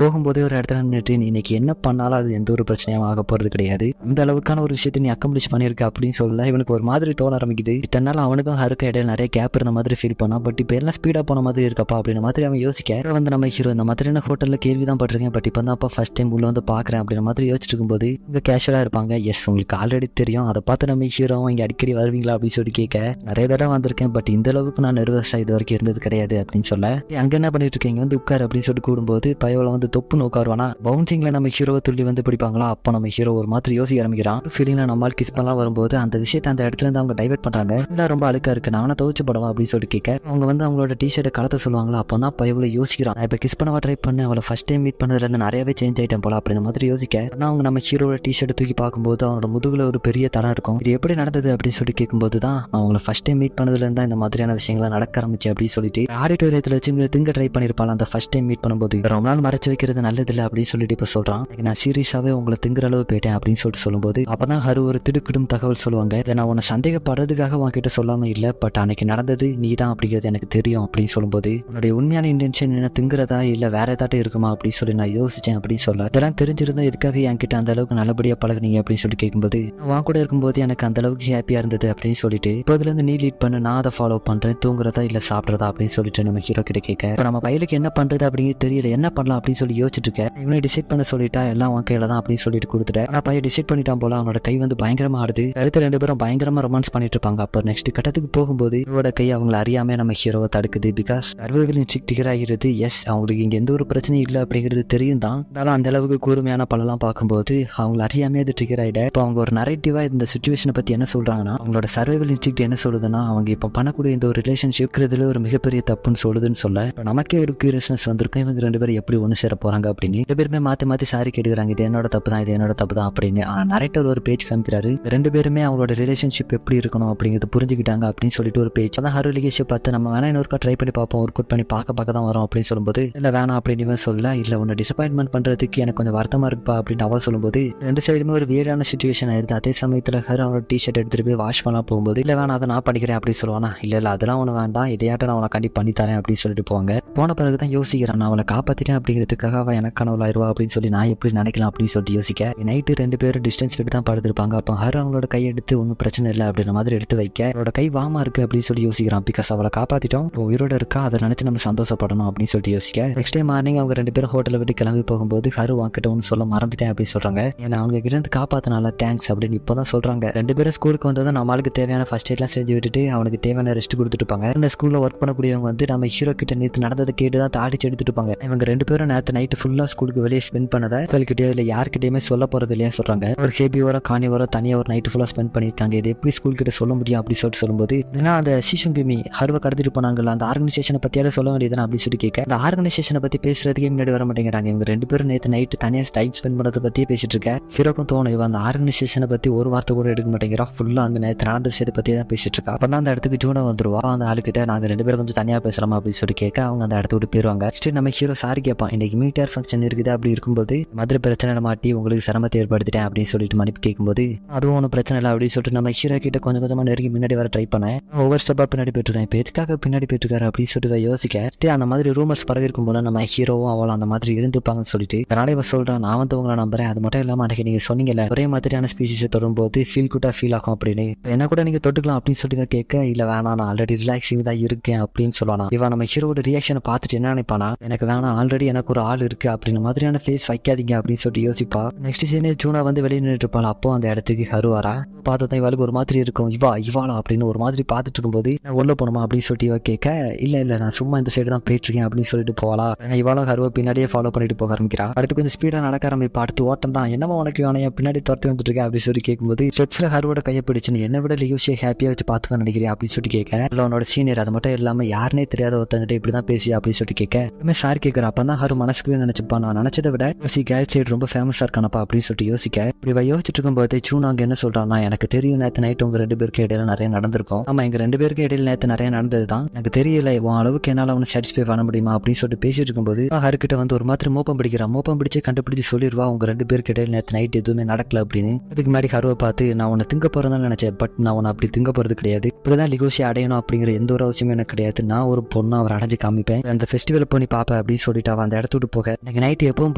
போகும்போதே ஒரு இடத்துல நின்றுட்டு, நீ இன்னைக்கு என்ன பண்ணாலும் அது எந்த ஒரு பிரச்சனையும் ஆக போறது கிடையாது, இந்த அளவுக்கான ஒரு விஷயத்தை நீ அக்கம்ப்ளிஷ் பண்ணிருக்க அப்படின்னு சொல்ல இவனுக்கு ஒரு மாதிரி தோண ஆரம்பிக்குது. இத்தனால அவனுக்கும் ஹருக்கு இடையில நிறைய கேப் இருந்த மாதிரி ஃபீல் பண்ணா. பட் இப்போ எல்லாம் ஸ்பீடா போன போன மாதிரி இருக்கப்பா அப்படின்ற மாதிரி அவன் யோசிக்க வந்து நம்ம ஹீரோ இந்த மாதிரியான ஹோட்டல்ல கேள்வி தான் பட்டிருக்கேன், பட் இப்போ தான் ஃபர்ஸ்ட் டைம் உள்ள வந்து பாக்குறேன் அப்படின்ற மாதிரி யோசிச்சுட்டு இருக்கும்போது இங்க கேஷுவலா இருப்பாங்க. எஸ், உங்களுக்கு ஆல்ரெடி தெரியும், அதை பார்த்து நம்ம ஹீரோ இங்க அடிக்கடி வருவீங்களா அப்படின்னு சொல்லி கேட்க, நிறைய தடவை வந்திருக்கேன், பட் இந்த அளவுக்கு நான் நர்வஸா இது வரைக்கும் இருந்தது கிடையாது அப்படின்னு சொல்ல, அங்க என்ன பண்ணிட்டு இருக்கீங்க வந்து உட்கார் அப்படின்னு சொல்லிட்டு கூடும்போது பயோல வந்து தொப்புன்னு உட்காருவானா. பவுன்சிங்ல நம்ம ஹீரோவை துள்ளி வந்து பிடிப்பாங்களா, அப்போ நம்ம ஹீரோ ஒரு மாதிரி யோசிக்க ஆரம்பிக்கிறான். ஃபீலிங்ல நம்மால் கிஸ் பண்ணலாம் வரும்போது அந்த விஷயத்தை அந்த இடத்துல இருந்து அவங்க டைவர்ட் பண்றாங்க. எல்லாம் ரொம்ப அழுக்கா இருக்கு, நான் துவச்சு படவா அப்படின்னு சொல்லிட்டு கேட்க, அவங்க வந்து அவங்களோட டிஷர்ட்டை கலத்த சொல்லுவாங்களா. அப்போ தான் பயோல யோசிக்கிறான், நான் இப்போ கிஸ் பண்ணவா ட்ரை பண்ணேன், அவளை ஃபர்ஸ்ட் டைம் மீட் பண்ணதுல இருந்து நிறையவே சேஞ்ச் ஆயிட்டேன் போல அப்படின்ற மாதிரி யோசிக்க, ஆனால் அவங்க நம்ம ஹீரோட டிஷர்ட்டை தூக்கி பார்க்கும்போது அவனோட முதுகுல ஒரு பெரிய தரம் இருக்கும். இது எப்படி நடந்தது அப்படின்னு சொல்லி கேட்கும்போது தான் அவங்களை ஃபர்ஸ்ட் டைம் மீட் பண்ணதுல இருந்தா இந்த மாதிரியான விஷயங்களை நடக்க ஆரம்பிச்சு அப்படின்னு சொல்லிட்டு ஆடிட்டோரியத்தில் வச்சு திங்க ட்ரை பண்ணிருப்பாள் அந்த ஃபர்ஸ்ட் டைம் மீட் பண்ணும்போது. ரொம்ப நாள் மறைச்சு வைக்கிறது நல்லது இல்லை அப்படின்னு சொல்லிட்டு இப்போ சொல்றான், நான் சீரியஸாவே உங்களை திங்குற அளவு போயிட்டேன் அப்படின்னு சொல்லிட்டு சொல்லும்போது அப்பதான் ஹரு ஒரு திடுக்கிடும் தகவல் சொல்லுவாங்க. இதை நான் உன்னை சந்தேகப்படுறதுக்காக உன்கிட்ட சொல்லாம இல்லை, பட் அன்னைக்கு நடந்தது நீ தான் அப்படிங்கிறது எனக்கு தெரியும் அப்படின்னு சொல்லும்போது, உன்னுடைய உண்மையான இன்டென்ஷன் என்ன திங்குறதா இல்ல வேற ஏதாட்டும் இருக்குமா அப்படின்னு சொல்லி நான் யோசிச்சேன் அப்படின்னு சொல்ல, இதெல்லாம் தெரிஞ்சிருந்தா எதுக்காக என்கிட்ட அந்த அளவுக்கு நல்லபடியா பழகுனீங்க அப்படின்னு சொல்லி கேட்கும்போது, உன் கூட இருக்கும்போது எனக்கு அந்த அளவுக்கு ஹாப்பியா இருந்தது அப்படின்னு சொல்லிட்டு, இப்போதுல இருந்து நீ லீட் பண்ண, நான் அதை ஃபாலோ பண்றேன், தூங்குறதா இல்ல சாப்பிட்றதா அப்படின்னு சொல்லிட்டு நம்ம ஹீரோ கிட்ட கேட்க, இப்போ நம்ம பையலுக்கு என்ன பண்றது அப்படிங்கிறது தெரியல, என்ன பண்ணலாம் அப்படின்னு சொல்லி யோசிச்சுட்டு இருக்கேன். இவனை டிசைட் பண்ண சொல்லிட்டா எல்லாம் உன் கையில தான் அப்படின்னு சொல்லிட்டு கொடுத்துட்டேன். ஆனா பையன் டிசைட் பண்ணிட்டான் போல, அவனோட கை வந்து பயங்கரமா ஆடுது. அடுத்த ரெண்டு பேரும் பயங்கரமா ரொமான்ஸ் பண்ணிட்டு இருப்பாங்க. அப்போ நெக்ஸ்ட் கட்டத்துக்கு போகும்போது இவரோட கை அவங்களை அறியாம நம்ம ஹீரோவை தடுக்குது. பிகாஸ் சர்வைவல் இன்ஸ்டிக்ட் ஆகிறது. எஸ், அவங்களுக்கு இங்க எந்த ஒரு பிரச்சனையும் இல்லை அப்படிங்கிறது தெரியும் தான், இருந்தாலும் அந்த அளவுக்கு கூர்மையான பலலாம் பார்க்கும்போது அவங்களை அறியாமே அது ட்ரிகர் ஆயிட. இப்போ அவங்க ஒரு நரேட்டிவா இந்த சிச்சுவேஷனை பத்தி என்ன சொல்றாங்கன்னா, அவங்களோட சர்வைவல் இன்ஸ்டிக்ட் என்ன சொல்லுதுன்னா, அவங்க இப்போ பண்ணக்கூடிய இந்த ஒரு ரிலேஷன்ஷிப்ங்கிறதுல ஒரு மிகப்பெரிய தப்புன்னு சொல்லுதுன்னு சொல்ல, நமக்கே ஒரு கியூரியஸ்னஸ் வந்திருக்கும், இவங்க ரெண்டு பேரும் எப்படி ஒன்று சேர போறாங்க அப்படின்னு. ரெண்டு பேருமே மாத்தி சாரி கேட்டுக்கிறாங்க, இது என்னோட தப்பு தான், இது என்னோட தப்பு தான் அப்படின்னு. ஆனா நரேட்டர் ஒரு பேஜ் காமிக்கிறாரு, ரெண்டு பேருமே அவங்களோட ரிலேஷன்ஷிப் எப்படி இருக்கணும் அப்படிங்கிறது புரிஞ்சுக்கிட்டாங்க அப்படின்னு சொல்லிட்டு ஒரு பேஜ். அதான் ஹரு லிகேஷை பார்த்து நம்ம வேணா இன்னொருக்கா ட்ரை பண்ணி பார்ப்போம், ஒர்க் அவுட் பண்ணி பார்க்க தான் வரும் அப்படின்னு சொல்லும்போது, இல்ல வேணாம் அப்படின்னு சொல்ல, இல்ல உன்னை டிசப்பாயின்மெண்ட் பண்றதுக்கு எனக்கு கொஞ்சம் வருத்தமா இருக்குப்பா அப்படின்னு அவ சொல்லும்போது ரெண்டு சைடுமே ஒரு வியர்டான சிச்சுவேஷன் ஆயிருது. அதே சமயத்துல ஹரு அவனோட டிஷர்ட் எடுத்துட்டு போய் வாஷ் பண்ணலாம் போகும்போது, இல்ல வேணா அதை நான் படிக்கிறேன் அப்படின்னு சொல்லுவானா, இல்ல அதெல்லாம் ஒன்று வேண்டாம், இதையாட்ட நான் உனக்கு கண்டி பண்ணி தரேன் அப்படின்னு சொல்லிட்டு போவாங்க. போன பிறகுதான் யோசிக்கிறான், நான் அவளை காப்பாத்திட்டேன் அப்படிங்கிறதுக்காக அவன் எனக்கு கனவுலாயிருவா அப்படின்னு சொல்லி நான் எப்படி நினைக்கலாம் அப்படின்னு சொல்லிட்டு யோசிக்க, நைட்டு ரெண்டு பேரும் டிஸ்டன்ஸ் விட்டு தான் படுத்திருப்பாங்க. அப்போ ஹரு அவங்களோட கை எடுத்து ஒன்றும் பிரச்சனை இல்லை அப்படின்ற மாதிரி எடுத்து வைக்க, அவளோட கை வாமா இருக்கு அப்படின்னு சொல்லி யோசிக்கிறான். பிகாஸ் அவளை காப்பாத்திட்டோம், உயிரோட இருக்கா, அதை நினைச்சு நம்ம சந்தோஷப்படணும் அப்படின்னு சொல்லிட்டு யோசிக்க, நெக்ஸ்ட் டே மார்னிங் அவங்க ரெண்டு பேரும் ஹோட்டலை விட்டு கிளம்பி போகும்போது ஹரு வாங்கிட்ட ஒன்று சொல்ல மறந்துட்டேன் அப்படின்னு சொல்றாங்க. ஏன்னா அவங்க கிட்ட இருந்து காப்பாத்தினால தேங்க்ஸ் அப்படின்னு இப்போதான் சொல்றாங்க. ரெண்டு பேரும் ஸ்கூலுக்கு வந்ததும் நம்மளுக்கு தேவையான ஃபர்ஸ்ட் எய்ட்லாம் செஞ்சு விட்டுட்டு அவனுக்கு தேவையான ரெஸ்ட் கொடுத்துட்டு இருப்பாங்க. இந்த ஸ்கூல்ல ஒர்க் பண்ணக்கூடியவங்க வந்து நம்ம ஹீரோ கிட்ட நேற்று நடந்ததை கேட்டு தான் தாடிச்சு எடுத்துட்டு இருப்பாங்க. இவங்க ரெண்டு பேரும் நேற்று நைட்டு ஃபுல்லா ஸ்கூலுக்கு வெளியே ஸ்பெண்ட் பண்ணதை கிட்டயோ இல்லை யார்கிட்டயுமே சொல்ல போறது இல்லையா சொல்றாங்க. ஒரு ஹேபியோட காணியோட தனியா ஒரு நைட்டு ஃபுல்லா ஸ்பெண்ட் பண்ணிட்டாங்க, இது எப்படி ஸ்கூல் கிட்ட சொல்ல முடியும் அப்படின்னு சொல்லிட்டு சொல்லும்போது, ஏன்னா அந்த சிஷுங்கிமி ஹருவை கடத்திட்டு போனாங்கல்ல, அந்த ஆர்கனைசேஷனை பத்தியாவது சொல்ல வேண்டியதுன்னு அப்படின்னு சொல்லி கேட்க, அந்த ஆர்கனைசேஷனை பத்தி பேசுறதுக்கே முன்னாடி வர மாட்டேங்கிறாங்க. இவங்க ரெண்டு பேரும் நேற்று நைட்டு தனியா டைம் ஸ்பெண்ட் பண்ணதை பத்தியே பேசிட்டு இருக்க. ஹீரோக்கும் தோணும் இவன் அந்த ஆர்கனைசேஷனை பத்தி ஒரு வார்த்தை கூட எடுக்க மாட்டேங்கிறா, ஃபுல்லா அந்த நேற்று நடந்த விஷயத்தை பத்தியே தான் பேசிட்டு இருக்கா. அப்ப அந்த இடத்துக்கு ஜூனா வந்துருவா. அந்த ஆளுக்கிட்ட நாங்க ரெண்டு பேரும் கொஞ்சம் தனியா பேசலாமா அப்படின்னு சொல்லி கேட்க, அவங்க அந்த இடத்த விட்டு போயிருவாங்க. நெக்ஸ்ட் நம்ம ஹீரோ சாரி கேட்பான், இன்னைக்கு மீட்டியர் ஃபங்க்ஷன் இருக்குது அப்படி இருக்கும்போது மதுரை பிரச்சனை மாட்டி உங்களுக்கு சிரமத்தை ஏற்படுத்திட்டேன் அப்படின்னு சொல்லிட்டு மன்னிப்பு கேட்கும்போது, அதுவும் ஒன்றும் பிரச்சனை இல்லை அப்படின்னு சொல்லிட்டு நம்ம ஹீரோ கிட்ட கொஞ்சம் கொஞ்சமா நெருங்கி முன்னாடி வர ட்ரை பண்ணேன். ஒவ்வொரு ஸ்டெப்பா பின்னாடி போயிட்டுருக்கேன், இப்போ எதுக்காக பின்னாடி போயிட்டுருக்காரு அப்படின்னு சொல்லிட்டு யோசிக்க, அந்த மாதிரி ரூமர்ஸ் பரவி இருக்கும் போல நம்ம ஹீரோவும் அவளும் அந்த மாதிரி இருந்துப்பாங்கன்னு சொல்லிட்டு அதனால இவ சொல்றான், நான் வந்து உங்களை நம்புறேன், அது மட்டும் இல்லாம அன்றைக்கு நீங்க சொன்னீங்கல்ல ஒரே மாதிரியான ஸ்பீஷிஸை தொடும்போது ஃபீல் குட்டா ஃபீல் ஆகும் அப்படின்னு, என்ன கூட நீங்க தொட்டுக்கலாம் அப்படின்னு சொல்லிட்டு கேட்க, இல்ல வேணாம் நான் ஆல்ரெடி ரிலாக்ஸிங் தான் இருக்கேன் அப்படின்னு சொல்லலாம். இவன் நம்ம ஹீரோட ரியாக்ஷனை பார்த்துட்டு என்ன நினைப்பானா, எனக்கு வேணாம் ஆல்ரெடி எனக்கு ஒரு ஆள் இருக்கு அப்படின்னு மாதிரியான ஃபேஸ் வைக்காதீங்க அப்படின்னு சொல்லிட்டு யோசிப்பா. நெக்ஸ்ட் சீனே ஜூனா வந்து வெளியே நின்றுட்டு இருப்பாள். அப்போ அந்த இடத்துக்கு ஹரு வரா. பார்த்தா இவளுக்கு ஒரு மாதிரி இருக்கும், இவாளா அப்படின்னு ஒரு மாதிரி பார்த்துட்டு இருக்கும்போது, நான் உள்ள போனோமா அப்படின்னு சொல்லிட்டு இவ கேட்க, இல்ல நான் சும்மா இந்த சைடு தான் போயிட்டு இருக்கேன் அப்படின்னு சொல்லிட்டு போகலா. இவாளும் ஹருவை பின்னாடியே ஃபாலோ பண்ணிட்டு போக ஆரம்பிக்கிறா. அடுத்து கொஞ்சம் ஸ்பீடா நடக்க ஆரம்பிப்பா. அடுத்து ஓட்டம் தான், என்னமா உனக்கு வேணையா பின்னாடி துரத்தி வந்துட்டு இருக்கேன் அப்படின்னு சொல்லி கேட்கும்போது, ஸ்ட்ரெச்ல ஹருவோட கையை பிடிச்சுன்னு என்னை விட லியூசியை ஹாப்பியா வச்சு பார்த்துக்க நினைக்கிறேன் அப்படின்னு சொல்லிட்டு கேட்க, இல்லை உன்னோட சீனியர் அது மட்டும் இல்லாம யாருனே தெரியாத ஒருத்தங்கிட்ட இப்படிதான் பேசி அப்படின்னு சொல்லிட்டு கேட்க, எப்பவுமே சார் கேட்கற அப்பதான் ஹரு மனசுக்குள்ளே நினைச்சுப்பா, நான் நினைச்சதை விட கேர்ள் சைடு ரொம்ப ஃபேமஸா இருக்கானப்பா அப்படின்னு சொல்லிட்டு யோசிக்க, இப்படி யோசிச்சுட்டு இருக்கும்போது ஜூன் அங்க என்ன சொல்றான்னா, எனக்கு தெரியும் நேற்று நைட் உங்க ரெண்டு பேருக்கு இடையில நிறைய நடந்திருக்கும். ஆமா எங்க ரெண்டு பேருக்கு இடையில நேற்று நிறைய நடந்ததுதான், எனக்கு தெரியல உன் அளவுக்கு என்னால அவனை சாட்டிஸ்ஃபை பண்ண முடியுமா அப்படின்னு சொல்லிட்டு பேசிட்டு இருக்கும்போது ஹருக்கிட்ட வந்து ஒரு மாதிரி மோப்பம் பிடிச்சு கண்டுபிடிச்சு சொல்லிடுவா, உங்க ரெண்டு பேருக்கு இடையில நேற்று நைட் எதுவுமே நடக்கல அப்படின்னு. அதுக்கு முன்னாடி ஹருவை பார்த்து, நான் உன்னை திங்க போறதான் நினைச்சேன், பட் நான் உன்னை அப்படி திங்க போறது கிடையாது, இப்படிதான் லிகோஷி அடையணும் அப்படிங்கிற எந்த ஒரு அவசியமும் எனக்கு கிடையாது, நான் ஒரு பொண்ணு அவர் அடைஞ்சு காமிப்பேன், அந்த ஃபெஸ்டிவல் பண்ணி பாப்பேன் அப்படின்னு சொல்லிட்டு அவன் அந்த இடத்த விட்டு போக, எனக்கு நைட் எப்பவும்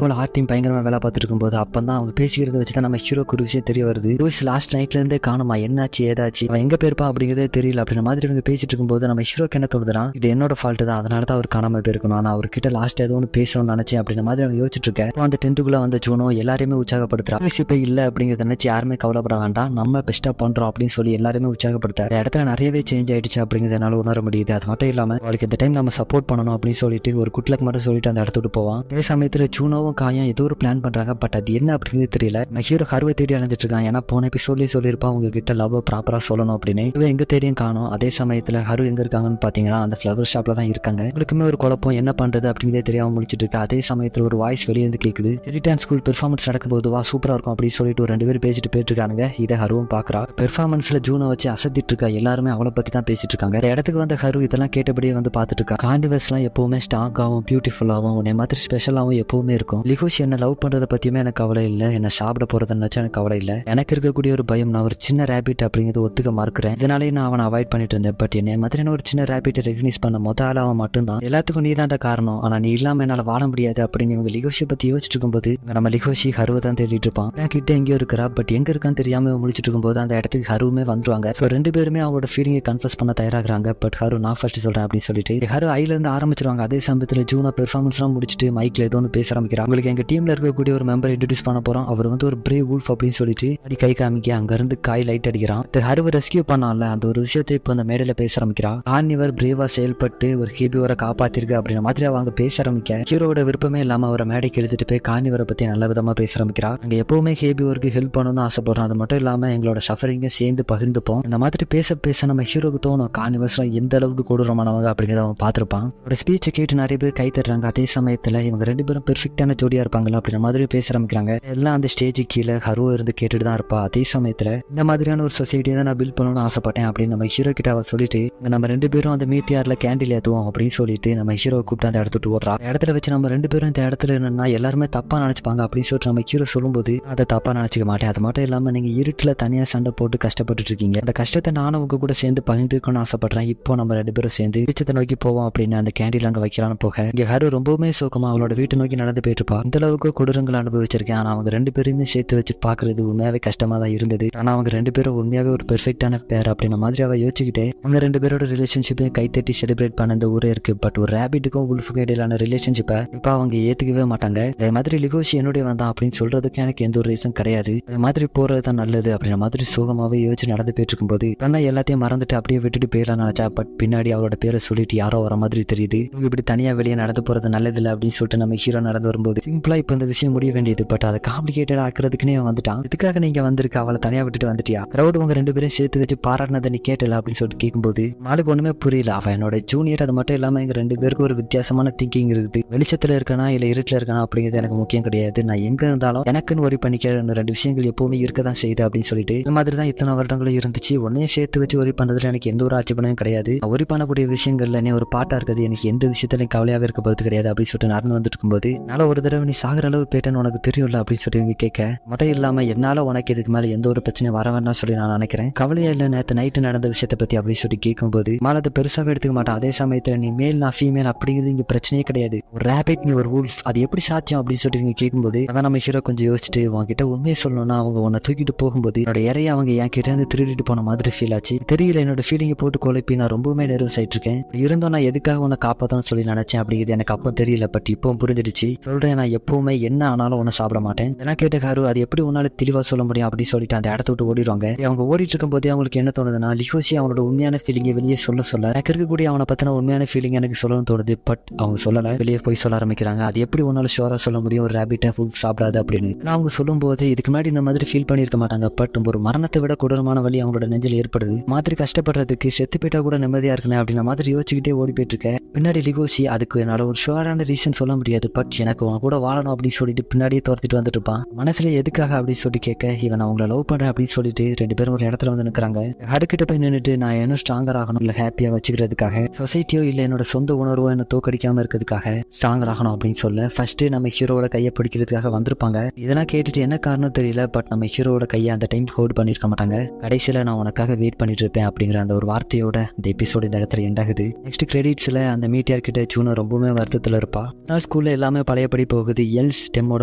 போல ஆர்ட் டீம் பயங்கரமா வேலை பார்த்துட்டு இருக்கும்போது அப்பதான் அவங்க பேசிக்கிறத வச்சுதான் நம்ம ஹீரோக்கு ஒரு விஷயம் தெரிய வருது. லூயிஸ் லாஸ்ட் நைட்ல இருந்தே காணுமா, என்னாச்சு ஏதாச்சு, அவன் எங்க போயிருப்பா அப்படிங்கிறதே தெரியல அப்படின்ற மாதிரி இவங்க பேசிட்டு இருக்கும்போது நம்ம ஹீரோக்கு என்ன தோணுதுன்னா, இது என்னோட ஃபால்ட்டு தான், அதனால தான் அவர் காணாமல் போயிருக்கணும். ஆனால் அவர்கிட்ட லாஸ்ட் ஏதோ ஒன்று பேசணும்னு நினச்சேன் அப்படின்ற மாதிரி அவன் யோசிச்சுட்டு இருக்கேன். அந்த டென்ட்டுக்குள்ளே வந்து ஜூனோ எல்லாருமே உற்சாகப்படுத்துறான். இப்போ இல்லை அப்படிங்கிறத நினச்சி யாருமே கவலைப்பட வேண்டாம், நம்ம பெஸ்ட்டாக பண்ணுறோம் அப்படின்னு சொல்லி எல்லாருமே உற்சாகப்படுத்துறாரு. இடத்துல நிறையவே சேஞ்ச் ஆயிடுச்சு அப்படிங்கிறதுனால உணர முடியுது. அது மட்டும் இல்லாமல் அவளுக்கு இந்த டைம் நம்ம சப்போர்ட் பண்ணணும் அப்படின்னு சொல்லிட்டு ஒரு குட்லக்கு மட்டும் சொல்லிட்டு அந்த இடத்துக்கு போவான். அதே சமயத்தில் ஜூனோவும் காயும் ஏதோ ஒரு பிளான் பண்ணுறாங்க. பட் அது என்ன அப்படிங்கிறது தெரியல. ஹீரோ ஹருவை தேடி அலைஞ்சிட்டு இருக்கான். ஏன்னா போன எபிசோட்லேயே சொல்லியிருப்பான் அவங்க கிட்ட லவ் ப்ராப்பராக சொல்லணும் அப்படின்னு. இவன் எங்க தேடியும் காணும். அதே சமயத்தில் ஹரு எங்க இருக்காங்கன்னு பார்த்தீங்கன்னா அந்த ஃப்ளவர் ஷாப்ல தான் இருக்காங்க. உங்களுக்குமே ஒரு குழப்பம், என்ன பண்றது அப்படிங்கிறதே தெரியாம முடிச்சிட்டு இருக்கு. அதே சமயத்தில் ஒரு வாய்ஸ் வெளியே இருந்து கேட்குது. ரிட்டர்ன் ஸ்கூல் பெர்ஃபார்மன்ஸ் நடக்கும்போது வா சூப்பரா இருக்கும் அப்படின்னு சொல்லிட்டு ஒரு 2 பேரும் பேசிட்டு போயிட்டு இருக்காங்க. இதை ஹருவும் பாக்குறா. பெர்ஃபார்மன்ஸ்ல ஜூனை வச்சு அசத்திட்டு இருக்கா. எல்லாருமே அவளை பத்தி தான் பேசிட்டு இருக்காங்க. இந்த இடத்துக்கு வந்த ஹரு இதெல்லாம் கேட்டபடியே வந்து பார்த்துட்டு இருக்கா. கார்னிவல்ஸ்லாம் எப்பவுமே ஸ்ட்ராங்காகவும் பியூட்டிஃபுல்லாகவும் உன்னை மாதிரி ஸ்பெஷலாகவும் எப்பவுமே இருக்கும். லிகோஷ் என்ன லவ் பண்றதை பத்தியுமே எனக்கு கவலை இல்லை, என்ன சாப்பிட போறதை நினைச்சா எனக்கு கவலை இல்லை. எனக்கு இருக்கக்கூடிய ஒரு பயம், நான் ஒரு சின்ன ரேபிட் அப்படிங்கிறது ஒத்துக்க மறுக்கிறேன். இதனாலேயே நான் அவனை அவாய்ட் பண்ணிட்டு இருந்தேன். பட் என்ன மாதிரியான ஒரு சின்ன ரேபிட்டை ரெகனைஸ் பண்ண முதல் அவன் மட்டும்தான். எல்லாத்துக்கும் நீ தான்டா காரணம், ஆனா நீ இல்லாம என்னால வாழ முடியாது அப்படின்னு இவங்க லிகோஷியை பத்தி யோசிச்சுட்டு இருக்கும்போது நம்ம லிகோஷி ஹருவை தான் தேடிட்டு இருப்பான். என் கிட்ட எங்கேயோ இருக்கிறா. பட் எங்க இருக்கான்னு தெரியாம முடிச்சுட்டு இருக்கும்போது அந்த இடத்துக்கு ஹருவுமே வந்துருவாங்க. ஸோ 2 பேருமே அவங்களோட ஃபீலிங்கை கன்ஃபர்ஸ் பண்ண தயாராகிறாங்க. பட் ஹரு நான் ஃபர்ஸ்ட் சொல்றேன் அப்படின்னு சொல்லிட்டு ஹரு ஐல இருந்து ஆரம்பிச்சிருவாங்க. அதே சமயத்தில் ஜூனா பெர்ஃபார்மன்ஸ் எல்லாம் முடிச்சுட்டு மைக்ல ஏதோ ஒன்று பேச ஆரம்பிக்கிறாங்க. உங்களுக்கு எங்க டீம்ல இருக்கக்கூடிய ஒரு மெம்பர் இன்ட்ரடியூஸ் பண்ண போறோம், அவர் வந்து ஒரு பிரேவ் வூல்ஃப் அப்படின்னு சொல்லிட்டு அடி கை காமிக்க அங்க இருந்து காய் லைட் அடிக்கிறான். ஹருவை ரெஸ்கியூ பண்ணால அந்த ஒரு விஷயத்தை இப்போ அந்த மேடையில பேச ஆரம்பிக்கிறான். கார்னிவர் பிரேவா செயல்பட்டு ஒரு ஹீரோவரை காப்பாத்திருக்கு அப்படின்ற மாதிரி அவங்க பேச ஆரம்பிக்க ஹீரோட விருப்பமே இல்லாம அவரை மேடைக்கு எழுதிட்டு போய் கார்னிவரை பத்தி நல்ல விதமா பேச ஆரம்பிக்கிறா. அங்க எப்பவுமே ஹேபியோருக்கு ஹெல்ப் பண்ணணும்னு ஆசைப்படுறோம். அது மட்டும் இல்லாம எங்களோட சஃபரிங்க சேர்ந்து பகிர்ந்துப்போம். இந்த மாதிரி பேச பேச நம்ம ஹீரோக்கு தோணும் கார்னிவர்ஸ்லாம் எந்த அளவுக்கு கொடூரமானவங்க அப்படிங்கிறத அவன் பார்த்திருப்பான். அவரோட ஸ்பீச்சை கேட்டு நிறைய பேர் கை தட்டுறாங்க. அதே சமயத்துல இவங்க 2 பேரும் பெர்ஃபெக்டான ஜோடியா இருப்பாங்களா அப்படின்ற மாதிரி பேச ஆரம்பிக்கிறாங்க. எல்லாம் அந்த ஸ்டேஜுக்கு கீழே ஹரு இருந்து கேட்டுட்டு தான் இருப்பா. அதே சமயத்துல இந்த மாதிரியான ஒரு சொசைட்டியை தான் நான் பில்ட் பண்ணணும்னு ஆசைப்பட்டேன் அப்படின்னு நம்ம ஹீரோ கிட்ட அவ சொல்லிட்டு நம்ம 2 பேரும் அந்த மீட்டியார்ல கேண்டில் ஏத்துவோம் அப்படின்னு சொல்லிட்டு நம்ம ஹீரோவை கூப்பிட்டு அந்த இடத்துட்டு ஓடுறா. இடத்துல வச்சு நம்ம 2 பேரும் இந்த இடத்துல என்னன்னா எல்லாருமே தப்பா நினைச்சுப்பாங்க அப்படின்னு சொல்லிட்டு நம்ம ஹீரோ சொல்லும்போது அதை தப்பா நினைச்சுக்க மாட்டேன். அது மட்டும் இல்லாம நீங்க இருட்டுல தனியா சண்டை போட்டு கஷ்டப்பட்டு இருக்கீங்க. அந்த கஷ்டத்தை நானும் உங்க கூட சேர்ந்து பகிர்ந்துக்கணும்னு ஆசைப்படுறேன். இப்போ நம்ம 2 பேரும் சேர்ந்து வெளிச்சத்தை நோக்கி போவோம் அப்படின்னு அந்த கேண்டில் அங்க வைக்கிறான்னு போக இங்க ஹரு ரொம்பவுமே சோகமா அவளோட வீட்டை நோக்கி நடந்து போயிட்டு இருப்பா. இந்த அளவுக்கு கொடூரங்கள் அனுபவிச்சிருக்கேன். ஆனா அவங்க 2 பேருமே சேர்த்து வச்சு பாக்குறது உண்மையாவே கஷ்டமா தான் இருந்தது. ஆனா அவங்க 2 பேரும் உண்மையாவே ஒரு பெர்ஃபெக்டான பேர் அப்படின்ற மாதிரி அவ யோசிச்சுக்கிட்டே அவங்க 2 பேரோட ரிலேஷன்ஷிப்பையும் கைத்தட்டி செலிப்ரேட் பண்ண இந்த ஊரே இருக்கு. பட் ஒரு ரேபிட்டுக்கும் உல்ஃபுக்கும் இடையிலான ரிலேஷன்ஷிப்பை இப்ப அவங்க ஏத்துக்கவே மாட்டாங்க. அதே மாதிரி லிகோஷி என்னுடைய வந்தான் அப்படின்னு சொல்றதுக்கு எனக்கு எந்த ஒரு ரீசன் கிடையாது. அதே மாதிரி போறதுதான் நல்லது அப்படின்ற மாதிரி சோகமாவே யோசிச்சு நடந்து போயிட்டு இருக்கும்போது எல்லாத்தையும் மறந்துட்டு அப்படியே விட்டுட்டு போயிடலாம் நினைச்சா. பட் பின்னாடி அவரோட பேரை சொல்லிட்டு யாரோ வர மாதிரி தெரியுது. இவங்க இப்படி தனியா வெளியே நடந்து போறது நல்லதில்லை அப்படின்னு சொல்லிட்டு நம்ம ஹீரோ நடந்து வரும்போது சிம்பிளா இப்ப இந்த விஷயம் முடிய வேண்டியது. பட் அதை காம்ப்ளிகேட்டட் ஆக்குறதுக்குன்னே வந்துட்டான். இதுக்காக நீங்க வந்திருக்க அவளை தனியா விட்டுட்டு வந்துட்டியா? கிரௌட் உங்க 2 பேரும் சேர்த்து வச்சு பாராட்டினதை நீ கேட்டல அப்படின்னு சொல்லிட்டு கேட்கும்போது மாளுக்கு ஒண்ணுமே புரியல. அவன் என்னோட ஜூனியர். அது மட்டும் இல்லாம எங்க 2 பேருக்கும் ஒரு வித்தியாசமான திங்கிங் இருக்குது. வெளிச்சத்துல இருக்கனா இல்ல இருட்டுல இருக்கனா அப்படிங்கிறது எனக்கு முக்கியம் கிடையாது. நான் எங்க இருந்தாலும் எனக்குன்னு ஒரி பண்ணிக்கிற 2 விஷயங்கள் எப்பவுமே இருக்கதான் செய்யுது அப்படின்னு சொல்லிட்டு இந்த மாதிரி தான் இத்தனை வருடங்களும் இருந்துச்சு. உன்னையே சேர்த்து வச்சு ஒரி பண்றதுல எனக்கு எந்த ஒரு ஆட்சேபனையும் கிடையாது. ஒரி பண்ணக்கூடிய விஷயங்கள்ல நீ ஒரு பாட்டா இருக்குது. எனக்கு எந்த விஷயத்திலையும் கவலையாவே இருக்க போறது கிடையாது அப்படின்னு சொல்லிட்டு நடந்து வந்துட்டு இருக்கும்போது என்னால ஒரு தடவை நீ சாகிற அளவு போயிட்டேன்னு உனக்கு தெரியும்ல அப்படின்னு சொல்லிட்டு கேட்க மட்டும் இல்லாம என்னால உனக்கு இதுக்கு மேல எந்த ஒரு பிரச்சனையும் வர வேண்டாம் சொல்லி நான் நினைக்கிறேன். கவலையா இல்ல நேற்று நைட்டு நடந்த விஷயத்தை பத்தி அப்படின்னு சொல்லி கேட்கும்போது மேல அதை பெருசாவே எடுத்துக்க மாட்டான். அதே சமயத்துல நீ மேல் நான் ஃபீமேல் அப்படிங்கிறது இங்க பிரச்சனையே கிடையாது. ஒரு ரேபிட் நீ ஒரு வூல்ஃப், அது எப்படி சாத்தியம் அப்படின்னு சொல்லிட்டு நீங்க கேட்கும்போது அதான் நம்ம ஹீரோ கொஞ்சம் யோசிச்சுட்டு உங்ககிட்ட உண்மையை சொல்லணும்னா அவங்க உன்னை தூக்கிட்டு போகும்போது என்னோட இறைய அவங்க என் கிட்ட இருந்து திருடிட்டு போன மாதிரி ஃபீல் ஆச்சு. தெரியல, என்னோட ஃபீலிங்கை போட்டு குழப்பி நான் ரொம்பவுமே நர்வஸ் ஆயிட்டு இருக்கேன். இருந்தோம் நான் எதுக்காக உன்னை காப்பாத்தணும்னு சொல்லி நினைச்சேன் அப்படிங்கிறது எனக்கு அப்போ தெரியல. பட் இப்போ புரிஞ்சிடுச்சு. சொல்றேன், நான் எப்பவுமே என்ன ஆனாலும் உன்னை சாப்பிட மாட்டேன். என்ன கேட்ட ஹரு அது எப்படி உன்னால தெளிவா சொல்ல முடியும் அப்படின்னு சொல்லிட்டு அந்த இடத்த விட்டு ஓடிடுவாங்க. அவங்க ஓடிட்டு இருக்கும் போதே அவங்களுக்கு என்ன தோணுதுன்னா லிகோஷி அவனோட உண்மையான ஃபீலிங்கை வெளியே சொல்ல எனக்கு இருக்கக்கூடிய அவனை பத்தின உண்மையான ஃபீலிங் எனக்கு சொல்லணும்னு தோணுது. பட் அவங்க சொல்லல, வெளியே போய் சொல்ல ஆரம்பிக்கிறாங்க. அது எப்படி உன்னால ஷோரா சொல்ல முடியும் ஒரு ரேபிட்டை ஃபுல் சாப்பிடாது அப்படின்னு. அவங்க சொல்லும் போது இதுக்கு முன்னாடி இந்த மாதிரி ஃபீல் பண்ணிருக்க மாட்டாங்க. பட் ஒரு மரணத்தை விட கொடூரமான வழி அவங்களோட நெஞ்சில் ஏற்படுது. மாதிரி கஷ்டப்படுறதுக்கு செத்து போயிட்டா கூட நிம்மதியா இருக்கணும் அப்படின்ற மாதிரி யோசிச்சுக்கிட்டே ஓடி போயிட்டு இருக்கேன். பின்னாடி லிகோஷி அதுக்கு என்னால ஒரு ஷுவரான ரீசன் சொல்ல முடியாது. பட் எனக்கு அவன் கூட வாழணும் அப்படின்னு சொல்லிட்டு பின்னாடியே துரத்திட்டு வந்துட்டு இருப்பான். மனசுல எதுக்காக அப்படின்னு சொல்லி கேட்க இவன் அவங்கள லவ் பண்றேன் அப்படின்னு சொல்லிட்டு 2 பேரும் ஒரு இடத்துல வந்து நிற்கிறாங்க. ஹருக்கிட்ட போய் நின்றுட்டு நான் என்ன ஸ்ட்ராங்கர் ஆகணும் இல்ல ஹாப்பியா வச்சுக்கிறதுக்காக, சொசைட்டியோ இல்ல என்னோட சொந்த உணர்வோ என்ன தோக்கடிக்காம இருக்கிறதுக்காக ஸ்ட்ராங்கர் ஆகணும் அப்படின்னு சொல்ல ஃபர்ஸ்ட் நம்ம ஹீரோட கையை பிடிக்கிறதுக்காக வந்திருப்பாங்க. இதெல்லாம் கேட்டுட்டு என்ன காரணம் தெரியல. பட் நம்ம ஹீரோட கையை அந்த டைம் ஹோல்ட் பண்ணிருக்க மாட்டாங்க. கடைசியில நான் உனக்காக வெயிட் பண்ணிட்டு இருப்பேன் அப்படிங்கிற அந்த ஒரு வார்த்தையோட இந்த எபிசோடு இந்த இடத்துல எண்ட் ஆகுது. நெக்ஸ்ட் கிரெடிட்ஸ்ல அந்த மீட்டியார் கிட்ட ஜூனோ ரொம்பவுமே வருத்தத்துல இருப்பா. நாள் ஸ்கூல்ல எல்லாமே பழையபடி போகுது. எல் ஸ்டெம்மோட